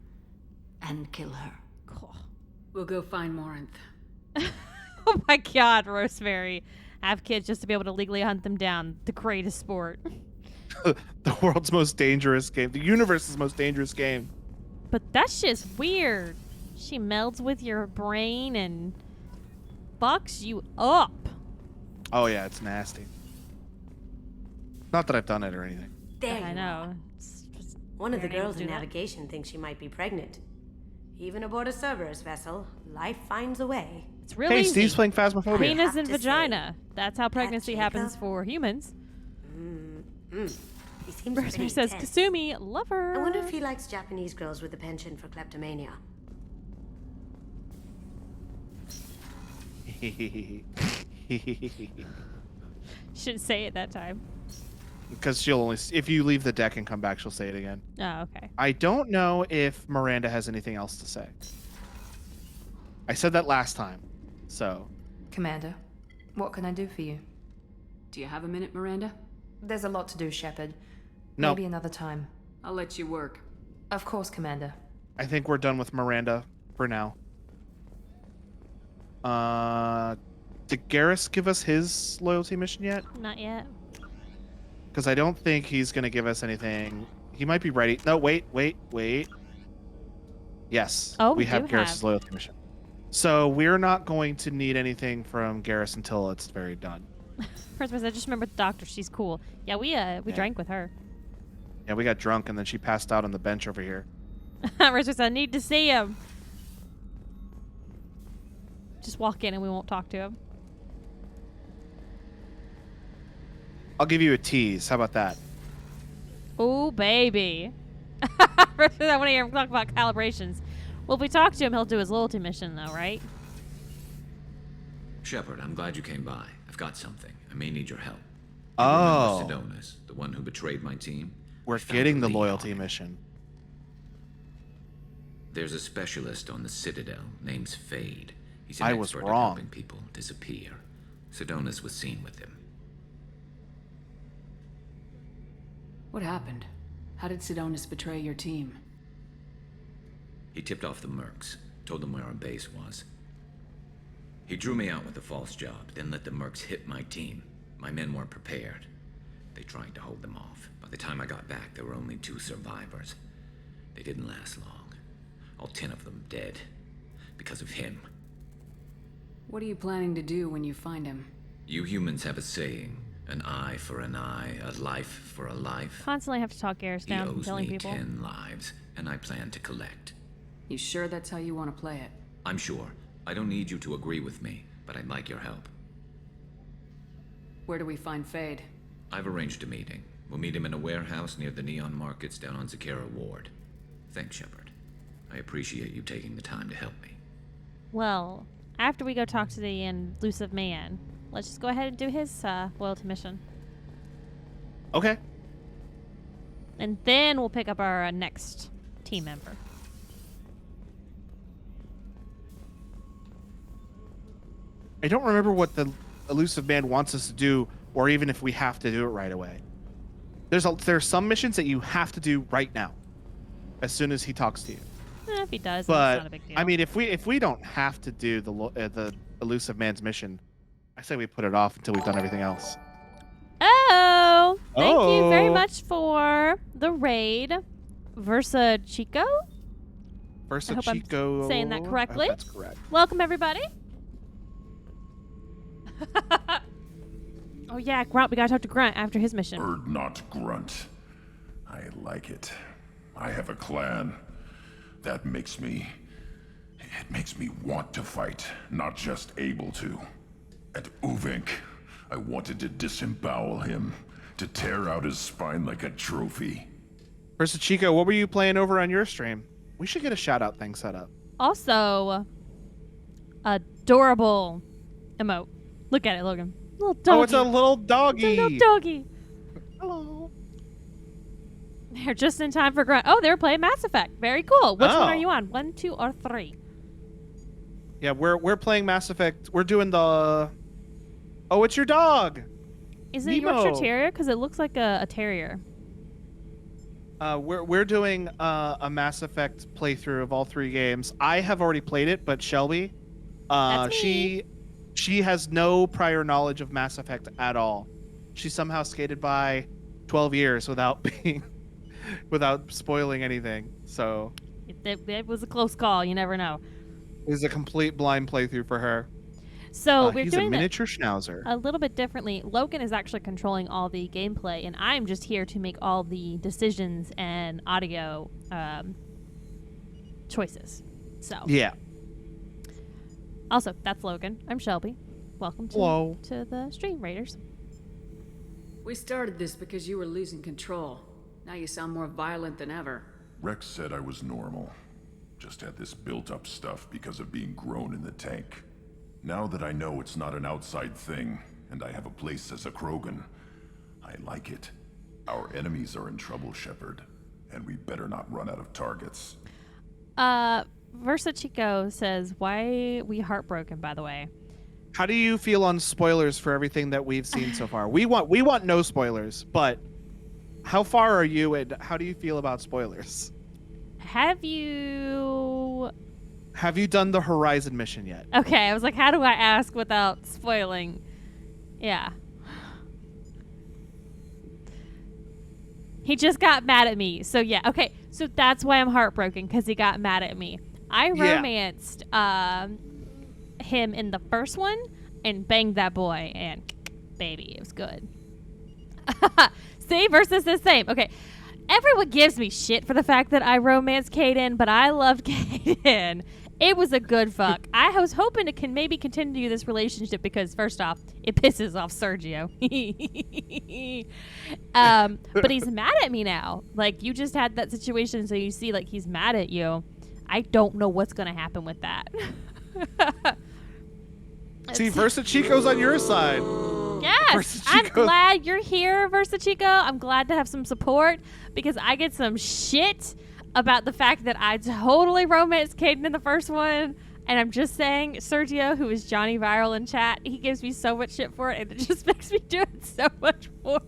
And kill her. Cool. We'll go find Morinth. Oh my God, Rosemary. have kids just to be able to legally hunt them down. The greatest sport. The world's most dangerous game. The universe's most dangerous game. But that shit's weird. She melds with your brain and fucks you up. Oh yeah, it's nasty. Not that I've done it or anything. There I you know. are. It's One of the We're able girls to in do that. navigation thinks she might be pregnant. Even aboard a Cerberus vessel, life finds a way. It's really Hey, easy. Steve's playing Phasmophobia. Penis have and to say, vagina. That's how pregnancy Jacob? happens for humans. He seems pretty Rosemary says, intense. Kasumi, love her. I wonder if he likes Japanese girls with a penchant for kleptomania. Shouldn't say it that time. Because she'll only, if you leave the deck and come back, she'll say it again. Oh, okay. I don't know if Miranda has anything else to say. I said that last time, so. Commander, what can I do for you? Do you have a minute, Miranda? There's a lot to do, Shepard. No. Maybe another time. I'll let you work. Of course, Commander. I think we're done with Miranda for now. Did Garrus give us his loyalty mission yet? Not yet. Because I don't think he's going to give us anything. He might be ready. No, wait. Yes. Oh, we we have do Garrus's have. loyalty mission. So we're not going to need anything from Garrus until it's very done. First, I just remember the doctor. She's cool. Yeah, we drank with her. Yeah, we got drunk and then she passed out on the bench over here. First, I need to see him. Just walk in and we won't talk to him. I'll give you a tease. How about that? Oh, baby. First, I want to hear him talk about calibrations. Well, if we talk to him, he'll do his loyalty mission, though, right? Shepard, I'm glad you came by. I've got something. I may need your help. Oh. You remember Sidonis, the one who betrayed my team? We're I found getting a the lead loyalty on him. mission. There's a specialist on the Citadel named Fade. He's an I was expert at wrong. helping people disappear. Sidonis was seen with him. What happened? How did Sidonis betray your team? He tipped off the mercs, told them where our base was. He drew me out with a false job, then let the mercs hit my team. My men weren't prepared. They tried to hold them off. By the time I got back, there were only 2 survivors. They didn't last long. All 10 of them dead. Because of him. What are you planning to do when you find him? You humans have a saying, an eye for an eye, a life for a life. Constantly have to talk Garrus He down, owes killing me people. 10 lives, and I plan to collect. You sure that's how you want to play it? I'm sure. I don't need you to agree with me, but I'd like your help. Where do we find Fade? I've arranged a meeting. We'll meet him in a warehouse near the Neon Markets down on Zakera Ward. Thanks, Shepard. I appreciate you taking the time to help me. Well, after we go talk to the elusive man, let's just go ahead and do his loyalty mission. Okay. And then we'll pick up our next team member. I don't remember what the elusive man wants us to do, or even if we have to do it right away. There's some missions that you have to do right now, as soon as he talks to you. If he does, then it's But not a big deal. I mean, if we don't have to do the elusive man's mission, I say we put it off until we've done everything else. Oh, thank you very Oh. much for the raid, Versa Chico. Versa I hope I'm Chico. saying that correctly. I hope that's correct. Welcome, everybody. Oh yeah, Grunt. We gotta talk to Grunt after his mission. Not grunt. I like it. I have a clan. That makes me... It makes me want to fight, not just able to. At Uvink, I wanted to disembowel him, to tear out his spine like a trophy. Versa Chico, what were you playing over on your stream? We should get a shout out thing set up. Also, adorable emote. Look at it, Logan. Little doggy. Oh, it's a little doggy. It's a little doggy. Hello. They're just in time for Grunt. Oh, they were playing Mass Effect. Very cool. Which one Oh. are you on? 1, 2, or 3? Yeah, we're playing Mass Effect. We're doing the... Oh, it's your dog. Is it Nemo. Yorkshire Terrier? Because it looks like a terrier. We're doing a Mass Effect playthrough of all 3 games. I have already played it, but Shelby, That's she She has no prior knowledge of Mass Effect at all. She somehow skated by 12 years without spoiling anything. So it was a close call. You never know. it was a complete blind playthrough for her. So we're he's doing a miniature schnauzer. a little bit differently. Logan is actually controlling all the gameplay, and I'm just here to make all the decisions and audio choices. So Yeah. Also, that's Logan. I'm Shelby. Welcome to the stream, Raiders. We started this because you were losing control. Now you sound more violent than ever. Rex said I was normal. Just had this built-up stuff because of being grown in the tank. Now that I know it's not an outside thing, and I have a place as a Krogan, I like it. Our enemies are in trouble, Shepard, and we better not run out of targets. Versa Chico says, why we heartbroken, by the way? How do you feel on spoilers for everything that we've seen so far? We want no spoilers, but how far are you and how do you feel about spoilers? Have you done the Horizon mission yet? Okay, I was like, how do I ask without spoiling? Yeah. He just got mad at me. So yeah, okay. So that's why I'm heartbroken, because he got mad at me. I romanced him in the first one and banged that boy, and baby, it was good. See, versus the same. Okay. Everyone gives me shit for the fact that I romanced Kaden, but I loved Kaden. It was a good fuck. I was hoping to maybe continue this relationship because, first off, it pisses off Sergio. But he's mad at me now. Like, you just had that situation, so you see, like, he's mad at you. I don't know what's going to happen with that. See, Versa Chico's on your side. Yes, I'm glad you're here, Versa Chico. I'm glad to have some support because I get some shit about the fact that I totally romanced Kaden in the first one. And I'm just saying, Sergio, who is Johnny Viral in chat, he gives me so much shit for it, and it just makes me do it so much more.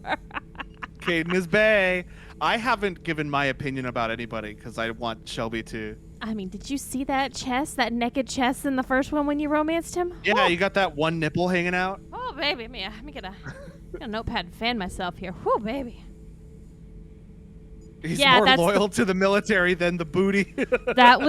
Kaden is bae. I haven't given my opinion about anybody because I want Shelby to. I mean, did you see that chest, that naked chest in the first one when you romanced him? Yeah, you got that one nipple hanging out. Oh, baby. Let me get a notepad and fan myself here. Whew, baby. He's more loyal to the military than the booty. that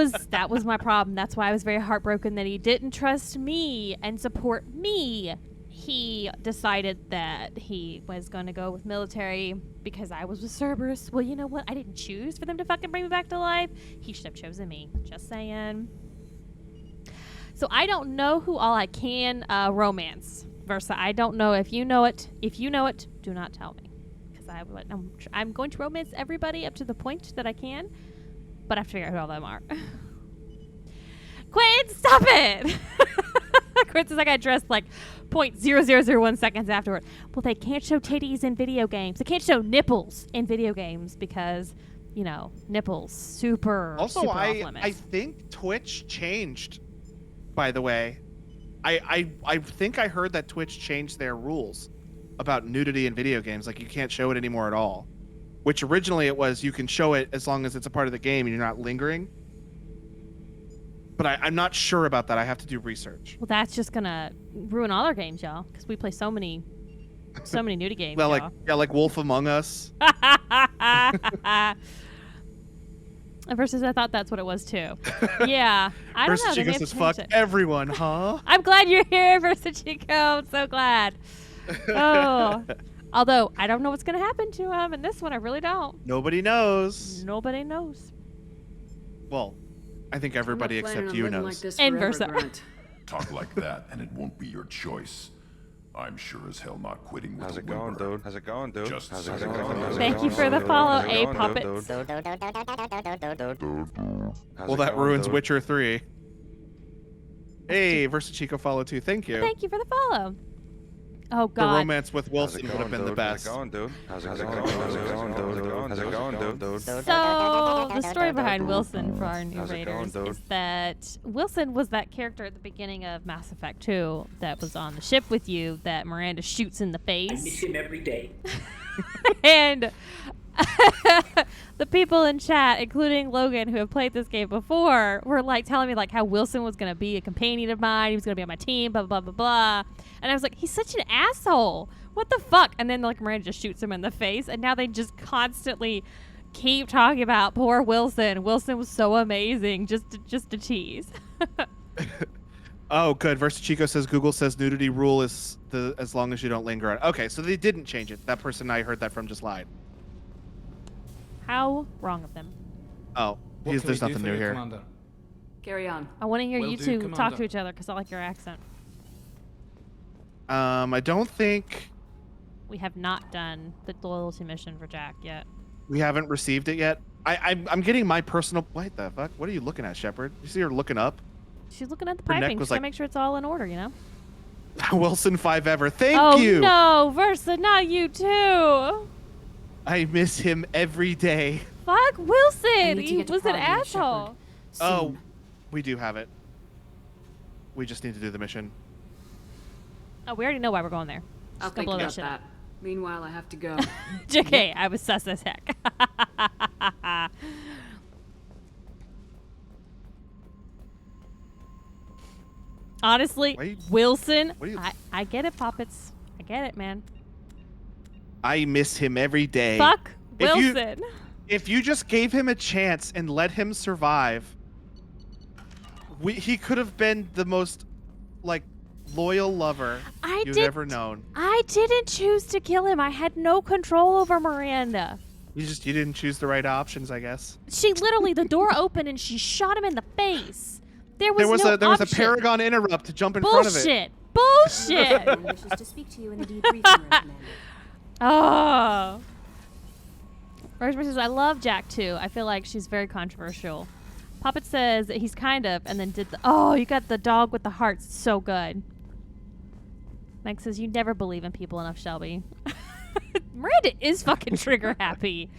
was my problem. That's why I was very heartbroken that he didn't trust me and support me. He decided that he was going to go with military because I was with Cerberus. Well, you know what? I didn't choose for them to fucking bring me back to life. He should have chosen me. Just saying. So I don't know who all I can romance. Versa, I don't know if you know it. If you know it, do not tell me. Because I'm going to romance everybody up to the point that I can. But I have to figure out who all them are. Quinn, stop it! Quinn says I got dressed like 0.0001 seconds afterward. Well, they can't show titties in video games. They can't show nipples in video games because, you know, nipples super off limits. I think Twitch changed, by the way. I think I heard that Twitch changed their rules about nudity in video games. Like, you can't show it anymore at all. Which originally it was you can show it as long as it's a part of the game and you're not lingering. But I'm not sure about that. I have to do research. Well, that's just gonna ruin all our games, y'all, because we play so many nudie games. Well, y'all. like Wolf Among Us. Versus, I thought that's what it was too. Yeah, I don't know. Versus Chico says, "Fuck everyone, huh?" I'm glad you're here, Versus Chico. I'm so glad. Oh, although I don't know what's gonna happen to him in this one. I really don't. Nobody knows. Nobody knows. Well, I think everybody except you knows. Like and Versa. Talk like that, and it won't be your choice. I'm sure as hell not quitting with How's it going, dude? How's it going, dude? Just How's it going? Thank you for the follow, A Puppets. Well, that ruins Witcher 3. Hey, Versa Chico follow too. Thank you. Thank you for the follow. Oh, God. The romance with Wilson would have been the best. How's it going, dude? How's it going, dude? How's it going, dude? So, the story behind Wilson for our new Raiders is that Wilson was that character at the beginning of Mass Effect 2 that was on the ship with you that Miranda shoots in the face. I miss him every day. And The people in chat, including Logan, who have played this game before, were like telling me like how Wilson was gonna be a companion of mine. He was gonna be on my team. Blah blah blah blah. And I was like, he's such an asshole. What the fuck? And then like Miranda just shoots him in the face, and now they just constantly keep talking about poor Wilson. Wilson was so amazing, just to tease. Oh, good. Versus Chico says Google says nudity rule is as long as you don't linger on. Okay, so they didn't change it. That person I heard that from just lied. How wrong of them. Oh, there's nothing new here. Commander? Carry on. I want to hear Will you do, two Commander. talk to each other because I like your accent. I don't think We have not done the loyalty mission for Jack yet. we haven't received it yet. I'm getting my personal. What the fuck? What are you looking at, Shepard? You see her looking up? She's looking at the Her neck piping. was She's got to like- make sure it's all in order, you know? Wilson 5 ever. Thank oh, you. no, Versa, not you too. I miss him every day. Fuck Wilson. need to He get to was an Providence, asshole. Oh, we do have it. We just need to do the mission. Oh, we already know why we're going there. I'll Just gonna think blow about shit that. up. Meanwhile, I have to go. JK, I was sus as heck. Honestly, Wilson, I get it, Poppets. I get it, man. I miss him every day. Fuck If you- Wilson. If you just gave him a chance and let him survive, he could have been the most, like, loyal lover you've ever known. I didn't choose to kill him. I had no control over Miranda. You didn't choose the right options, I guess. She literally, the door opened and she shot him in the face. There was There was a option. Paragon interrupt to jump in front of it. Bullshit. Everyone wishes to speak to you in the debriefing room, Commander. Oh. Rosemary says, I love Jack too. I feel like she's very controversial. Poppet says that he's kind of, and then did the, oh, you got the dog with the hearts. It's so good. Mike says, you never believe in people enough, Shelby. Miranda is fucking trigger happy.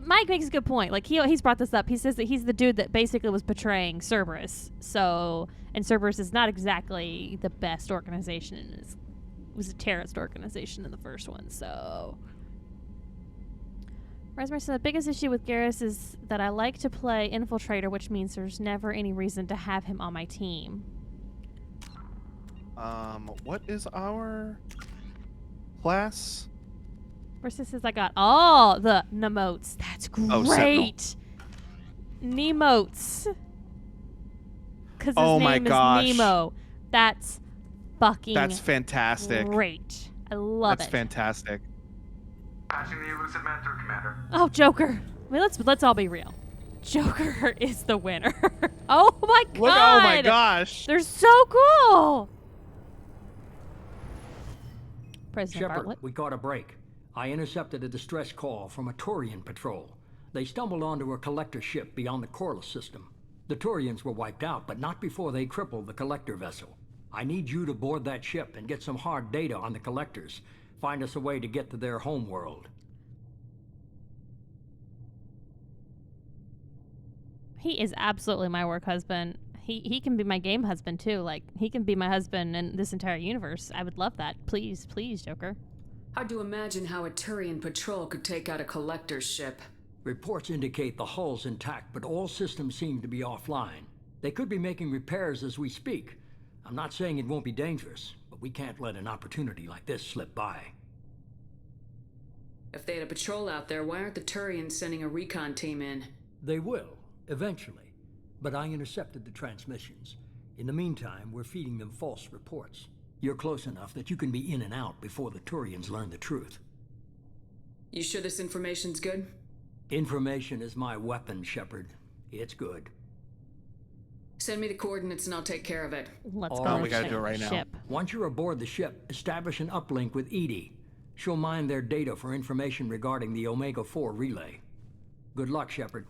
Mike makes a good point. Like, he's brought this up. He says that he's the dude that basically was betraying Cerberus. So, and Cerberus is not exactly the best organization. It was a terrorist organization in the first one, so... Rosemary said, the biggest issue with Garrus is that I like to play Infiltrator, which means there's never any reason to have him on my team. What is our class? Versus says, I got all the Nemotes. That's Oh, great. Nemotes. Because his Oh my name gosh. is Nemo. That's fucking That's fantastic. great. I love That's it. fantastic. Patching the elusive man through, Commander. Oh, Joker. I mean, let's all be real. Joker is the winner. Oh my god. Look, oh my gosh. They're so cool. President Shepard, Bartlett. we caught a break. I intercepted a distress call from a Turian patrol. They stumbled onto a collector ship beyond the Corliss system. The Turians were wiped out, but not before they crippled the collector vessel. I need you to board that ship and get some hard data on the collectors. Find us a way to get to their home world. He is absolutely my work husband. He can be my game husband too. Like, he can be my husband in this entire universe. I would love that. Please, please, Joker. Hard to imagine how a Turian patrol could take out a collector's ship. Reports indicate the hull's intact, but all systems seem to be offline. They could be making repairs as we speak. I'm not saying it won't be dangerous, but we can't let an opportunity like this slip by. If they had a patrol out there, why aren't the Turians sending a recon team in? They will, eventually. But I intercepted the transmissions. In the meantime, we're feeding them false reports. You're close enough that you can be in and out before the Turians learn the truth. You sure this information's good? Information is my weapon, Shepard. It's good. Send me the coordinates and I'll take care of it. Let's All go. right, we gotta do it right now. Ship. Once you're aboard the ship, establish an uplink with Edie. She'll mine their data for information regarding the Omega-4 relay. Good luck, Shepard.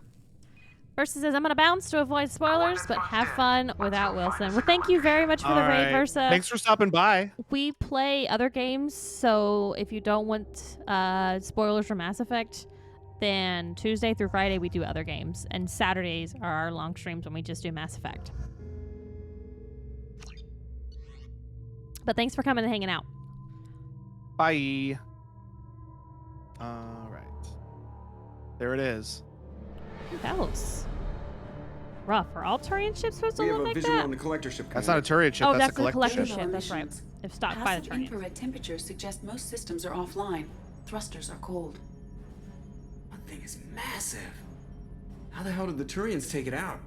Versa says, I'm going to bounce to avoid spoilers, but have fun without Wilson. Well, thank you very much for the All raid, right. Versa. Thanks for stopping by. We play other games, so if you don't want spoilers for Mass Effect, then Tuesday through Friday we do other games, and Saturdays are our long streams when we just do Mass Effect. But thanks for coming and hanging out. Bye. All right. There it is. That was rough. Are all Turian ships supposed to We look have a like visual that? on the collector ship. That's not a Turian ship. Oh, that's that's a the collector ship. ship. That's right. If stocked by the Passive Turians. infrared temperatures suggest most systems are offline. Thrusters are cold. That thing is massive. How the hell did the Turians take it out?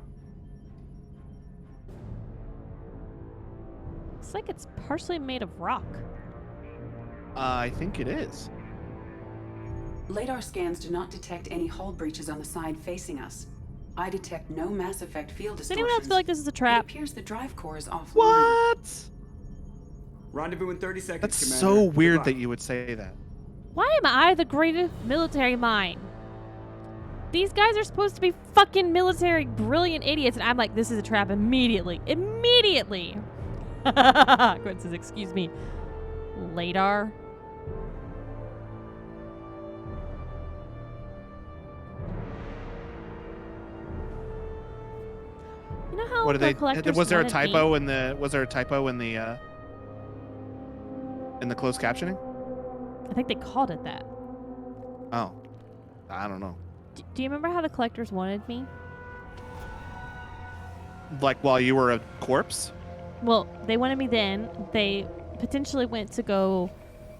Looks like it's partially made of rock. I think it is. Radar scans do not detect any hull breaches on the side facing us. I detect no mass effect field Does distortions. anyone else feel like this is a It trap? appears the drive core is offline. What? Rendezvous in 30 seconds, That's Commander. so Good weird luck. that you would say that. Why am I the greatest military mind? These guys are supposed to be fucking military brilliant idiots, and I'm like, this is a trap immediately. Immediately! Gwen says, excuse me. Radar? You know how What did collectors was there a wanted typo me? in the closed captioning? I think they called it that. Oh. I don't know. Do you remember how the collectors wanted me? Like while you were a corpse? Well, they wanted me then. They potentially went to go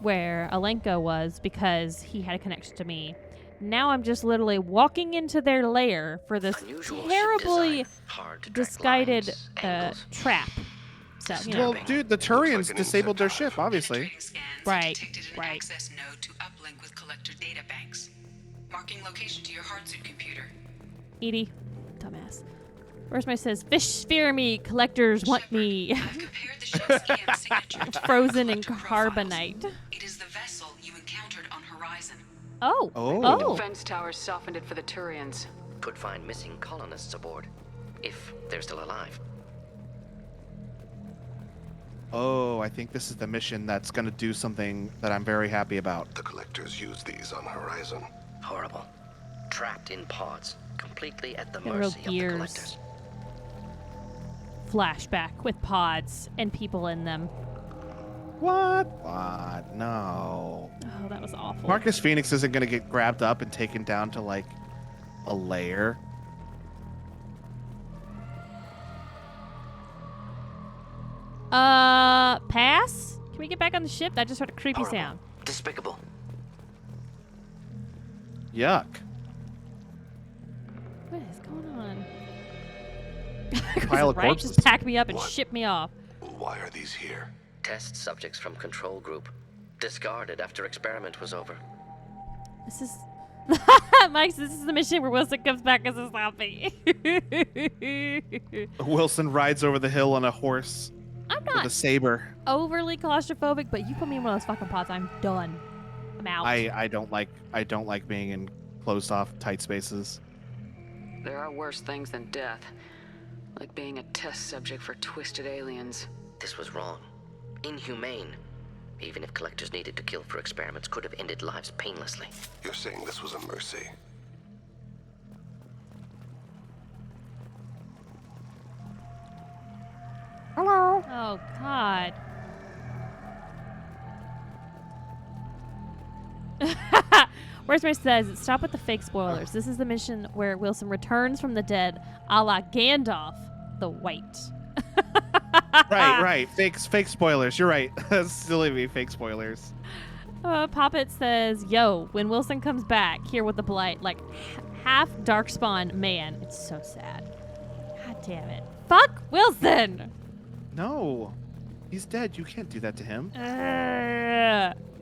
where Alenko was because he had a connection to me. Now I'm just literally walking into their lair for this terribly disguided trap. So, you know. Well, dude, the Turians disabled their ship, obviously. Right, Detected an access node to uplink with collector data banks. Marking location to your hardsuit computer. Edie, dumbass. Where's says, fish fear me, collectors want me. It's frozen in carbonite. It is the vessel you encountered on Horizon. Oh. Oh. Defense towers softened it for the Turians. Could find missing colonists aboard, if they're still alive. Oh, I think this is the mission that's going to do something that I'm very happy about. The collectors use these on Horizon. Horrible. Trapped in pods, completely at the Got real mercy of the gears. collectors. Flashback with pods and people in them. What? What? No. Oh, that was awful. Marcus Phoenix isn't going to get grabbed up and taken down to, like, a lair. Pass? Can we get back on the ship? That just heard a creepy Horrible. sound. Despicable. Yuck. What is going on? Pile of right? corpses. Just pack me up and ship me off. Why are these here? Test subjects from control group. Discarded after experiment was over. This is... Mike, this is the mission where Wilson comes back as a zombie. Wilson rides over the hill on a horse. I'm With not a saber. overly claustrophobic, but you put me in one of those fucking pods, I'm done. I'm out. I don't like being in closed off tight spaces. There are worse things than death. Like being a test subject for twisted aliens. This was wrong. Inhumane. Even if collectors needed to kill for experiments, could have ended lives painlessly. You're saying this was a mercy? Hello. Oh, God. Where's says, stop with the fake spoilers. This is the mission where Wilson returns from the dead, a la Gandalf the White. Right. Fake spoilers. You're right. Silly me, fake spoilers. Poppet says, yo, when Wilson comes back, here with the blight, like half darkspawn man. It's so sad. God damn it. Fuck Wilson! No. He's dead. You can't do that to him.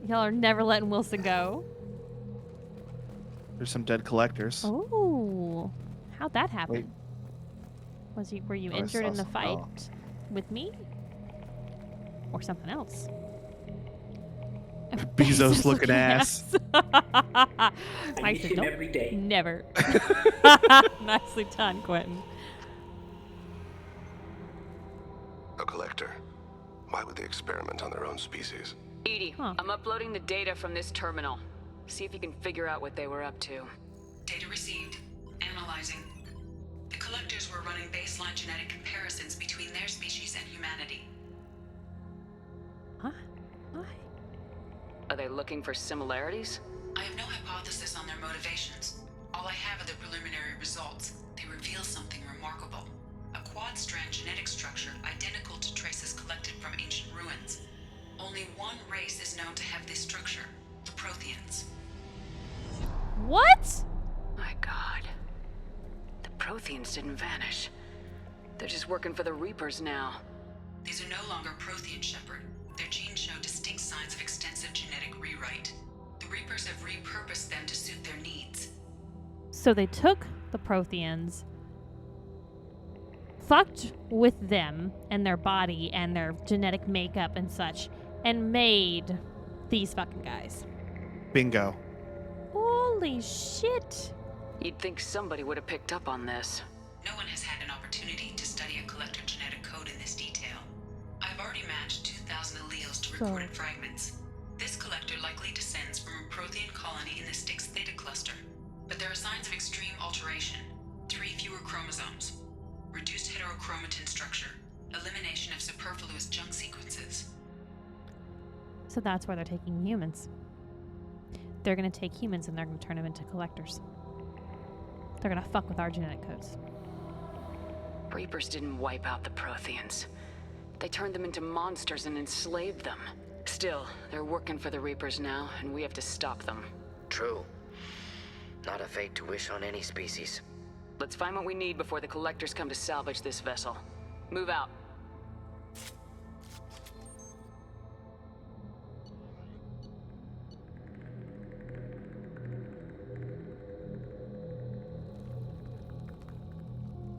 Y'all are never letting Wilson go. There's some dead collectors. Oh, how'd that happen? Wait. Were you Oh, I injured saw in the some- fight oh. with me? Or something else? Bezos looking ass. I said, nope, every day. never. Nicely done, Quentin. A collector. Why would they experiment on their own species? Edie, I'm uploading the data from this terminal. See if you can figure out what they were up to. Data received. Analyzing. The collectors were running baseline genetic comparisons between their species and humanity. Are they looking for similarities? I have no hypothesis emphasis on their motivations. All I have are the preliminary results. They reveal something remarkable. A quad-strand genetic structure identical to traces collected from ancient ruins. Only one race is known to have this structure, the Protheans. What? My God. The Protheans didn't vanish. They're just working for the Reapers now. These are no longer Prothean, Shepard. Their genes show distinct signs of extensive genetic rewrite. The Reapers have repurposed them to suit their needs. So they took the Protheans, fucked with them and their body and their genetic makeup and such, and made these fucking guys. Bingo. Holy shit. You'd think somebody would have picked up on this. No one has had an opportunity to study a collector genetic code in this detail. I've already matched 2,000 alleles to recorded fragments. This collector likely descends from a Prothean colony in the Styx Theta cluster. But there are signs of extreme alteration. 3 fewer chromosomes. Reduced heterochromatin structure. Elimination of superfluous junk sequences. So that's why they're taking humans. They're going to take humans and they're going to turn them into collectors. They're going to fuck with our genetic codes. Reapers didn't wipe out the Protheans. They turned them into monsters and enslaved them. Still, they're working for the Reapers now, and we have to stop them. True. Not a fate to wish on any species. Let's find what we need before the Collectors come to salvage this vessel. Move out.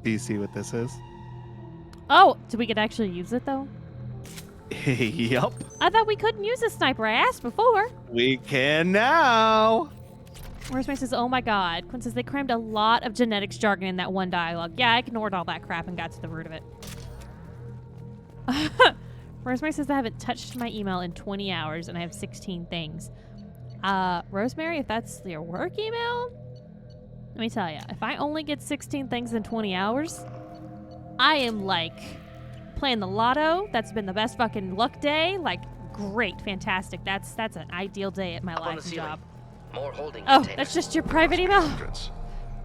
Do you see what this is? Oh, do we get to actually use it though? Yup. I thought we couldn't use a sniper. I asked before. We can now. Rosemary says, oh my god. Quinn says they crammed a lot of genetics jargon in that one dialogue. Yeah, I ignored all that crap and got to the root of it. Rosemary says I haven't touched my email in 20 hours and I have 16 things. Rosemary, if that's your work email, let me tell you, if I only get 16 things in 20 hours, I am like playing the lotto. That's been the best fucking luck day. Like, great, fantastic. That's an ideal day at my life and job. More holding Oh, containers. that's just your private email? Hundreds.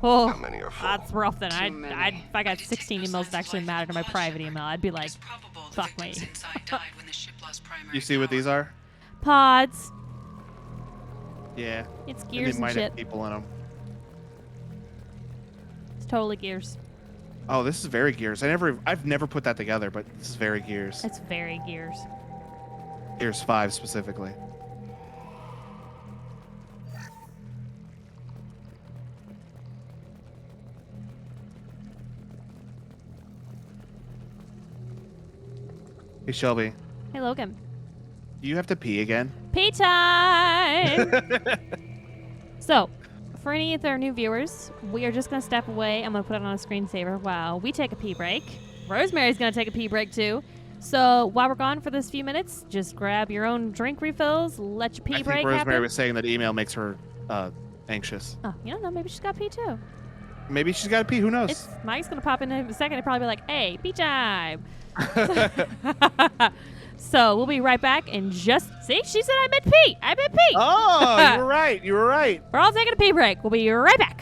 Oh, How many are full? that's rough then. Too many. If I got 16 emails that actually matter to my private email, I'd be like, fuck me. You see what these are? Pods. Yeah. It's And gears they and might shit. have people in them. It's totally gears. Oh, this is very Gears. I've never put that together, but this is very Gears. It's very gears. Gears 5 specifically. Hey Shelby, Hey, Logan. do you have to pee again? Pee time! So, for any of our new viewers, we are just going to step away. I'm going to put it on a screensaver while we take a pee break. Rosemary's going to take a pee break too. So, while we're gone for this few minutes, just grab your own drink refills, let your pee I break think Rosemary happen. was saying that email makes her anxious. Oh, you don't know. Maybe she's got pee too. Maybe she's got to pee. Who knows? Mike's going to pop in a second and probably be like, hey, pee time. So we'll be right back and just see. She said I meant pee. I meant pee. Oh, you were right. You were right. We're all taking a pee break. We'll be right back.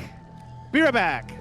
Be right back.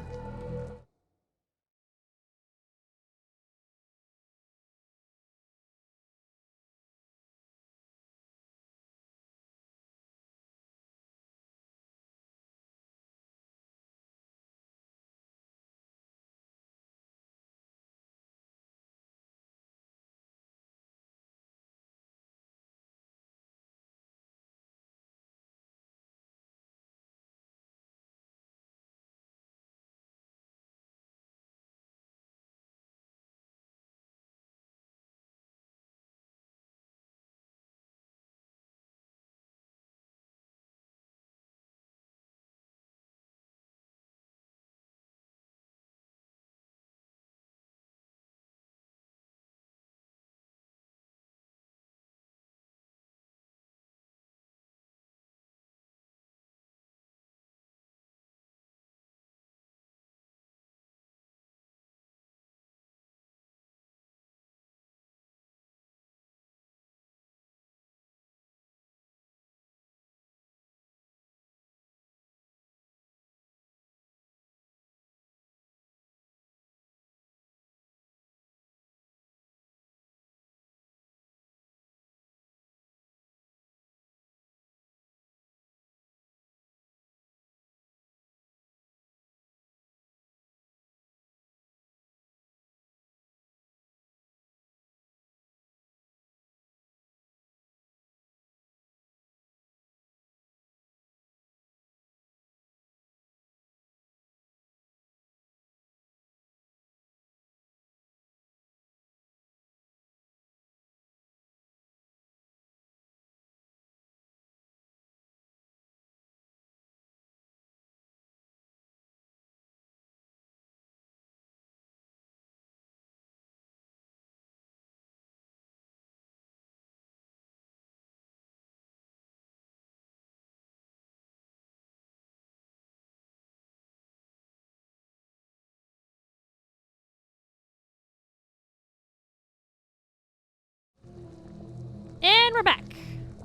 we're back.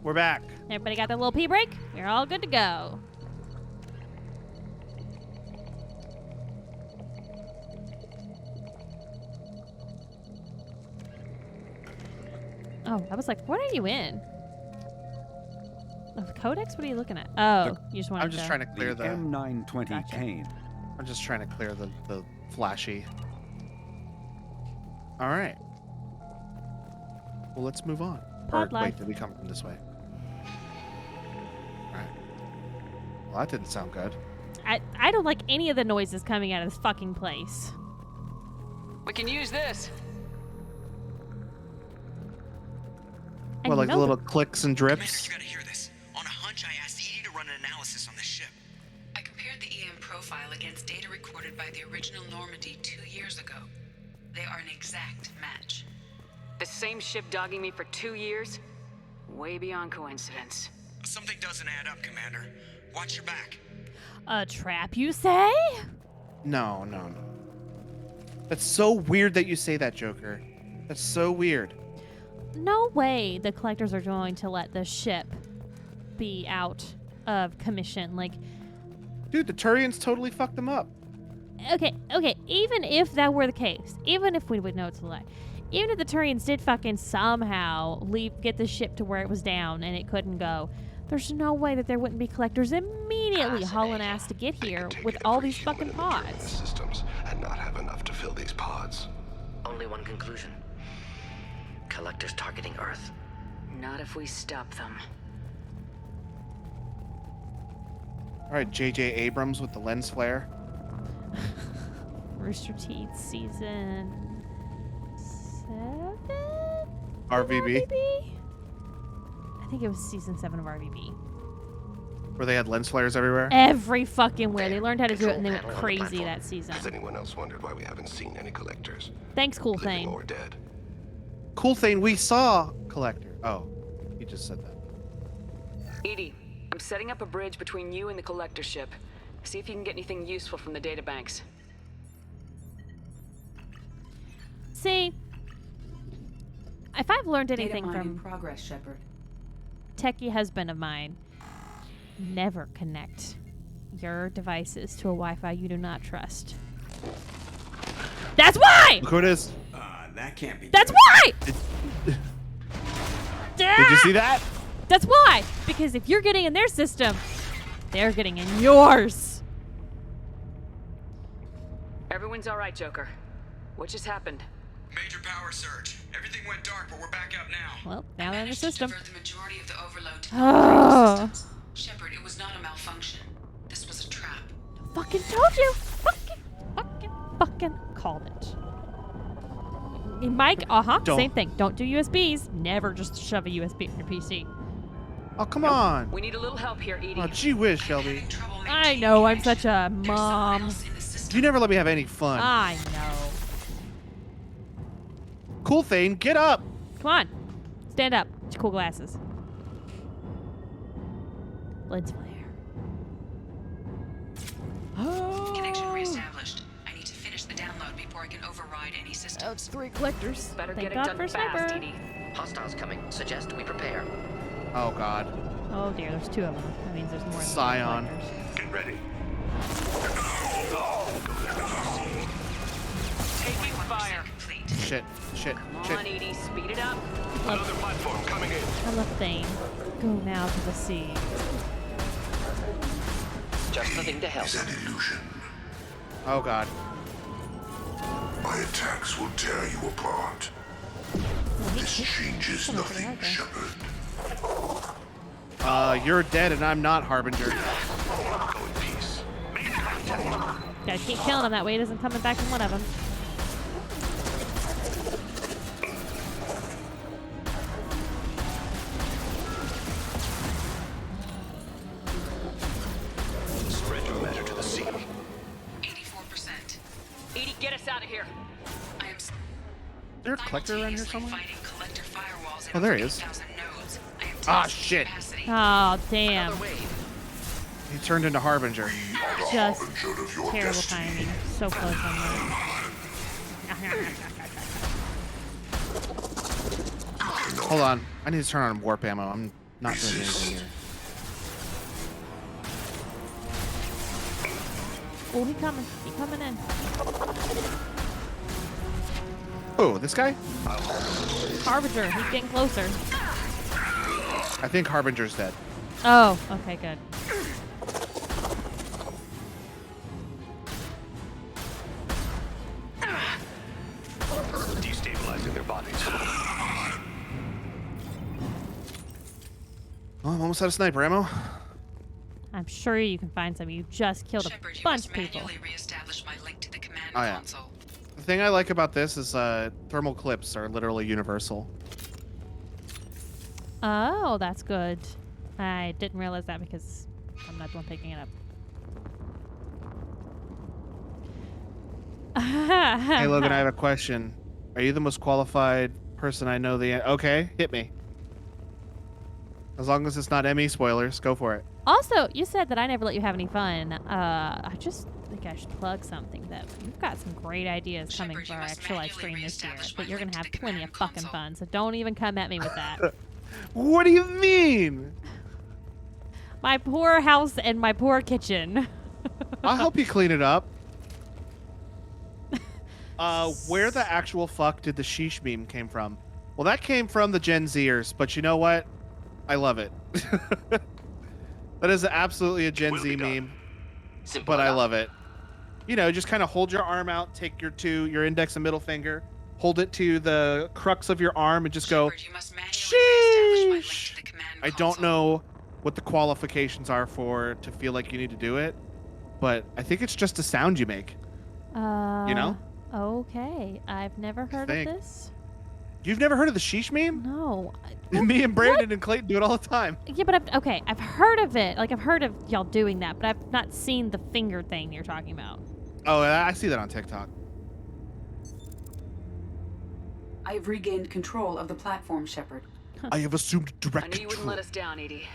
We're back. Everybody got their little pee break? We're all good to go. Oh, I was like, what are you in? Oh, the codex? What are you looking at? Oh, you just wanted I'm just trying to clear the M920 Gotcha. Kane. I'm just trying to clear the flashy. All right. Well, let's move on. Pod Or life. wait, did we come from this way? All right. Well, that didn't sound good. I don't like any of the noises coming out of this fucking place. We can use this. Well, like know little clicks and drips. You gotta hear this. On a hunch, I asked Edie to run an analysis on this ship. I compared the EM profile against data recorded by the original Normandy 2 years ago. They are an exact match. The same ship dogging me for 2 years? Way beyond coincidence. Something doesn't add up, Commander. Watch your back. A trap, you say? No. That's so weird that you say that, Joker. That's so weird. No way the collectors are going to let the ship be out of commission. Like, dude, the Turians totally fucked them up. Okay, even if that were the case, even if we would know it's a lie, even if the Turians did fucking somehow get the ship to where it was down and it couldn't go, there's no way that there wouldn't be collectors immediately hauling ass to get here with all these fucking pods. Systems and not have enough to fill these pods. Only one conclusion. Collectors targeting Earth. Not if we stop them. All right, J.J. Abrams with the lens flare. Rooster Teeth season 7? RVB. I think it was season 7 of RVB. Where they had lens flares everywhere. Every fucking where. They learned how to do it and they went Control panel on the crazy platform. that season. Has anyone else wondered why we haven't seen any collectors? Thanks, Cool Living Thing. or dead? Cool thing, we saw Collector. Oh, he just said that. Edie, I'm setting up a bridge between you and the collector ship. See if you can get anything useful from the databanks. See, if I've learned anything Data mine from in progress, Shepard. techie husband of mine, never connect your devices to a Wi-Fi you do not trust. That's why! Look who it is. That can't be. That's why! Did you see that? That's why! Because if you're getting in their system, they're getting in yours. Everyone's all right, Joker. What just happened? Major power surge. Everything went dark, but we're back up now. Well, now they're in the system. Divert the majority of the overload to Oh. systems. Shepard, it was not a malfunction. This was a trap. Fucking told you! Fucking called it. Hey, Mike, Don't. same thing. Don't do USBs. Never just shove a USB in your PC. Oh, come on. We need a little help here, Edie. Oh, gee whiz, Shelby. I know, I'm such a mom. You never let me have any fun. I know. Cool thing, get up. Come on. Stand up. It's cool glasses. Lens flare. Connection reestablished. I need to finish the download before I can override any systems. Oh, it's 3 collectors. Better Thank get it God done for fast, Sniper. Edie. Hostiles coming. Suggest we prepare. Oh, God. Oh dear, there's 2 of them. That means there's more than Scion. 2 collectors. Get ready. Taking fire. Shit. Come on, Edie, speed it up. Another platform coming in. I love Thane. Go now to the sea. Just the thing to help. It's an illusion. Oh, God. My attacks will tear you apart. This changes nothing, Shepard. You're dead and I'm not, Harbinger. Go in peace. Gotta keep killing him, that way he doesn't come back in one of them. Spread your matter to the sea. 84%. Edie, get us out of here. I am Is there a collector around here somewhere? fighting collector firewalls at Oh, there over he is. 8,000 nodes. I am Ah, testing shit. capacity. Oh, damn. He turned into Harbinger. Just terrible timing. So close on that. Hold on. I need to turn on warp ammo. I'm not doing anything here. Oh, he coming. He coming in. Oh, this guy? Harbinger, he's getting closer. I think Harbinger's dead. Oh, okay, good. Destabilizing their bodies. Oh, I'm almost out of sniper ammo. I'm sure you can find some. You just killed Shepard, a bunch of people. Reestablish my link to the command Oh, yeah. console. The thing I like about this is thermal clips are literally universal. Oh, that's good. I didn't realize that because I'm not the one picking it up. Hey, Logan, I have a question. Are you the most qualified person I know Okay, hit me. As long as it's not ME spoilers, go for it. Also, you said that I never let you have any fun. I just think I should plug something that you've got some great ideas coming for our extra live stream this year, but you're gonna have plenty of fucking fun, so don't even come at me with that. What do you mean? My poor house and my poor kitchen. I'll help you clean it up. Where the actual fuck did the sheesh meme came from? Well, that came from the Gen Zers, but you know what? I love it. That is absolutely a Gen Z meme, but I love it. You know, just kind of hold your arm out, take your index and middle finger, hold it to the crux of your arm, and just go, sheesh. I don't know what the qualifications are to feel like you need to do it, but I think it's just a sound you make. You know? Okay. I've never heard of this. You've never heard of the sheesh meme? No. Me and Brandon and Clayton do it all the time. Yeah, but I've heard of it. Like, I've heard of y'all doing that, but I've not seen the finger thing you're talking about. Oh, I see that on TikTok. I've regained control of the platform, Shepard. I have assumed direct I knew you wouldn't control. let us down, Edie.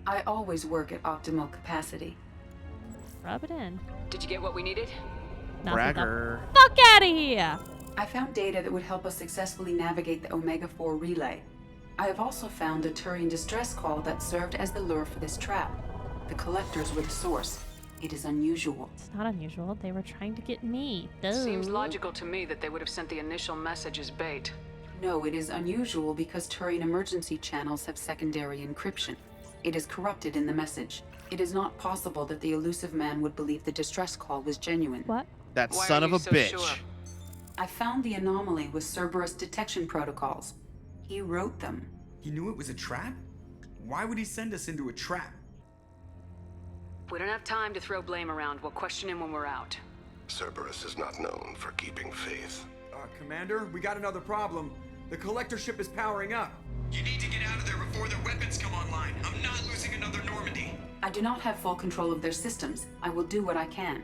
I always work at optimal capacity. Rub it in. Did you get what we needed? Bragger. Fuck out of here! I found data that would help us successfully navigate the Omega-4 relay. I have also found a Turian distress call that served as the lure for this trap. The collectors were the source. It is unusual. It's not unusual. They were trying to get me. Duh. Seems logical to me that they would have sent the initial message as bait. No, it is unusual because Turian emergency channels have secondary encryption. It is corrupted in the message. It is not possible that the elusive man would believe the distress call was genuine. What? That son of a bitch. Sure? I found the anomaly with Cerberus detection protocols. He wrote them. He knew it was a trap? Why would he send us into a trap? We don't have time to throw blame around. We'll question him when we're out. Cerberus is not known for keeping faith. Commander, we got another problem. The collector ship is powering up. You need to get out of there before their weapons come online. I'm not losing another Normandy. I do not have full control of their systems. I will do what I can.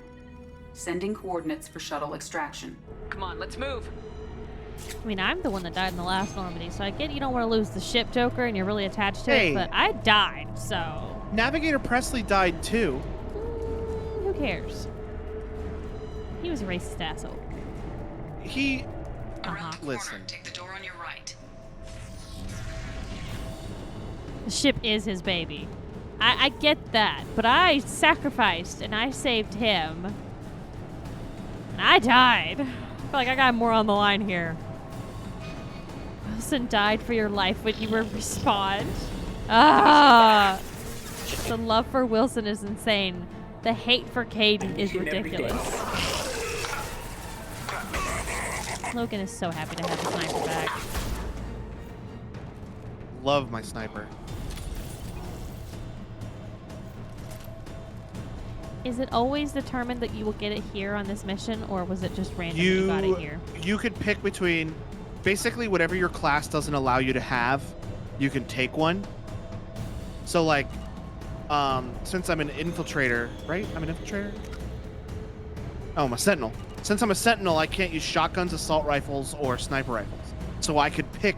Sending coordinates for shuttle extraction. Come on, let's move. I mean, I'm the one that died in the last Normandy, so I get you don't want to lose the ship, Joker, and you're really attached to it, but I died, so... Navigator Presley died too. Who cares? He was a racist asshole. He... Listen. Take the door on your right. The ship is his baby. I get that, but I sacrificed, and I saved him. And I died. I feel like I got more on the line here. Wilson died for your life when you were respawned. Ah! The love for Wilson is insane. The hate for Caden is ridiculous. Logan is so happy to have the sniper back. Love my sniper. Is it always determined that you will get it here on this mission, or was it just random you got it here? You could pick between basically whatever your class doesn't allow you to have, you can take one. So like, since I'm an infiltrator, right? I'm an infiltrator? Oh, I'm a sentinel. Since I'm a sentinel, I can't use shotguns, assault rifles, or sniper rifles. So I could pick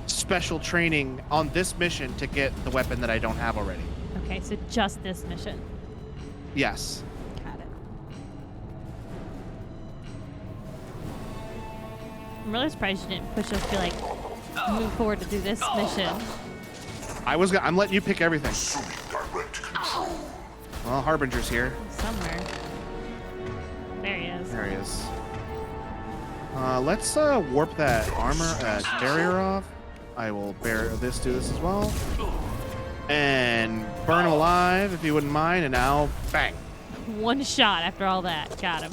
special training on this mission to get the weapon that I don't have already. Okay, so just this mission. Yes. Got it. I'm really surprised you didn't push us to be like, move forward to do this mission. I'm letting you pick everything. Well, Harbinger's here. Somewhere. There he is. There he is. Let's warp that barrier off. I will do this as well. And burn him alive if you wouldn't mind. And now, bang. One shot after all that. Got him.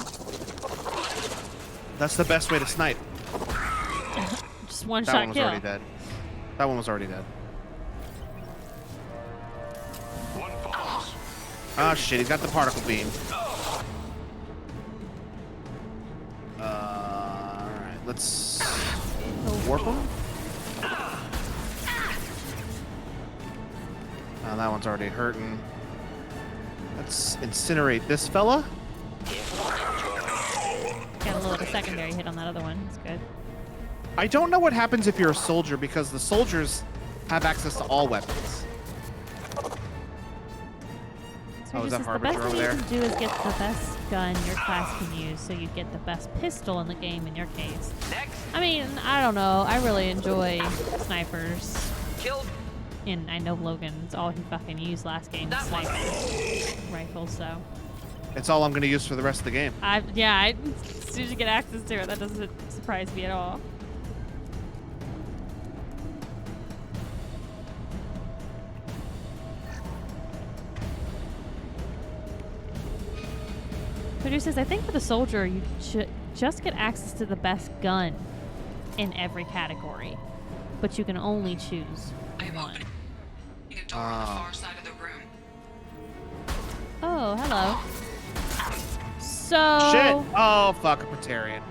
That's the best way to snipe. Just one That shot one was kill. already dead. That one was already dead. Oh shit, he's got the particle beam. Alright, let's warp him. Oh, that one's already hurting. Let's incinerate this fella. Got a little bit of secondary hit on that other one. It's good. I don't know what happens if you're a soldier because the soldiers have access to all weapons. So Oh, is that the Harbinger best over thing there? you can do is get the best gun your class can use, so you get the best pistol in the game in your case. Next. I mean, I don't know. I really enjoy snipers. Killed. And I know Logan's all he fucking used last game, sniper rifles, so. It's all I'm going to use for the rest of the game. As soon as you get access to it, that doesn't surprise me at all. Producer says, I think for the soldier, you should just get access to the best gun in every category, but you can only choose one. Oh, hello. So. Shit! Oh, fuck, a Praetorian.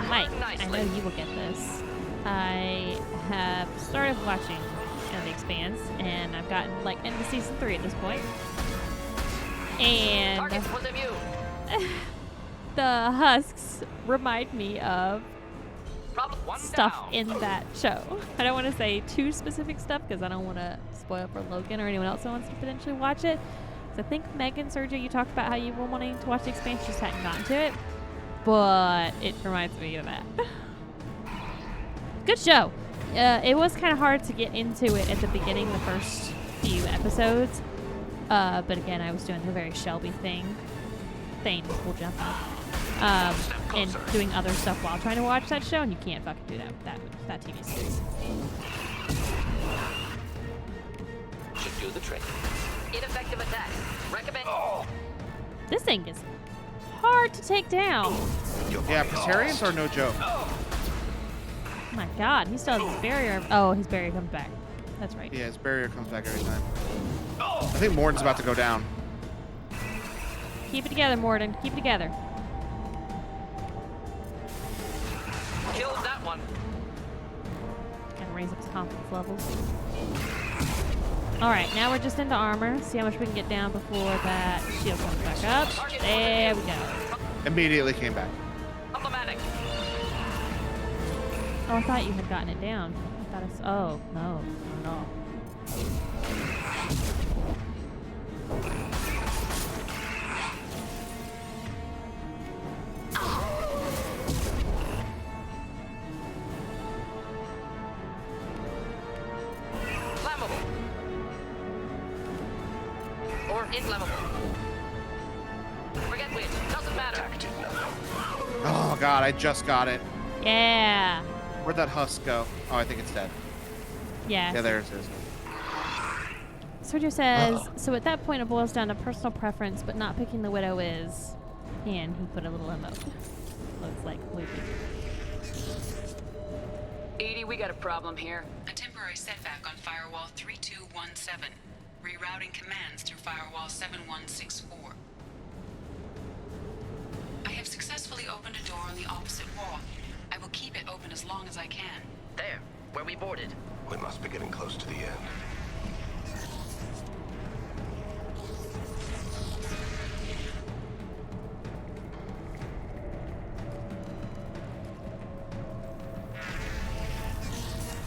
Mike, I know you will get this. I have started watching The Expanse, and I've gotten like into season 3 at this point. And the husks remind me of stuff in that show. I don't want to say too specific stuff because I don't want to spoil for Logan or anyone else that wants to potentially watch it. So I think Megan, Sergio, you talked about how you were wanting to watch The Expanse, just hadn't gotten to it. But it reminds me of that. Good show. It was kind of hard to get into it at the beginning, the first few episodes. But again, I was doing the very Shelby thing. We'll jump up. And doing other stuff while trying to watch that show, and you can't fucking do that with that TV series. Should do the trick. Ineffective attack. Recommend. This thing is hard to take down. Yeah, Praetorians are no joke. Oh my god, he still has his barrier. Oh, his barrier comes back. That's right. Yeah, his barrier comes back every time. I think Morden's about to go down. Keep it together, Morden. Keep it together. Killed that one. Gotta raise up his confidence levels. Alright, now we're just into armor. See how much we can get down before that shield comes back up. There we go. Immediately came back. Problematic. Oh, I thought you had gotten it down. I thought it's. Oh, no. Not at all. Flammable. Or inflammable. Forget which. Doesn't matter. Oh god, I just got it. Yeah. Where'd that husk go? Oh, I think it's dead. Yeah. Yeah, there it is. Sergio says, so at that point it boils down to personal preference, but not picking the widow is. And he put a little emote. Looks like Luke. Edie, we got a problem here. A temporary setback on Firewall 3217. Rerouting commands through Firewall 7164. I have successfully opened a door on the opposite wall. I will keep it open as long as I can. There, where we boarded. We must be getting close to the end.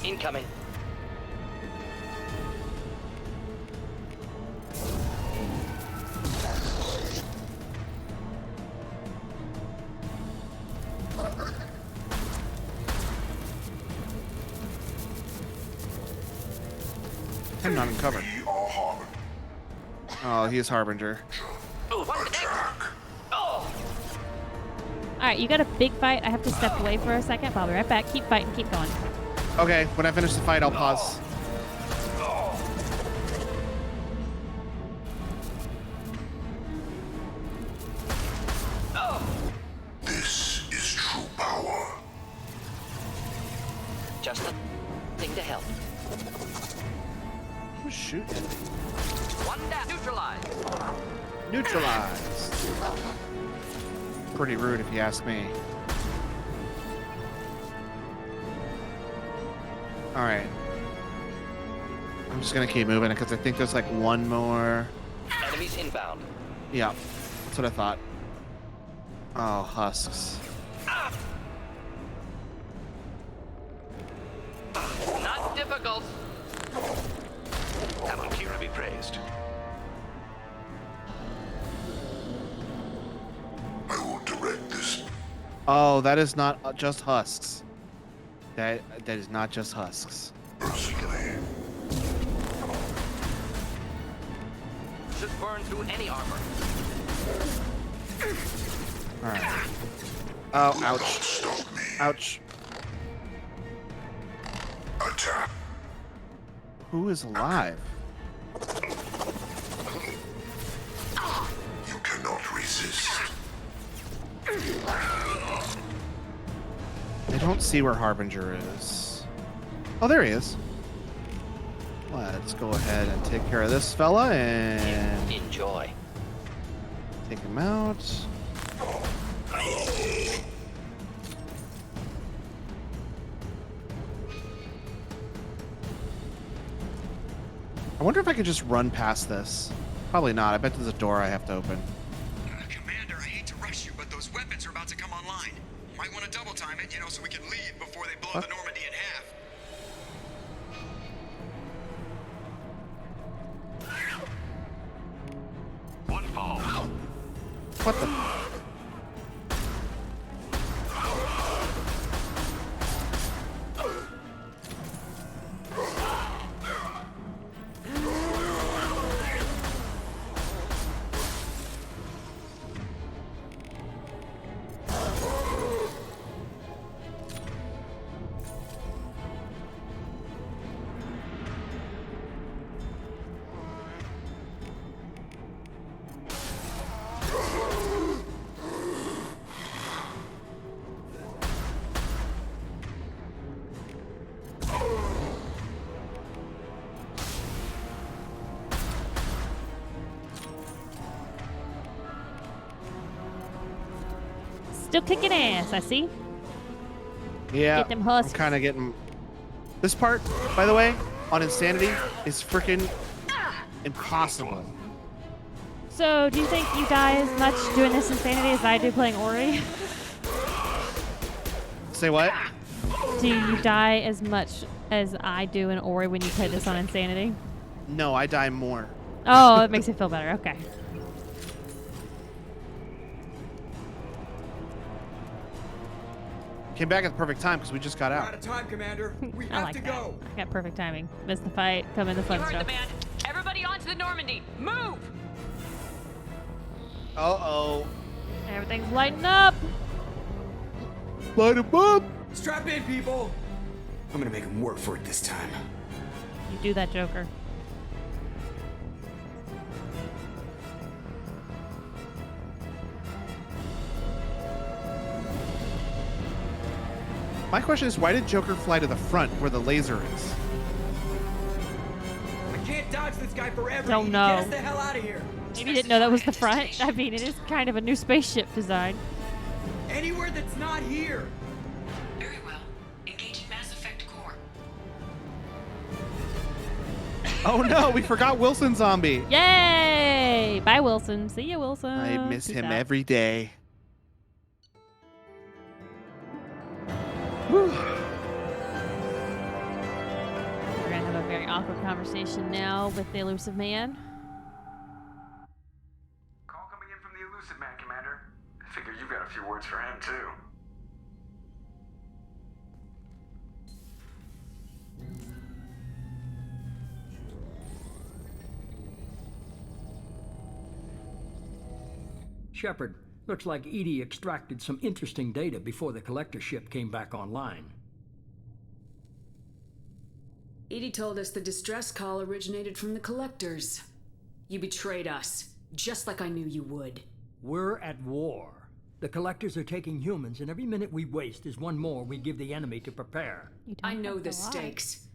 Incoming. not in cover. Oh, he is Harbinger. Alright, you got a big fight. I have to step away for a second, but I'll be right back. Keep fighting, keep going. Okay, when I finish the fight, I'll pause. This is true power. Just the thing to help. Who's shooting? One down. Neutralized. Neutralized. Pretty rude if you ask me. Alright. I'm just gonna keep moving because I think there's like one more. Enemies inbound. Yeah, that's what I thought. Oh, husks. Not difficult. Alenko to be praised. I will direct this. Oh, that is not just husks. That is not just husks. Personally. Should burn through any armor. Alright. Oh, ouch. Ouch. Attack. Who is alive? You cannot resist. I don't see where Harbinger is. Oh, there he is. Let's go ahead and take care of this fella and enjoy. Take him out. I wonder if I could just run past this. Probably not. I bet there's a door I have to open. Commander, I hate to rush you, but those weapons are about to come online. Might want to double time it, so we can leave before they blow the Normandy in half. One fall. What the? Still kicking ass, I see. Yeah, Get them I'm husks. kind of getting... This part, by the way, on Insanity, is freaking impossible. So, do you think you die as much doing this Insanity as I do playing Ori? Say what? Do you die as much as I do in Ori when you play this on Insanity? No, I die more. Oh, it makes it feel better. Okay. Came back at the perfect time because we just got We're out. out of time, Commander. We I have like to that. go. I got perfect timing. Missed the fight. Come in the fun You heard stuff. the man. Everybody onto the Normandy. Move! Uh-oh. Everything's lighting up. Light him up. Strap in, people. I'm gonna make him work for it this time. You do that, Joker. My question is, why did Joker fly to the front where the laser is? I can't dodge this guy forever. Don't Get know. us the hell out of here. Maybe you didn't know that was the front. I mean, it is kind of a new spaceship design. Anywhere that's not here. Very well. Engaging Mass Effect core. Oh no, we forgot Wilson Zombie. Yay! Bye, Wilson. See you, Wilson. I miss Peace him out. every day. Whew. We're gonna have a very awkward conversation now with the elusive man. Call coming in from the Elusive Man, Commander. I figure you've got a few words for him, too. Shepard, looks like Edie extracted some interesting data before the collector ship came back online. Edie told us the distress call originated from the collectors. You betrayed us, just like I knew you would. We're at war. The collectors are taking humans, and every minute we waste is one more we give the enemy to prepare. I know the stakes,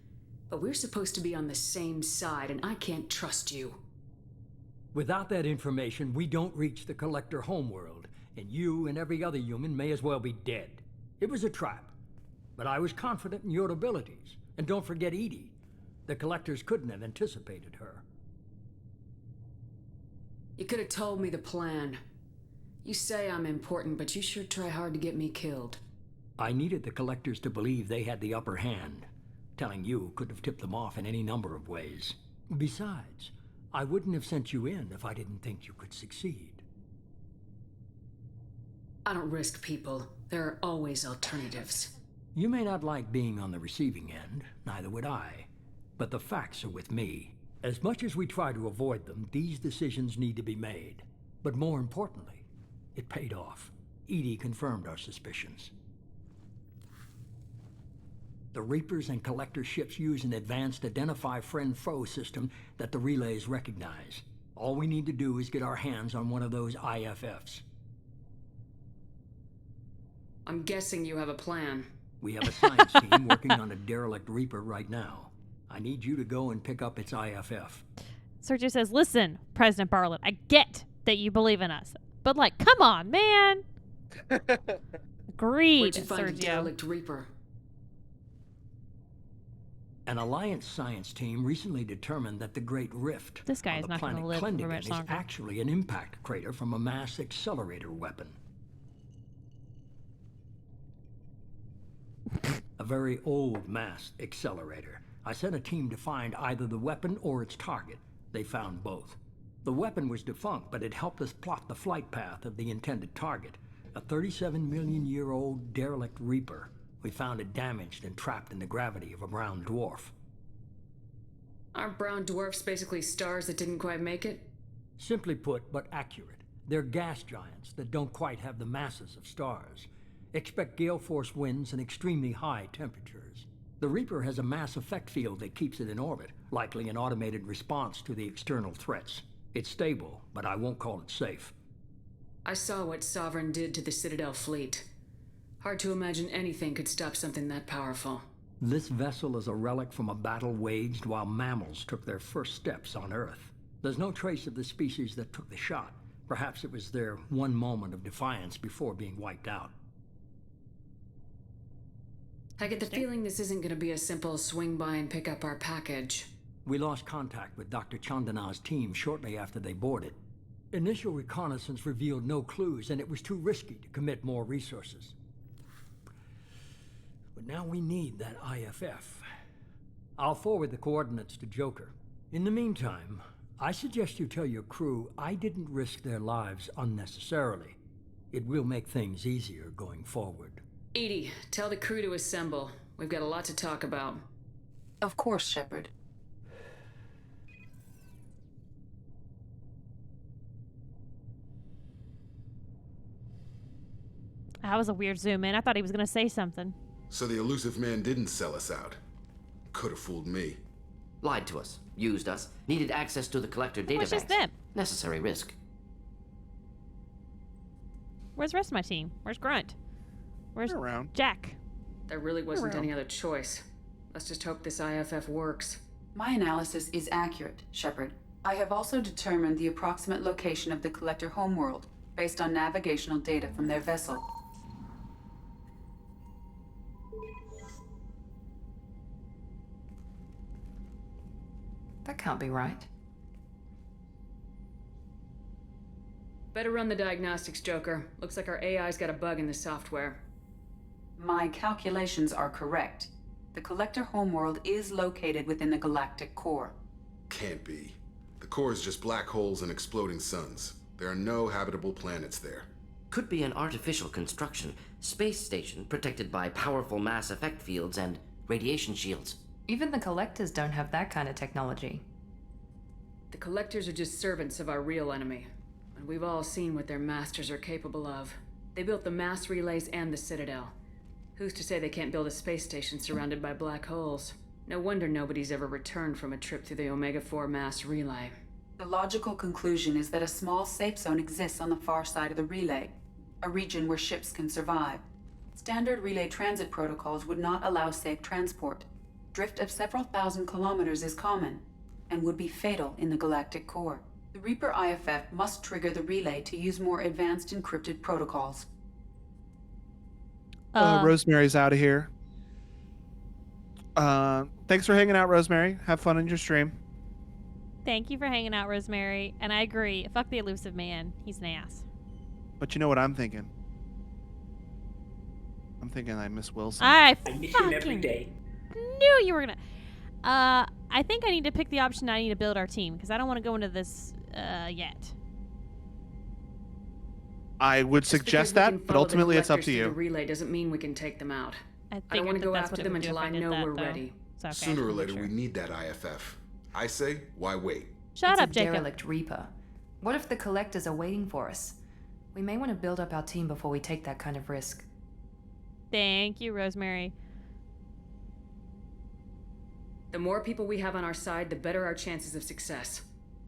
but we're supposed to be on the same side, and I can't trust you. Without that information, we don't reach the collector homeworld, and you and every other human may as well be dead. It was a trap, but I was confident in your abilities. And don't forget Edie. The collectors couldn't have anticipated her. You could have told me the plan. You say I'm important, but you sure try hard to get me killed. I needed the collectors to believe they had the upper hand. Telling you could have tipped them off in any number of ways. Besides, I wouldn't have sent you in if I didn't think you could succeed. I don't risk people. There are always alternatives. You may not like being on the receiving end, neither would I. But the facts are with me. As much as we try to avoid them, these decisions need to be made. But more importantly, it paid off. Edie confirmed our suspicions. The Reapers and Collector ships use an advanced Identify Friend-Foe system that the relays recognize. All we need to do is get our hands on one of those IFFs. I'm guessing you have a plan. We have a science team working on a derelict Reaper right now. I need you to go and pick up its IFF. Sergio says, listen, President Bartlett, I get that you believe in us. But, like, come on, man. Agreed, Where'd you find a Sergio. derelict Reaper? An Alliance science team recently determined that the Great Rift This guy on is the not going to planet live for Klendagon much is longer. actually an impact crater from a mass accelerator weapon. A very old mass accelerator. I sent a team to find either the weapon or its target. They found both. The weapon was defunct, but it helped us plot the flight path of the intended target, a 37-million-year-old derelict Reaper. We found it damaged and trapped in the gravity of a brown dwarf. Aren't brown dwarfs basically stars that didn't quite make it? Simply put, but accurate. They're gas giants that don't quite have the masses of stars. Expect gale force winds and extremely high temperatures. The Reaper has a mass effect field that keeps it in orbit, likely an automated response to the external threats. It's stable, but I won't call it safe. I saw what Sovereign did to the Citadel fleet. Hard to imagine anything could stop something that powerful. This vessel is a relic from a battle waged while mammals took their first steps on Earth. There's no trace of the species that took the shot. Perhaps it was their one moment of defiance before being wiped out. I get the feeling this isn't going to be a simple swing by and pick up our package. We lost contact with Dr. Chandana's team shortly after they boarded. Initial reconnaissance revealed no clues, and it was too risky to commit more resources. But now we need that IFF. I'll forward the coordinates to Joker. In the meantime, I suggest you tell your crew I didn't risk their lives unnecessarily. It will make things easier going forward. Edie, tell the crew to assemble. We've got a lot to talk about. Of course, Shepard. That was a weird zoom in. I thought he was going to say something. So the elusive man didn't sell us out. Could have fooled me. Lied to us, used us, needed access to the collector data What's just banks. them? Necessary risk. Where's the rest of my team? Where's Grunt? Where's around. Jack? There really wasn't any other choice. Let's just hope this IFF works. My analysis is accurate, Shepard. I have also determined the approximate location of the Collector homeworld based on navigational data from their vessel. That can't be right. Better run the diagnostics, Joker. Looks like our AI's got a bug in the software. My calculations are correct. The Collector homeworld is located within the galactic core. Can't be. The core is just black holes and exploding suns. There are no habitable planets there. Could be an artificial construction, space station protected by powerful mass effect fields and radiation shields. Even the Collectors don't have that kind of technology. The Collectors are just servants of our real enemy. And we've all seen what their masters are capable of. They built the mass relays and the Citadel. Who's to say they can't build a space station surrounded by black holes? No wonder nobody's ever returned from a trip through the Omega-4 mass relay. The logical conclusion is that a small safe zone exists on the far side of the relay, a region where ships can survive. Standard relay transit protocols would not allow safe transport. Drift of several thousand kilometers is common, and would be fatal in the galactic core. The Reaper IFF must trigger the relay to use more advanced encrypted protocols. Rosemary's out of here. Thanks for hanging out, Rosemary. Have fun in your stream. Thank you for hanging out, Rosemary. And I agree. Fuck the elusive man. He's an ass. But you know what I'm thinking? I'm thinking I miss Wilson. I miss him every day. Knew you were gonna. I think I need to pick the option. I need to build our team because I don't want to go into this yet. I would suggest that, but ultimately it's up to you. The relay doesn't mean we can take them out. I don't want to go after them until I know we're ready. Okay. Sooner or later, we need that IFF. I say, why wait? Shut up, a Jacob. Derelict Reaper. What if the collectors are waiting for us? We may want to build up our team before we take that kind of risk. Thank you, Rosemary. The more people we have on our side, the better our chances of success.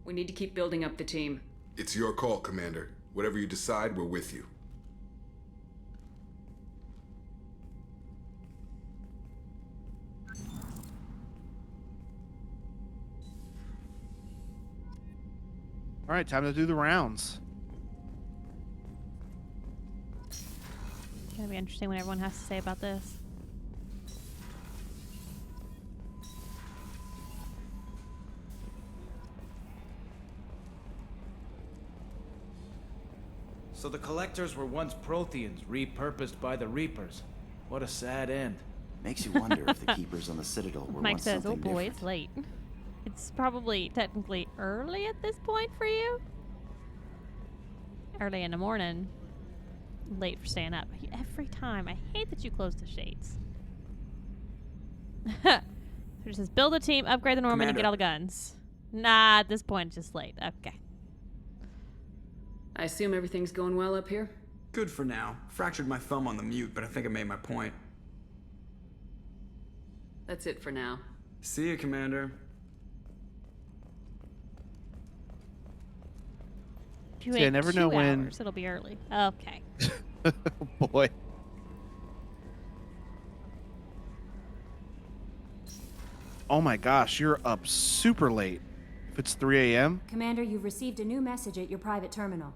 We need to keep building up the team. It's your call, Commander. Whatever you decide, we're with you. All right, time to do the rounds. It's gonna be interesting what everyone has to say about this. So the Collectors were once Protheans, repurposed by the Reapers. What a sad end. Makes you wonder if the Keepers on the Citadel were Mike once says, "Oh something boy, different. it's late." It's probably technically early at this point for you. Early in the morning. Late for staying up. Every time. I hate that you close the shades. So it says, build a team, upgrade the Norman, and get all the guns. Nah, at this point, it's just late. Okay. I assume everything's going well up here? Good for now. Fractured my thumb on the mute, but I think I made my point. That's it for now. See you, Commander. If you See, I wait never 2 know when- hours, it'll be early. Okay. Boy. Oh my gosh, you're up super late. If it's 3 a.m. Commander, you've received a new message at your private terminal.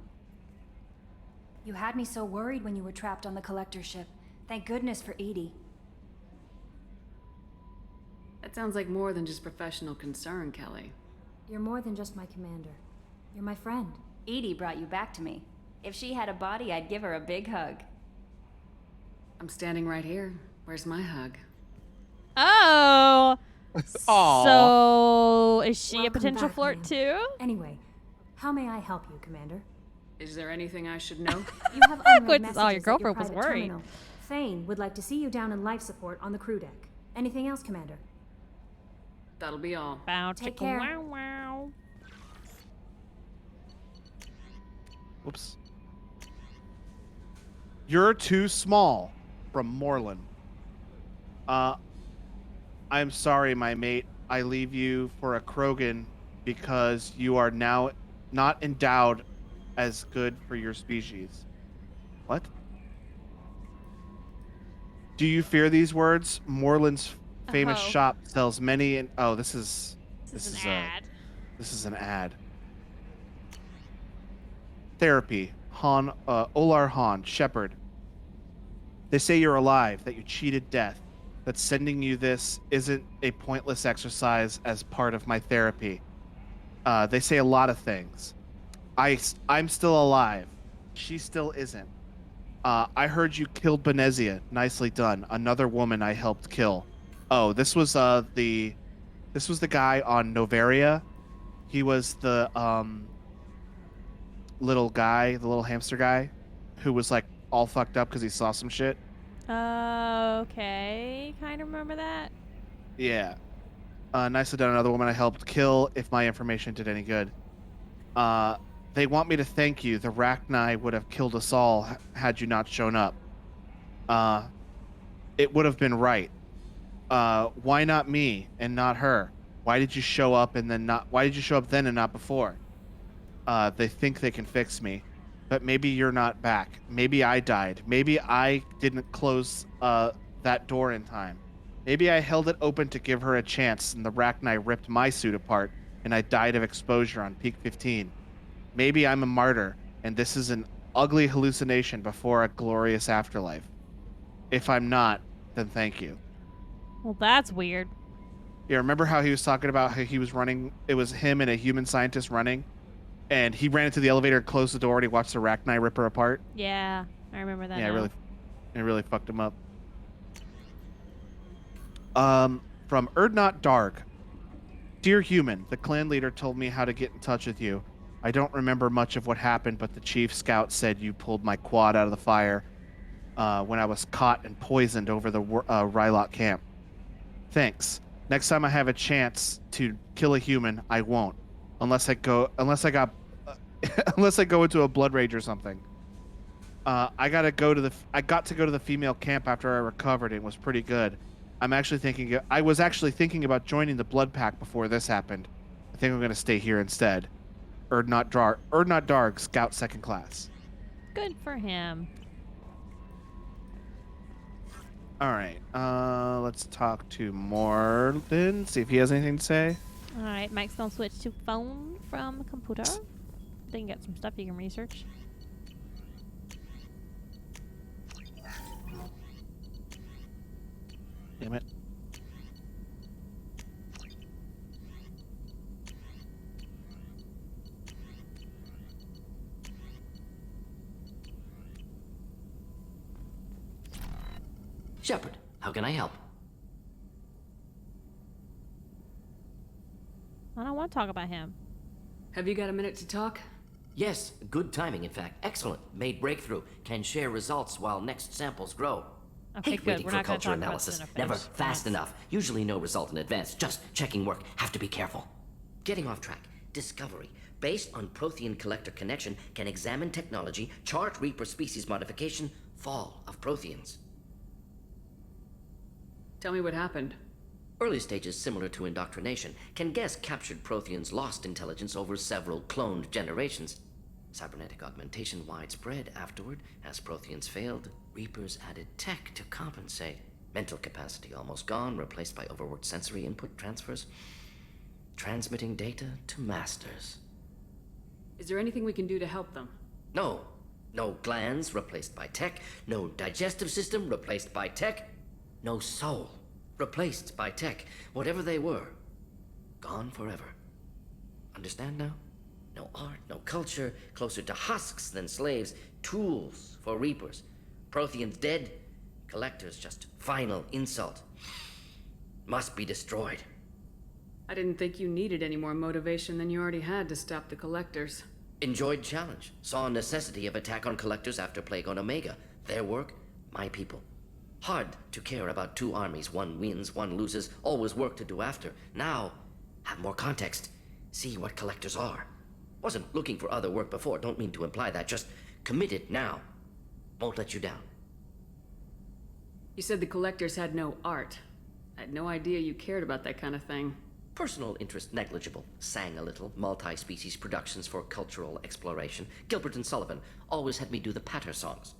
You had me so worried when you were trapped on the collector ship. Thank goodness for Edie. That sounds like more than just professional concern, Kelly. You're more than just my commander. You're my friend. Edie brought you back to me. If she had a body, I'd give her a big hug. I'm standing right here. Where's my hug? Oh! Aw. So, is she a Welcome potential back, flirt ma'am. too? Anyway, how may I help you, Commander? Is there anything I should know? You have unread Goodness, messages your at your girlfriend was private worried. terminal. Thane would like to see you down in life support on the crew deck. Anything else, Commander? That'll be all. Bow, Take chicka, care. wow, wow. Whoops. You're too small, from Moreland. I'm sorry, my mate. I leave you for a Krogan because you are now not endowed as good for your species. What? Do you fear these words? Moreland's famous Oh. shop sells many and this is an ad. This is an ad. Therapy. Han, Olar Han, Shepherd. They say you're alive, that you cheated death, that sending you this isn't a pointless exercise as part of my therapy. They say a lot of things. I'm still alive. She still isn't. I heard you killed Benezia. Nicely done. Another woman I helped kill. Oh, this was the guy on Novaria. He was the little guy, the little hamster guy, who was like all fucked up because he saw some shit. Okay, kind of remember that. Yeah. Nicely done. Another woman I helped kill if my information did any good. They want me to thank you. The Rachni would have killed us all had you not shown up. It would have been right. Why not me and not her? Why did you show up and then not? Why did you show up then and not before? They think they can fix me, but maybe you're not back. Maybe I died. Maybe I didn't close that door in time. Maybe I held it open to give her a chance, and the Rachni ripped my suit apart, and I died of exposure on Peak 15. Maybe I'm a martyr, and this is an ugly hallucination before a glorious afterlife. If I'm not, then thank you. Well, that's weird. Yeah, remember how he was talking about how he was running? It was him and a human scientist running, and he ran into the elevator, closed the door, and he watched the Rachni rip her apart. Yeah, I remember that. Yeah, now. it really fucked him up. From Erdnot Darg. Dear human, the clan leader told me how to get in touch with you. I don't remember much of what happened, but the chief scout said you pulled my quad out of the fire when I was caught and poisoned over the Rylok camp. Thanks. Next time I have a chance to kill a human, I won't, unless I go into a blood rage or something. I got to go to the female camp after I recovered. And it was pretty good. I was actually thinking about joining the blood pack before this happened. I think I'm going to stay here instead. Erdnot Darg, Scout 2nd Class. Good for him. All right. Let's talk to Morden. See if he has anything to say. All right, Mike's gonna switch to phone from computer. They can get some stuff you can research. Damn it. Shepard, how can I help? I don't want to talk about him. Have you got a minute to talk? Yes, good timing, in fact. Excellent. Made breakthrough. Can share results while next samples grow. Okay, Hate good. waiting We're for not gonna culture talk about analysis. Cinephiles. Never fast enough. Usually no result in advance. Just checking work. Have to be careful. Getting off track. Discovery. Based on Prothean collector connection, can examine technology, chart Reaper species modification, fall of Protheans. Tell me what happened. Early stages similar to indoctrination. Can guess captured Protheans lost intelligence over several cloned generations. Cybernetic augmentation widespread afterward. As Protheans failed, Reapers added tech to compensate. Mental capacity almost gone, replaced by overworked sensory input transfers. Transmitting data to masters. Is there anything we can do to help them? No. No glands replaced by tech. No digestive system replaced by tech. No soul replaced by tech. Whatever they were, gone forever. Understand now? No art, no culture, closer to husks than slaves, tools for Reapers. Protheans dead, collectors just final insult. Must be destroyed. I didn't think you needed any more motivation than you already had to stop the collectors. Enjoyed challenge. Saw necessity of attack on collectors after Plague on Omega. Their work, my people. Hard to care about two armies. One wins, one loses. Always work to do after. Now, have more context. See what collectors are. Wasn't looking for other work before. Don't mean to imply that. Just committed now. Won't let you down. You said the collectors had no art. I had no idea you cared about that kind of thing. Personal interest negligible. Sang a little. Multi-species productions for cultural exploration. Gilbert and Sullivan always had me do the patter songs.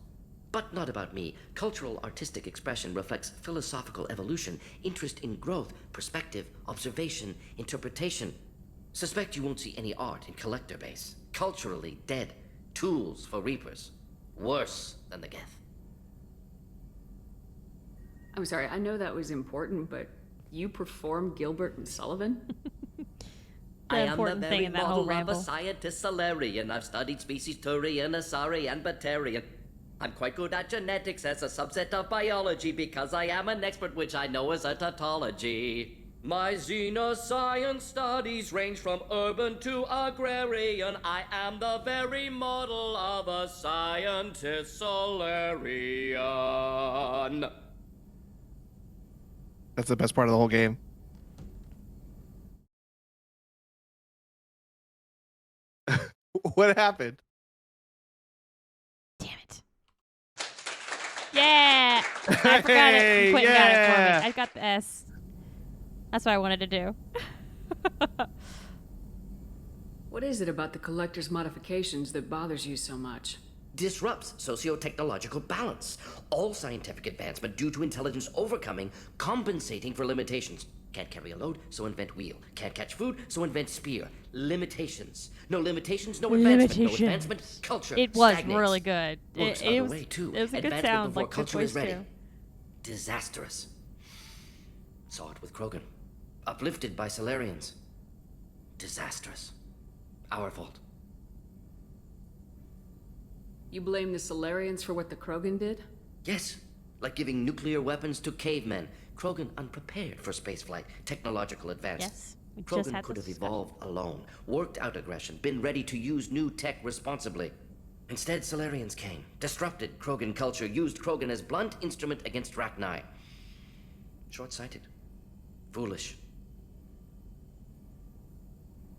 But not about me. Cultural artistic expression reflects philosophical evolution, interest in growth, perspective, observation, interpretation. Suspect you won't see any art in collector base. Culturally dead. Tools for Reapers. Worse than the Geth. I'm sorry, I know that was important, but you perform Gilbert and Sullivan? I am the very model of a scientist Solarian. I've studied species Turian, Asari, and Batarian. I'm quite good at genetics as a subset of biology because I am an expert, which I know is a tautology. My xenoscience studies range from urban to agrarian. I am the very model of a scientist Solarian. That's the best part of the whole game. What happened? Damn it. Yeah! I forgot it. Hey, Quentin got it for yeah. me. I got the S. That's what I wanted to do. What is it about the Collector's modifications that bothers you so much? Disrupts socio-technological balance. All scientific advancement due to intelligence overcoming, compensating for limitations. Can't carry a load, so invent wheel. Can't catch food, so invent spear. Limitations. No limitations, no advancement. No advancement, culture It was stagnates. really good. Works It other was, way, too. it was a good Advancement sound, before like good culture is voice ready. too. Disastrous. Saw it with Krogan. Uplifted by Solarians. Disastrous. Our fault. You blame the Solarians for what the Krogan did? Yes, like giving nuclear weapons to cavemen. Krogan unprepared for spaceflight, technological advance. Yes, we just Krogan had could this have evolved alone, worked out aggression, been ready to use new tech responsibly. Instead, Solarians came, disrupted Krogan culture, used Krogan as blunt instrument against Rachni. Short-sighted. Foolish.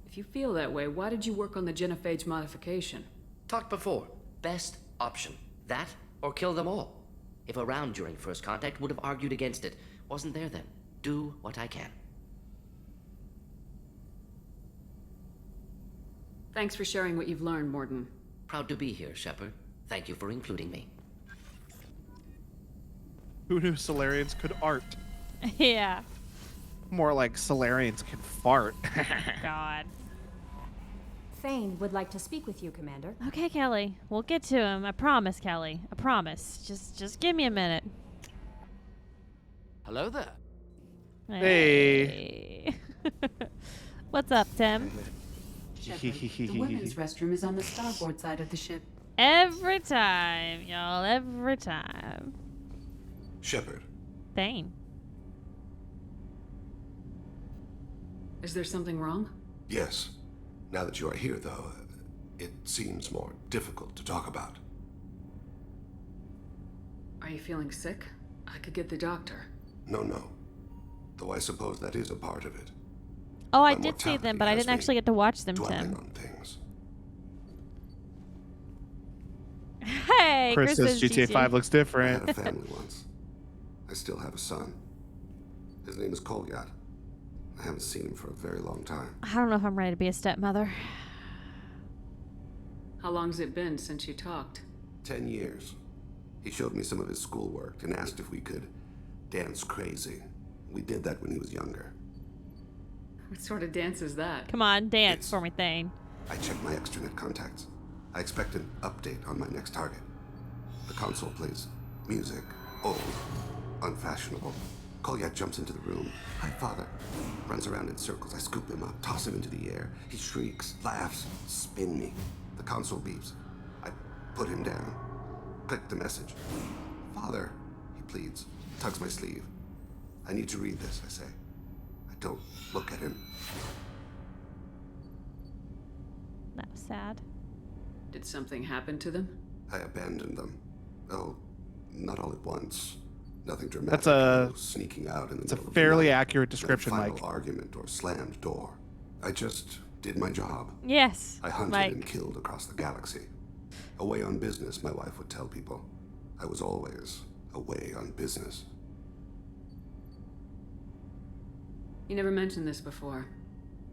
If you feel that way, why did you work on the genophage modification? Talked before. Best option. That or kill them all. If around during first contact, would have argued against it. Wasn't there then. Do what I can. Thanks for sharing what you've learned, Morden. Proud to be here, Shepard. Thank you for including me. Who knew Solarians could art? Yeah. More like Solarians can fart. God. Thane would like to speak with you, Commander. Okay, Kelly. We'll get to him. I promise, Kelly. I promise. Just give me a minute. Hello there. Hey. What's up, Tim? Shepard, the women's restroom is on the starboard side of the ship. Every time, y'all. Every time. Shepard. Thane. Is there something wrong? Yes. Now that you are here, though, it seems more difficult to talk about. Are you feeling sick? I could get the doctor. No. Though I suppose that is a part of it. Oh, I My did see them, mortality but I has didn't me actually get to watch them, dwelling Tim. on things. Hey, Chris says says GTA 5 looks different. I had a family once. I still have a son. His name is Kolyat. I haven't seen him for a very long time. I don't know if I'm ready to be a stepmother. How long's it been since you talked? 10 years. He showed me some of his schoolwork and asked if we could dance crazy. We did that when he was younger. What sort of dance is that? Come on, dance for me, Thane. I checked my extranet contacts. I expect an update on my next target. The console plays music, old, unfashionable. Kolyat jumps into the room. Hi, father. Runs around in circles. I scoop him up, toss him into the air. He shrieks, laughs, spin me. The console beeps. I put him down. Click the message. Father, he pleads, tugs my sleeve. I need to read this, I say. I don't look at him. That was sad. Did something happen to them? I abandoned them. Oh, not all at once. Nothing dramatic. That's a no sneaking out in the it's a middle of fairly the night, accurate no description, final Mike. argument or slammed door. I just did my job. Yes, I hunted Mike. and killed across the galaxy. Away on business, my wife would tell people. I was always away on business. You never mentioned this before.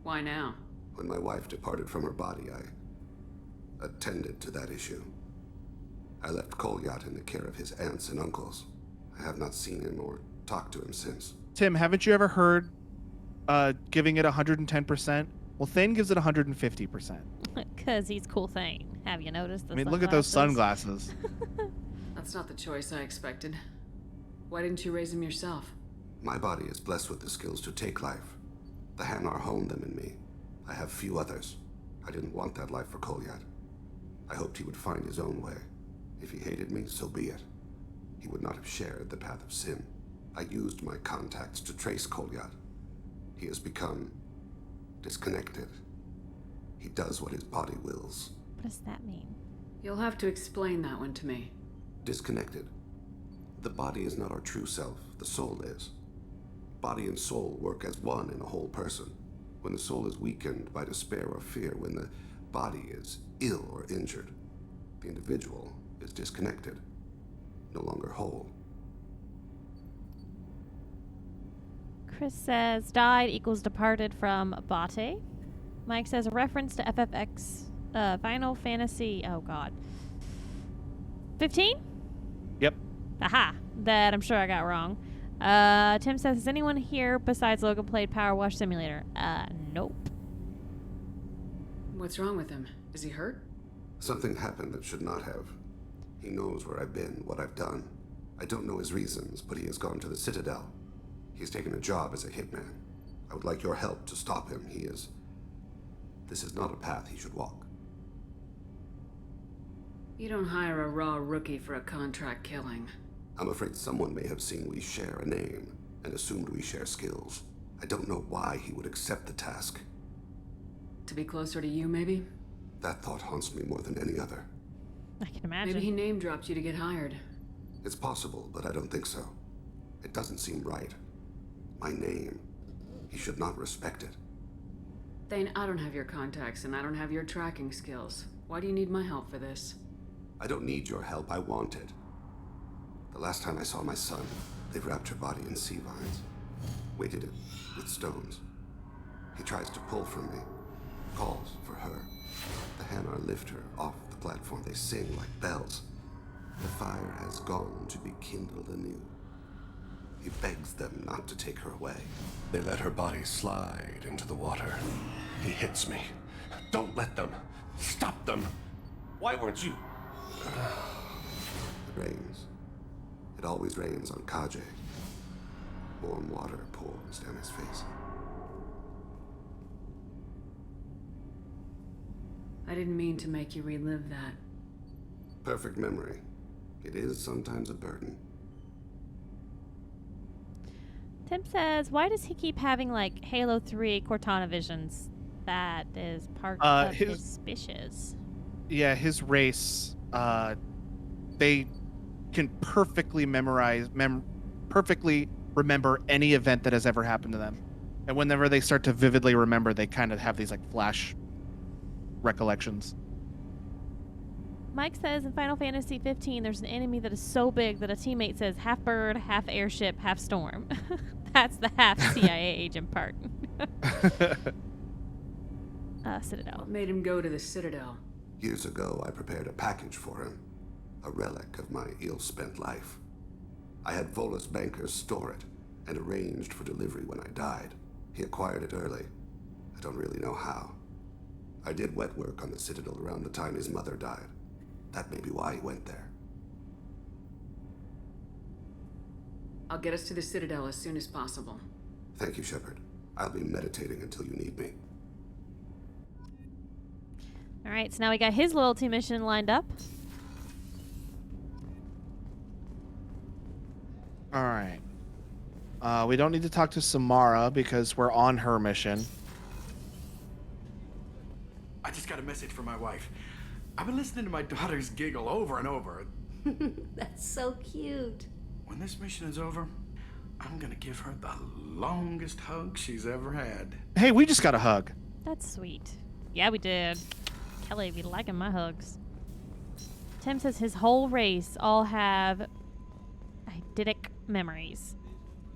Why now? When my wife departed from her body, I attended to that issue. I left Kolyat in the care of his aunts and uncles. I have not seen him or talked to him since. Tim, haven't you ever heard giving it 110%? Well, Thane gives it 150%. Because he's cool Thane. Have you noticed the I mean, look at those sunglasses. That's not the choice I expected. Why didn't you raise him yourself? My body is blessed with the skills to take life. The Hanar honed them in me. I have few others. I didn't want that life for Kolyat. I hoped he would find his own way. If he hated me, so be it. He would not have shared the path of sin. I used my contacts to trace Kolyat. He has become disconnected. He does what his body wills. What does that mean? You'll have to explain that one to me. Disconnected. The body is not our true self, the soul is. Body and soul work as one in a whole person. When the soul is weakened by despair or fear, when the body is ill or injured. The individual is disconnected, no longer whole. Chris says died equals departed from Bate. Mike says a reference to FFX Final Fantasy. Oh God. 15? Yep. Aha. That I'm sure I got wrong. Tim says, has anyone here besides Logan played Power Wash Simulator? Nope. What's wrong with him? Is he hurt? Something happened that should not have. He knows where I've been, what I've done. I don't know his reasons, but he has gone to the Citadel. He's taken a job as a hitman. I would like your help to stop him. This is not a path he should walk. You don't hire a raw rookie for a contract killing. I'm afraid someone may have seen we share a name and assumed we share skills. I don't know why he would accept the task. To be closer to you, maybe? That thought haunts me more than any other. I can imagine. Maybe he name-dropped you to get hired. It's possible, but I don't think so. It doesn't seem right. My name. He should not respect it. Thane, I don't have your contacts and I don't have your tracking skills. Why do you need my help for this? I don't need your help. I want it. The last time I saw my son, they wrapped her body in sea vines, weighted it with stones. He tries to pull from me, calls for her. The Hanar lift her off the platform. They sing like bells. The fire has gone to be kindled anew. He begs them not to take her away. They let her body slide into the water. He hits me. Don't let them. Stop them. Why weren't you? It rains. It always rains on Kage. Warm water pours down his face. I didn't mean to make you relive that. Perfect memory. It is sometimes a burden. Tim says, why does he keep having, like, Halo 3 Cortana visions? That is part of his species. Yeah, his race, they can perfectly perfectly remember any event that has ever happened to them. And whenever they start to vividly remember, they kind of have these, like, flash recollections. Mike says in Final Fantasy 15, there's an enemy that is so big that a teammate says half bird, half airship, half storm. That's the half CIA agent part. Citadel. What made him go to the Citadel? Years ago, I prepared a package for him. A relic of my ill-spent life. I had Volus bankers store it and arranged for delivery when I died. He acquired it early. I don't really know how. I did wet work on the Citadel around the time his mother died. That may be why he went there. I'll get us to the Citadel as soon as possible. Thank you, Shepard. I'll be meditating until you need me. All right, so now we got his loyalty mission lined up. All right. We don't need to talk to Samara because we're on her mission. I just got a message from my wife. I've been listening to my daughters giggle over and over. That's so cute. When this mission is over, I'm gonna give her the longest hug she's ever had. Hey, we just got a hug. That's sweet. Yeah, we did. Kelly, be liking my hugs. Tim says his whole race all have eidetic memories.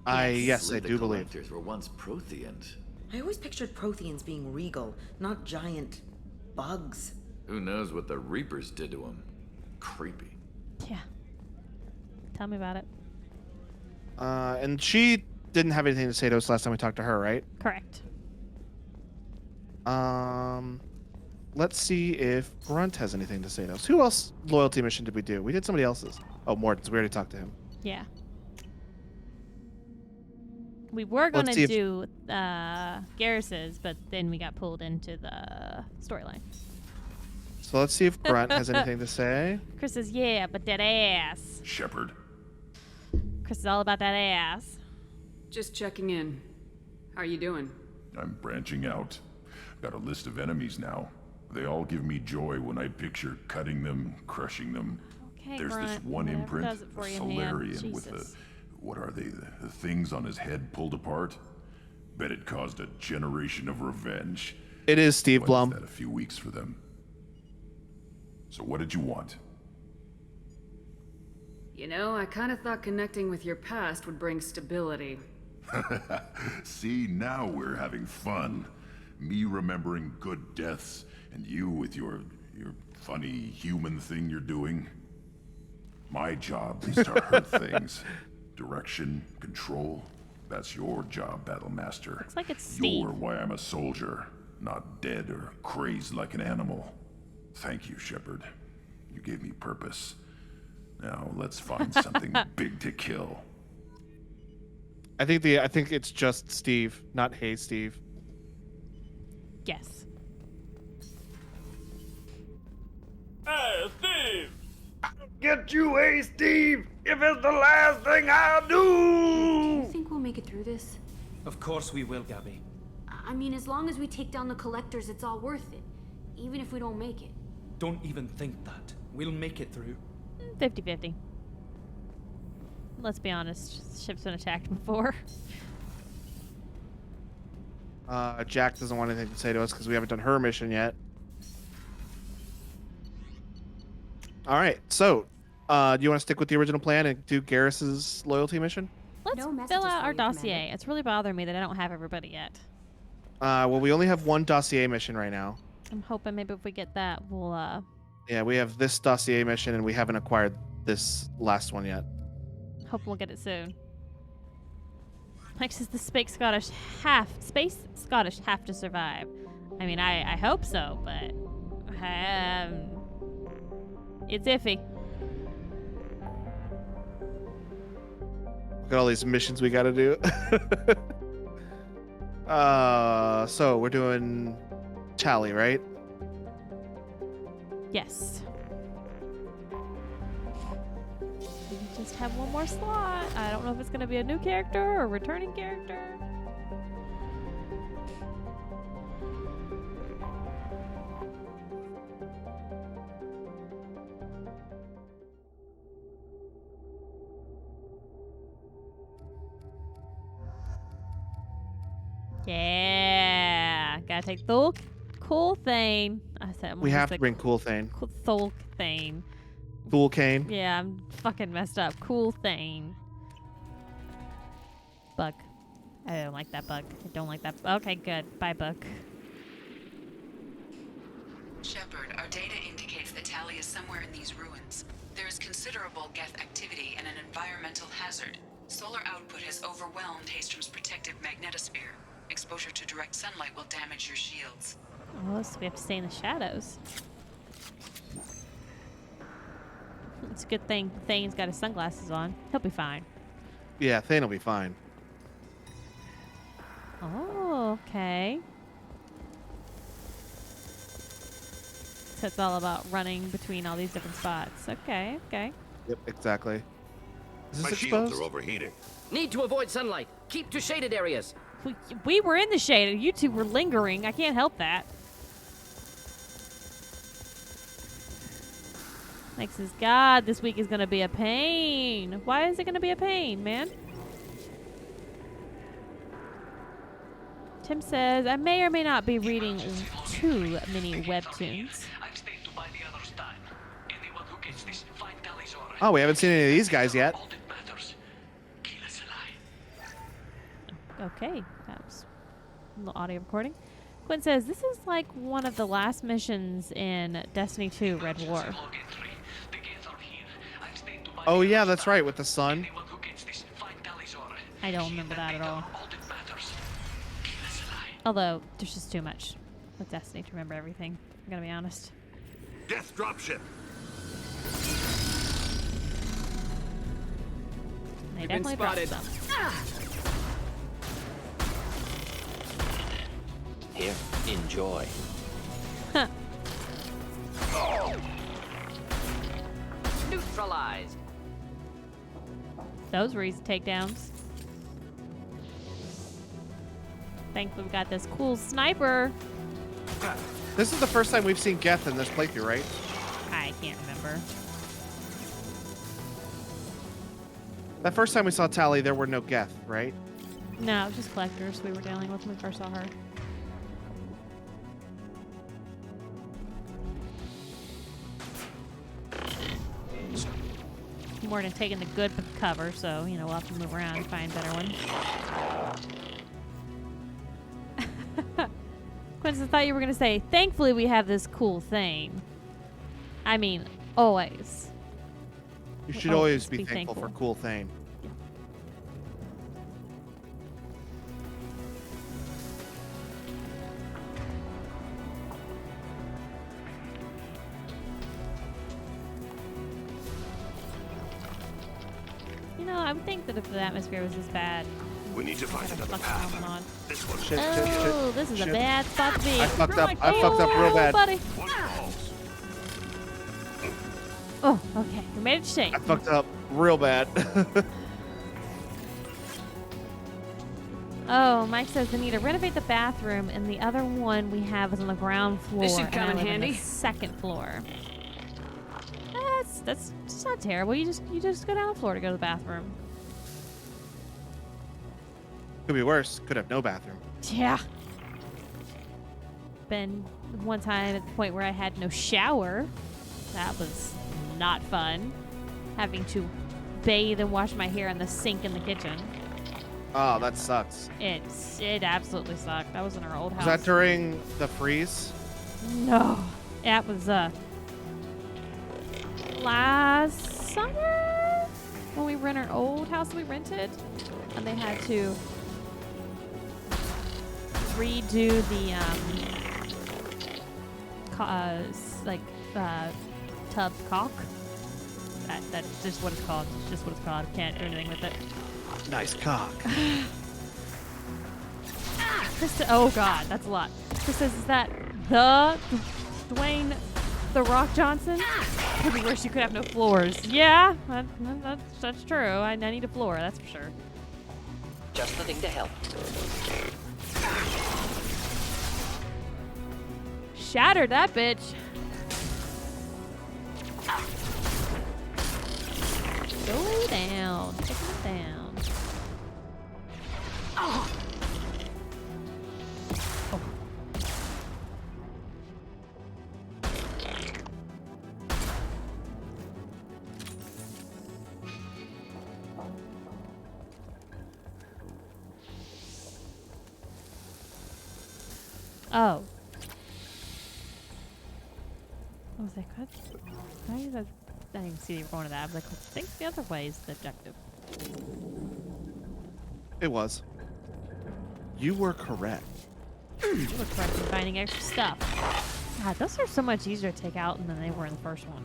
Yes, I do believe. The collectors were once Protheans. I always pictured Protheans being regal, not giant bugs. Who knows what the Reapers did to them? Creepy. Yeah. Tell me about it. And she didn't have anything to say to us last time we talked to her, right? Correct. Let's see if Grunt has anything to say to us. Who else loyalty mission did we do? We did somebody else's. Oh, Morton's. We already talked to him. Yeah. We were going to do Garrus's, but then we got pulled into the storyline. So let's see if Grunt has anything to say. Chris says, yeah, but that ass. Shepard. Chris is all about that ass. Just checking in. How are you doing? I'm branching out. Got a list of enemies now. They all give me joy when I picture cutting them, crushing them. Okay, There's Grunt, this one whatever imprint, does it for a you, man. Solarian with the, what are they, the things on his head pulled apart? Bet it caused a generation of revenge. It is Steve Blum. That a few weeks for them. So what did you want? You know, I kind of thought connecting with your past would bring stability. See, now we're having fun. Me remembering good deaths, and you with your funny human thing you're doing. My job is to hurt things. Direction, control. That's your job, Battle Master. Looks like it's Steve. You're why I'm a soldier, not dead or crazed like an animal. Thank you, Shepard. You gave me purpose. Now let's find something big to kill. I think it's just Steve, not Hey Steve. Yes. Hey, Steve! I'll get you, hey, Steve, if it's the last thing I do! Do you think we'll make it through this? Of course we will, Gabby. I mean, as long as we take down the collectors, it's all worth it. Even if we don't make it. Don't even think that. We'll make it through. 50-50. Let's be honest, the ship's been attacked before. Jack doesn't want anything to say to us because we haven't done her mission yet. All right, so do you want to stick with the original plan and do Garrus's loyalty mission? Let's fill out our dossier. It's really bothering me that I don't have everybody yet. Well, we only have one dossier mission right now. I'm hoping maybe if we get that, we'll Yeah, we have this dossier mission, and we haven't acquired this last one yet. hope we'll get it soon. Mike says the space Scottish have to survive. I mean, I hope so, but it's iffy. Look at all these missions we got to do. So we're doing Tally, right? Yes. We just have one more slot. I don't know if it's going to be a new character or a returning character. Yeah. Gotta take the cool thing. I said We have to bring Cool Thane. Thul Thane. Thul Kane. Yeah, I'm fucking messed up. Cool Thane. Bug. I don't like that bug. I don't like that. Okay, good. Bye, bug. Shepard, our data indicates that Tally is somewhere in these ruins. There is considerable Geth activity and an environmental hazard. Solar output has overwhelmed Hastrom's protective magnetosphere. Exposure to direct sunlight will damage your shields. Oh, so we have to stay in the shadows. It's a good thing Thane's got his sunglasses on. He'll be fine. Yeah, Thane will be fine. Oh, okay. So it's all about running between all these different spots. Okay, okay. Yep, exactly. Is My this shields exposed? are overheating. Need to avoid sunlight. Keep to shaded areas. We were in the shade and you two were lingering. I can't help that. Mike says, God, this week is going to be a pain. Why is it going to be a pain, man? Tim says, I may or may not be reading too many webtoons. Oh, we haven't seen any of these guys yet. Okay, that was a little audio recording. Quinn says, this is like one of the last missions in Destiny 2 Red War. Oh, yeah, that's right, with the sun. I don't remember that at all. Although, there's just too much with Destiny to remember everything. I'm gonna be honest. Death dropship. They definitely dropped some. Here, enjoy. Huh. Neutralized. Those were easy takedowns. Thankfully, we got this cool sniper. This is the first time we've seen Geth in this playthrough, right? I can't remember. That first time we saw Tally, there were no Geth, right? No, it was just collectors we were dealing with when we first saw her. nothing more than taking the good cover, so, you know, we'll have to move around and find better ones. Quincy, I thought you were going to say, thankfully we have this cool thing. I mean, always. You should always be thankful for cool thing. You know, I would think that if the atmosphere was this bad, we need to find another path. This one. Shit, this is a bad spot to be. I fucked up. I fucked up real bad. Buddy. Oh, okay. We made it shake. I fucked up real bad. Oh, Mike says they need to renovate the bathroom, and the other one we have is on the ground floor. This should come in handy. On the second floor. That's not terrible. You just go down the floor to go to the bathroom. Could be worse. Could have no bathroom. Yeah. Been one time at the point where I had no shower. That was not fun. Having to bathe and wash my hair in the sink in the kitchen. Oh, that sucks. It absolutely sucked. That was in our old house. Was that during the freeze? No. That was last summer when we were in our old house we rented, and they had to redo the tub caulk. That's just what it's called. It's just what it's called. Can't do anything with it. Nice cock. Krista, oh god, that's a lot. Krista says, is that the Dwayne The Rock Johnson? Could be worse, you could have no floors. Yeah, that's true. I need a floor, that's for sure. Just the thing to help. Shattered that bitch. Go down. Take it down. Oh. Oh. I was like, what? Why is that? I didn't see you were going to that. I was like, I think the other way is the objective. It was. You were correct. You were correct in finding extra stuff. God, those are so much easier to take out than they were in the first one.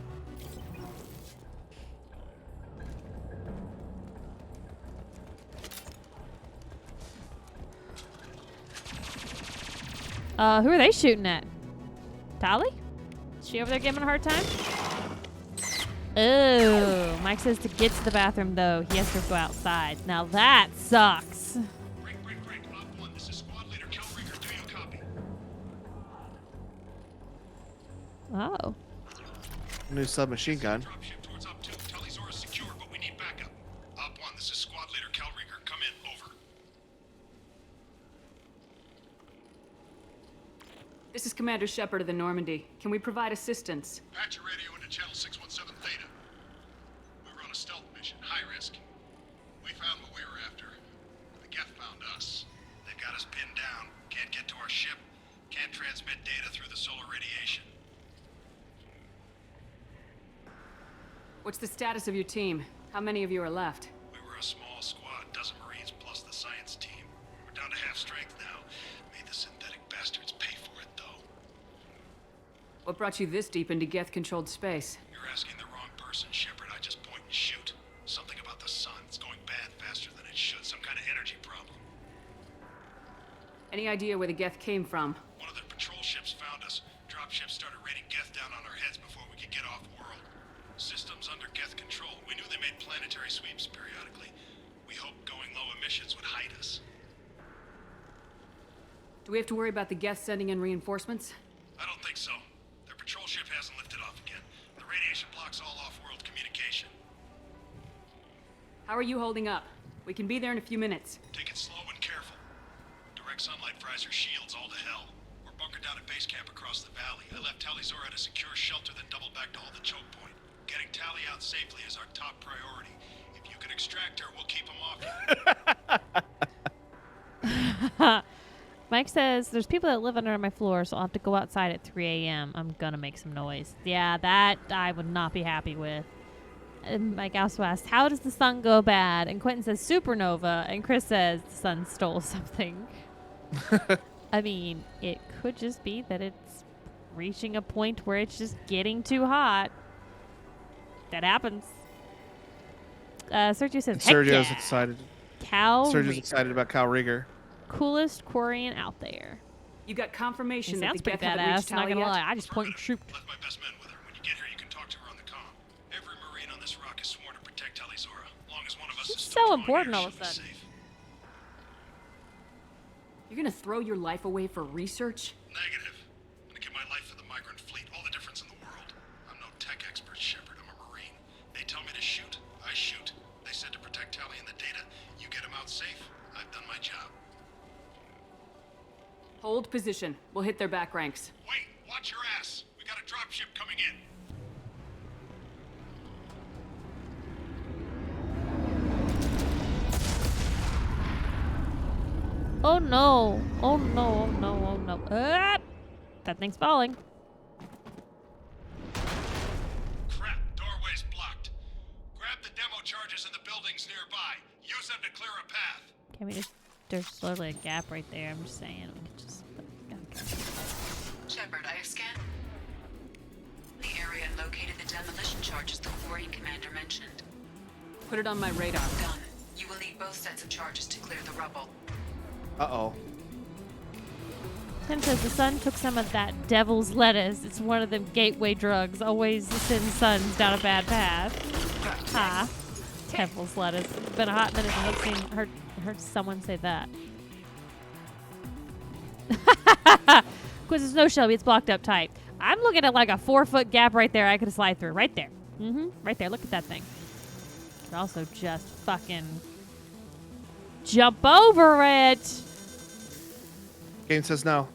Who are they shooting at? Tali? Is she over there giving a hard time? Oh, Mike says to get to the bathroom, though, he has to go outside. Now that sucks. Break. Op 1, this is Squad Leader Kelrieger. Do you copy? Oh. New submachine gun. Dropship towards Op 2. Talizor is secure, but we need backup. Op 1, this is Squad Leader Kelrieger. Come in. Over. This is Commander Shepard of the Normandy. Can we provide assistance? Patch your radio into Channel 617 Theta. We were on a stealth mission, high risk. We found what we were after. The Geth found us. They've got us pinned down. Can't get to our ship. Can't transmit data through the solar radiation. What's the status of your team? How many of you are left? We were a small squad, dozen Marines plus the science team. We're down to half strength now. Made the synthetic bastards pay for it, though. What brought you this deep into Geth-controlled space? You're asking the wrong person, Shepard. I just point and shoot. Something about the sun. It's going bad faster than it should. Some kind of energy problem. Any idea where the Geth came from? One of the patrol ships found us. Dropships started raining Geth down on our heads before we could get off-world. Systems under Geth control. We knew they made planetary sweeps periodically. We hoped going low emissions would hide us. Do we have to worry about the Geth sending in reinforcements? I don't think so. Their patrol ship hasn't lifted off again. The radiation blocks all off-world communication. How are you holding up? We can be there in a few minutes. Take it slow and careful. Direct sunlight fries your shields all to hell. We're bunkered down at base camp across the valley. I left Talizor at a secure shelter, then doubled back to hold the choke point. Getting Tally out safely is our top priority. If you can extract her, we'll keep him off you. Mike says, there's people that live under my floor, so I'll have to go outside at 3 a.m. I'm gonna make some noise. Yeah, that I would not be happy with. And Mike also asks, how does the sun go bad? And Quentin says, supernova. And Chris says, the sun stole something. I mean, it could just be that it's reaching a point where it's just getting too hot. That happens. Sergio says, heck Sergio's yeah. excited. Cal Sergio's Rieger. excited about Cal Rieger. Coolest Quarian out there. You got confirmation that Sounds the pretty Geth haven't reached badass, not Tally gonna yet? lie. I just point and shoot. Left my best men with her. When you get here, you can talk to her on the comm. Every Marine on this rock is sworn to protect Tali's aura. Long as one of us She's is so important all of a sudden. You're gonna throw your life away for research? Negative. I'm gonna give my life for the migrant fleet. All the difference in the world. I'm no tech expert, Shepard. I'm a Marine. They tell me to shoot. I shoot. They said to protect Tally and the data. You get them out safe. I've done my job. Hold position. We'll hit their back ranks. Wait, watch your ass. We got a dropship coming in. Oh no. Oh no. Oh no. Oh no. That thing's falling. Crap, doorway's blocked. Grab the demo charges in the buildings nearby. Use them to clear a path. Can we just... There's literally a gap right there. I'm just saying. We could just... Shepard, I have scanned the area and located the demolition charges the Quarian commander mentioned. Put it on my radar. Done. You will need both sets of charges to clear the rubble. Uh-oh. Tim says the sun took some of that devil's lettuce. It's one of them gateway drugs. Always send sons down a bad path. Ha. Devil's lettuce. It's been a hot minute since I've heard someone say that. Because there's no Shelby. It's blocked up tight. I'm looking at like a 4-foot gap right there I could slide through. Right there. Right there. Look at that thing. Could also just fucking jump over it. Game says no.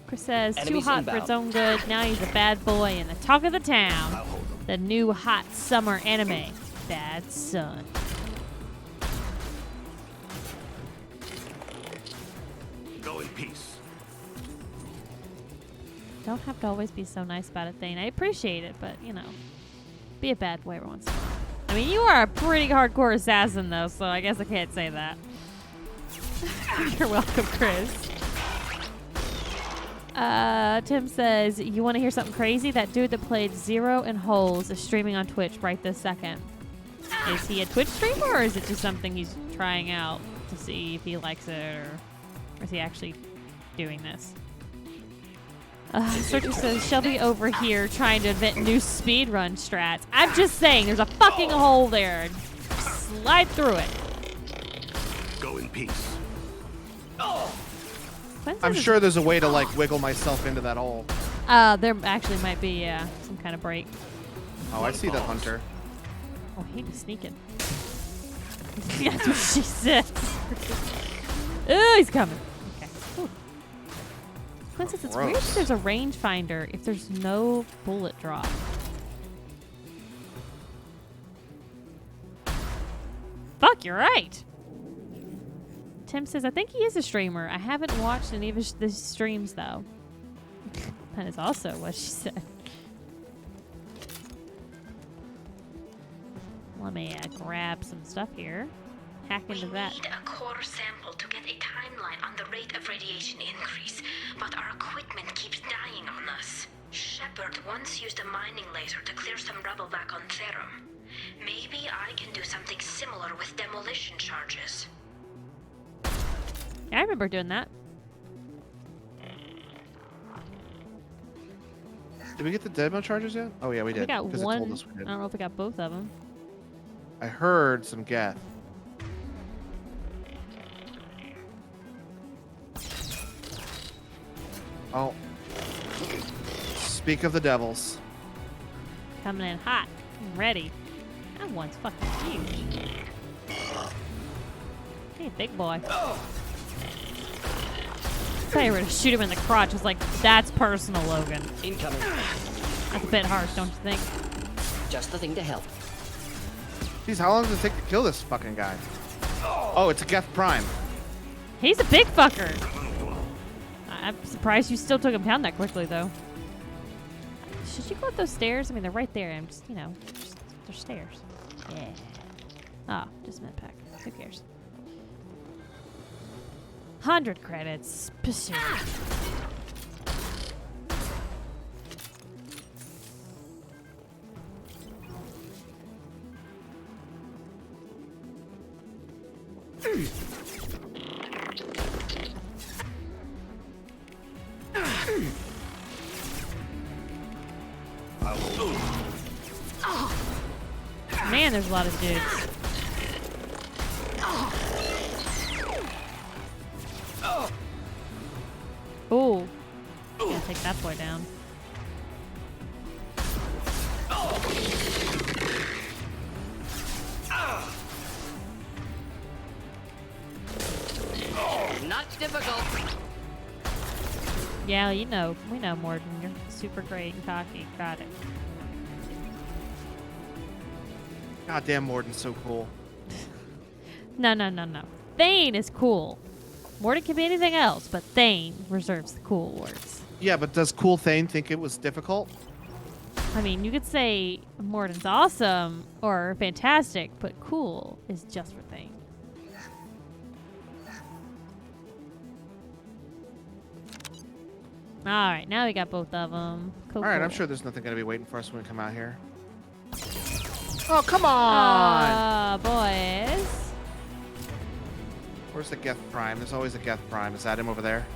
Chris says, Enemies too hot for its own good. Now he's a bad boy and the talk of the town. The new hot summer anime, Bad Son. Go in peace. Don't have to always be so nice about it, Thane. I appreciate it, but, you know, be a bad boy every once in a while. I mean, you are a pretty hardcore assassin, though, so I guess I can't say that. You're welcome, Chris. Tim says, you want to hear something crazy? That dude that played Zero and Holes is streaming on Twitch right this second. Is he a Twitch streamer, or is it just something he's trying out to see if he likes it, or is he actually doing this? Searcher says, Shelby over here trying to invent new speedrun strats. I'm just saying, there's a fucking hole there. Slide through it. Go in peace. I'm sure there's a way to like wiggle myself into that hole. There actually might be, yeah, some kind of break. Oh, I see the hunter. Oh, he was sneaking. That's what she says. Oh, he's coming. Okay. Ooh. Princess, it's weird if there's a rangefinder if there's no bullet drop. Fuck, you're right. Tim says, I think he is a streamer. I haven't watched any of his streams, though. That is also what she said. Let me grab some stuff here. Hack into that. We need a core sample to get a timeline on the rate of radiation increase, but our equipment keeps dying on us. Shepard once used a mining laser to clear some rubble back on Therum. Maybe I can do something similar with demolition charges. Yeah, I remember doing that. Did we get the demo charges yet? Oh yeah, we did. We got 'cause it one. told us we I did. don't know if we got both of them. I heard some Geth. Oh. Speak of the devils. Coming in hot and ready. That one's fucking huge. Hey, big boy. I thought you were to shoot him in the crotch. I was like, that's personal, Logan. Incoming. That's a bit harsh, don't you think? Just the thing to help. Jeez, how long does it take to kill this fucking guy? Oh, it's a Geth Prime. He's a big fucker. I'm surprised you still took him down that quickly, though. Should you go up those stairs? I mean, they're right there. I'm just, they're stairs. Yeah. Oh, just med pack. Who cares? 100 credits. Pursuit. Man, there's a lot of dudes. Ooh. Gotta take that boy down. Not difficult. Yeah, we know Morgan. You're super great and cocky. Got it. Goddamn, Morden's so cool. No. Thane is cool. Morden can be anything else, but Thane reserves the cool words. Yeah, but does Cool Thane think it was difficult? I mean, you could say Morden's awesome or fantastic, but cool is just for Thane. All right, now we got both of them. Cool, All right, cool. I'm sure there's nothing going to be waiting for us when we come out here. Oh, come on! Boys. Where's the Geth Prime? There's always a Geth Prime. Is that him over there?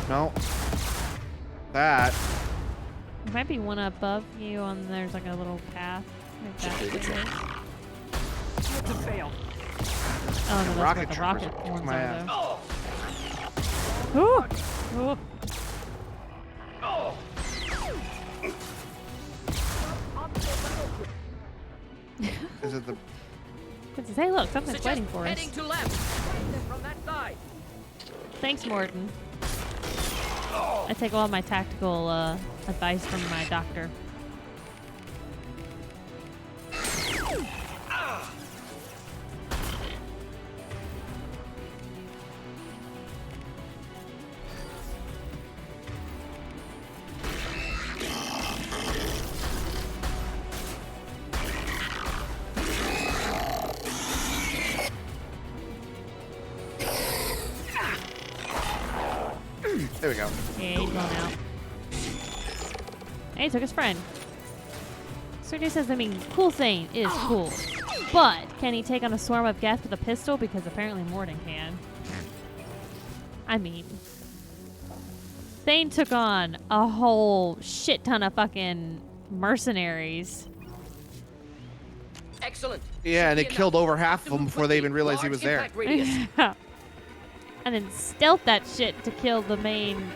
No. That. There might be one above you on there's like a little path. Like that. It's a fail. Oh no, that's Rocket where the troopers rocket kicked ones my are ass. though. Ooh. Ooh. Is it the... Hey, look, something's waiting for us. Heading to left. From that side. Thanks, Morton. I take all my tactical advice from my doctor. There we go. Yeah, he's going out. And he took his friend. Sergey says, I mean, Cool Thane is cool. But can he take on a swarm of Geth with a pistol? Because apparently Morden can. I mean, Thane took on a whole shit ton of fucking mercenaries. Excellent. Yeah, and it killed over half of them before they even realized he was there. Yeah. And then stealth that shit to kill the main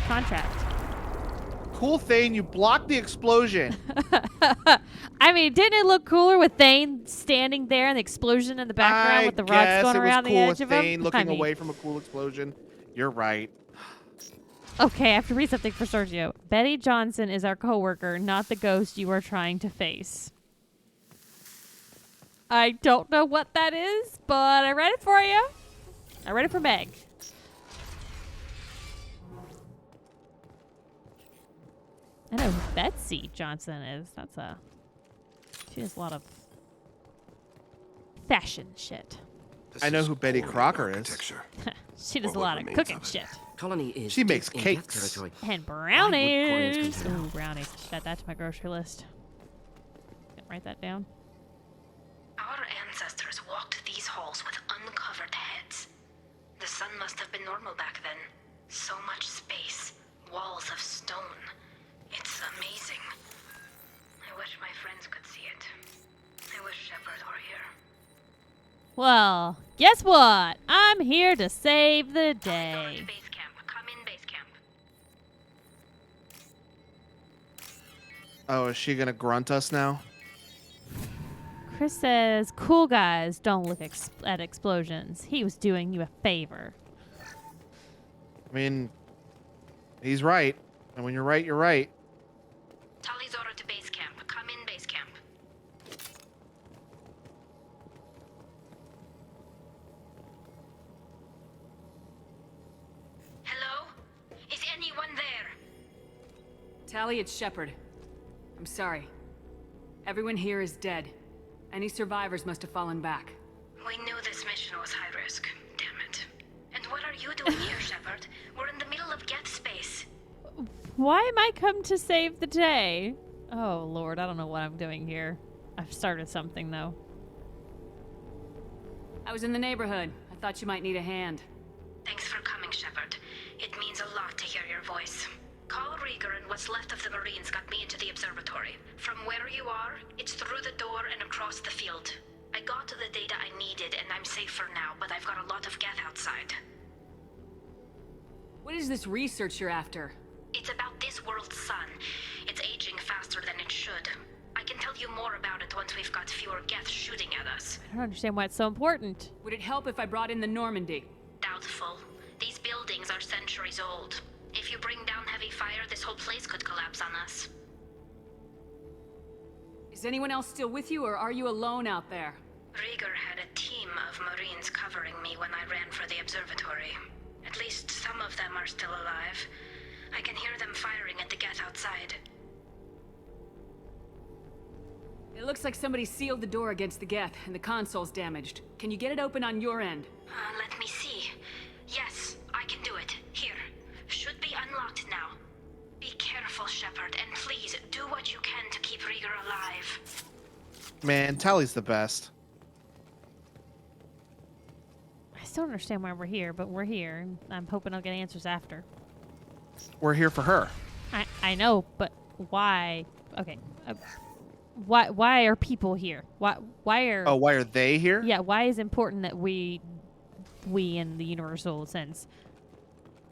contract. Cool Thane, you blocked the explosion. I mean, didn't it look cooler with Thane standing there and the explosion in the background with the rods going around the edge of him? Thane looking away from a cool explosion. You're right. Okay, I have to read something for Sergio. Betty Johnson is our coworker, not the ghost you are trying to face. I don't know what that is, but I read it for you. I read it for Meg. I know who Betsy Johnson is. She does a lot of fashion shit. I know who Betty Crocker is. She does a lot of cooking shit. Colony is she makes in cakes. territory. And brownies. Ooh, brownies. Add that to my grocery list. Write that down. Our ancestors walked these halls with uncovered heads. The sun must have been normal back then. So much space, walls of stone. It's amazing. I wish my friends could see it. I wish Shepard were here. Well, guess what? I'm here to save the day. Base camp. Come in base camp. Oh, is she gonna grunt us now? Chris says, cool guys don't look at explosions. He was doing you a favor. I mean, he's right. And when you're right, you're right. Tully's order to base camp. Come in Tally, it's Shepard. I'm sorry. Everyone here is dead. Any survivors must have fallen back. We knew this mission was high risk. Damn it. And what are you doing here, Shepard? We're in the middle of Geth space. Why am I come to save the day? Oh, Lord, I don't know what I'm doing here. I've started something, though. I was in the neighborhood. I thought you might need a hand. Thanks for coming, Shepard. It means a lot to hear your voice. Call Rieger and what's left of the Marines got me into the observatory. From where you are, it's through the door and across the field. I got to the data I needed and I'm safe for now, but I've got a lot of Geth outside. What is this research you're after? It's about this world's sun. It's aging faster than it should. I can tell you more about it once we've got fewer Geth shooting at us. I don't understand why it's so important. Would it help if I brought in the Normandy? Doubtful. These buildings are centuries old. If you bring down heavy fire, this whole place could collapse on us. Is anyone else still with you, or are you alone out there? Rieger had a team of Marines covering me when I ran for the observatory. At least some of them are still alive. I can hear them firing at the Geth outside. It looks like somebody sealed the door against the Geth, and the console's damaged. Can you get it open on your end? Let me see. Yes, I can do it. Here. Should be unlocked now. Be careful, Shepard, and please do what you can to keep Rieger alive. Man, Tally's the best. I still don't understand why we're here, but we're here. And I'm hoping I'll get answers after. We're here for her. I know, but why? Okay. Why are people here? Why are... Oh, why are they here? Yeah, why is it important that we in the universal sense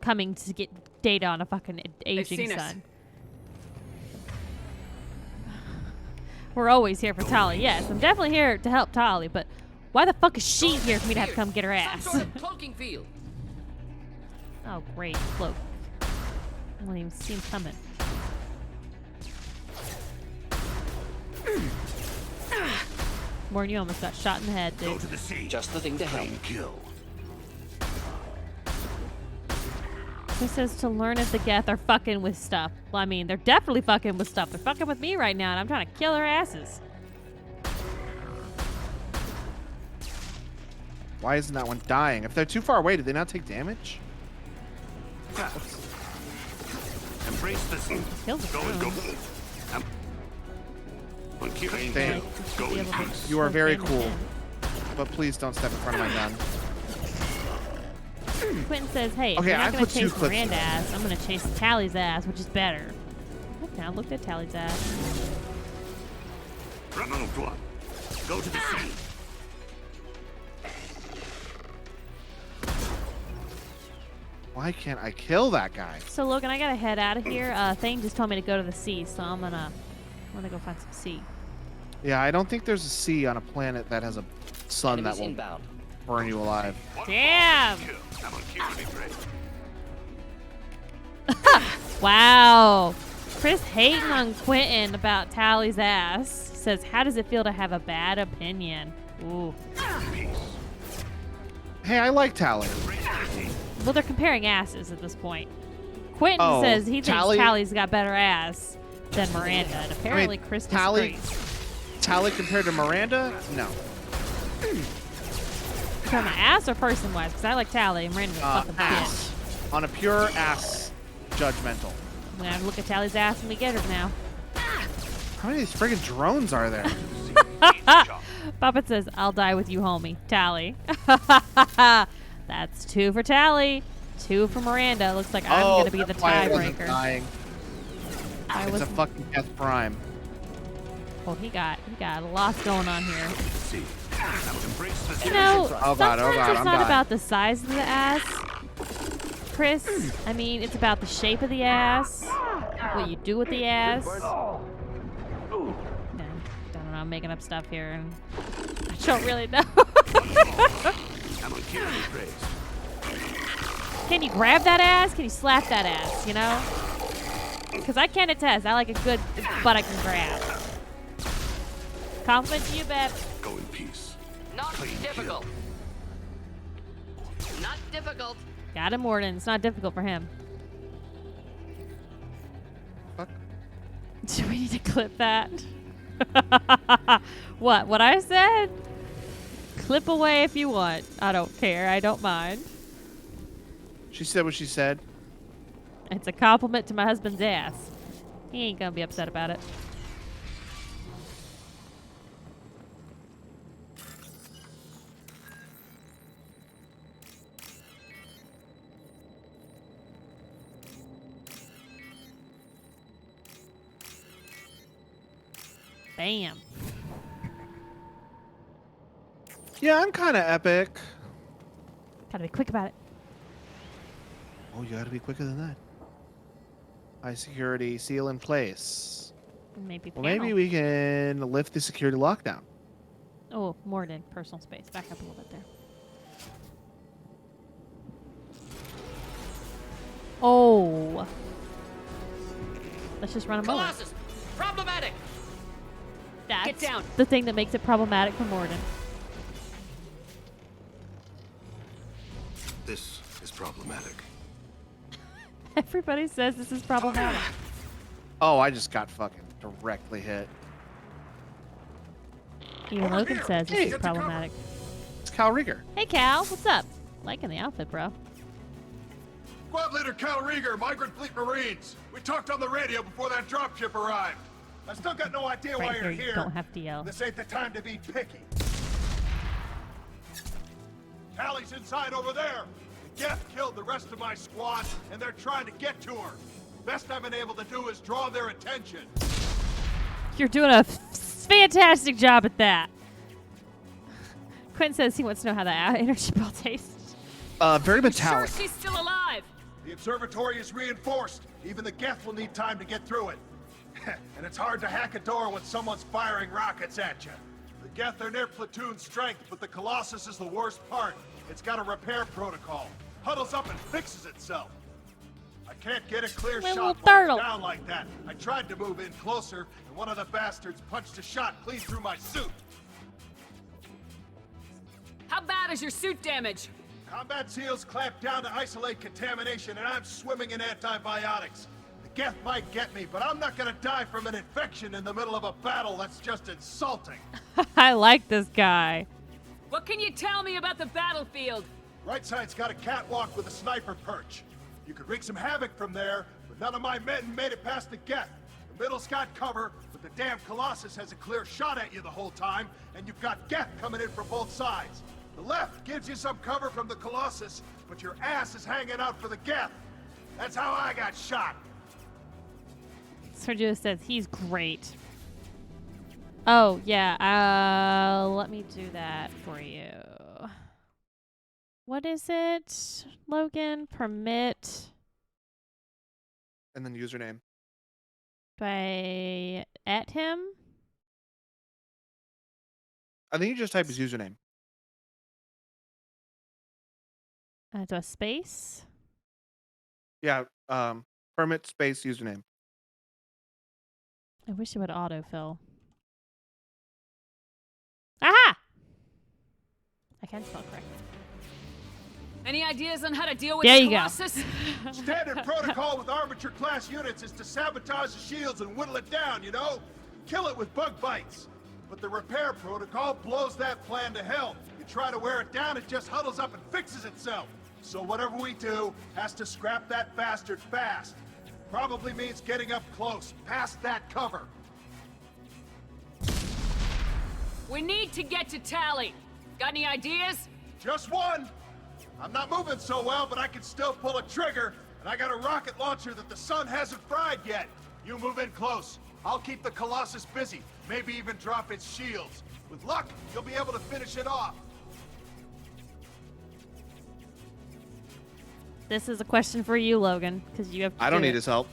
coming to get data on a fucking aging sun? We're always here for Tali. Yes, I'm definitely here to help Tali, but why the fuck is she here for me to have to come get her ass? Some sort of cloaking field. Oh, great. Cloak. I don't even see him coming. Warren, you almost got shot in the head, dude. Go to the sea. Just the thing to help. Kill. This says to learn if the Geth are fucking with stuff. Well, I mean, they're definitely fucking with stuff. They're fucking with me right now, and I'm trying to kill their asses. Why isn't that one dying? If they're too far away, did they not take damage? Embrace the sea. Go and go. Thank you are very cool, but please don't step in front of my gun. Quentin says, hey, okay, I'm not going to chase clips Miranda's ass. I'm going to chase Tally's ass, which is better. Okay, I looked at Tally's ass. Go to the sea. Why can't I kill that guy? So, Logan, I got to head out of here. Thane just told me to go to the sea, so I'm going to go find some sea. Yeah, I don't think there's a sea on a planet that has a sun that will burn you alive. Damn! Wow. Chris hating on Quentin about Tally's ass. Says, how does it feel to have a bad opinion? Ooh. Hey, I like Tally. Well, they're comparing asses at this point. Quentin says he thinks Tally's got better ass than Miranda, and apparently Chris disagrees. Tally compared to Miranda? No. From an ass or person-wise? Because I like Tally, and Miranda's a fucking ass. bitch. On a pure ass judgmental. I'm going to look at Tally's ass when we get her now. How many of these friggin' drones are there? Puppet says, I'll die with you, homie. Tally. That's 2 for Tally. 2 for Miranda. Looks like I'm going to be the tiebreaker. It's a fucking Death Prime. Well, he got a lot going on here. You know, sometimes it's not about the size of the ass, Chris. I mean, it's about the shape of the ass, what you do with the ass. I don't know, I'm making up stuff here, and I don't really know. Can you grab that ass? Can you slap that ass, you know? Because I can attest, I like a good butt I can grab. Compliment to you, Beth. Go in peace. Not difficult. Not difficult. Got him, Morden. It's not difficult for him. Fuck. Do we need to clip that? What I said? Clip away if you want. I don't care. I don't mind. She said what she said. It's a compliment to my husband's ass. He ain't gonna be upset about it. Bam. Yeah, I'm kind of epic. Gotta be quick about it. Oh, you gotta be quicker than that. High security seal in place. Maybe Well, panel. maybe we can lift the security lockdown. Oh, more than personal space. Back up a little bit there. Oh. Let's just run him over. Colossus, problematic. That's Get down. the thing that makes it problematic for Morden. This is problematic. Everybody says this is problematic. Oh, I just got fucking directly hit. Even Logan says this is problematic. It's Cal Rieger. Hey, Cal. What's up? Liking the outfit, bro. Squad Leader Cal Rieger, Migrant Fleet Marines. We talked on the radio before that dropship arrived. I still got no idea why Right you're here, you here. don't have to yell. This ain't the time to be picky. Tally's inside over there. Geth killed the rest of my squad, and they're trying to get to her. Best I've been able to do is draw their attention. You're doing a fantastic job at that. Quentin says he wants to know how that energy ball tastes. Very metallic. Sure she's still alive. The observatory is reinforced. Even the Geth will need time to get through it. And it's hard to hack a door when someone's firing rockets at you. The Geth are near platoon strength, but the Colossus is the worst part. It's got a repair protocol. Huddles up and fixes itself. I can't get a clear Little shot turtle. down like that. I tried to move in closer, and one of the bastards punched a shot clean through my suit. How bad is your suit damage? Combat SEALs clamp down to isolate contamination, and I'm swimming in antibiotics. The Geth might get me, but I'm not gonna die from an infection in the middle of a battle. That's just insulting. I like this guy. What can you tell me about the battlefield? Right side's got a catwalk with a sniper perch. You could wreak some havoc from there, but none of my men made it past the Geth. The middle's got cover, but the damn Colossus has a clear shot at you the whole time, and you've got Geth coming in from both sides. The left gives you some cover from the Colossus, but your ass is hanging out for the Geth. That's how I got shot. Sergio says he's great. Oh, yeah. Let me do that for you. What is it, Logan? Permit. And then username. By at him? I think you just type his username. To a space? Yeah, permit space username. I wish it would autofill. Aha! I can spell correctly. Any ideas on how to deal with There the you go. Colossus? Standard protocol with armature-class units is to sabotage the shields and whittle it down, you know? Kill it with bug bites. But the repair protocol blows that plan to hell. You try to wear it down, it just huddles up and fixes itself. So whatever we do has to scrap that bastard fast. Probably means getting up close, past that cover. We need to get to Tally. Got any ideas? Just one. I'm not moving so well, but I can still pull a trigger, and I got a rocket launcher that the sun hasn't fried yet. You move in close. I'll keep the Colossus busy, maybe even drop its shields. With luck, you'll be able to finish it off. This is a question for you, Logan, because you have to I don't do need it. his help.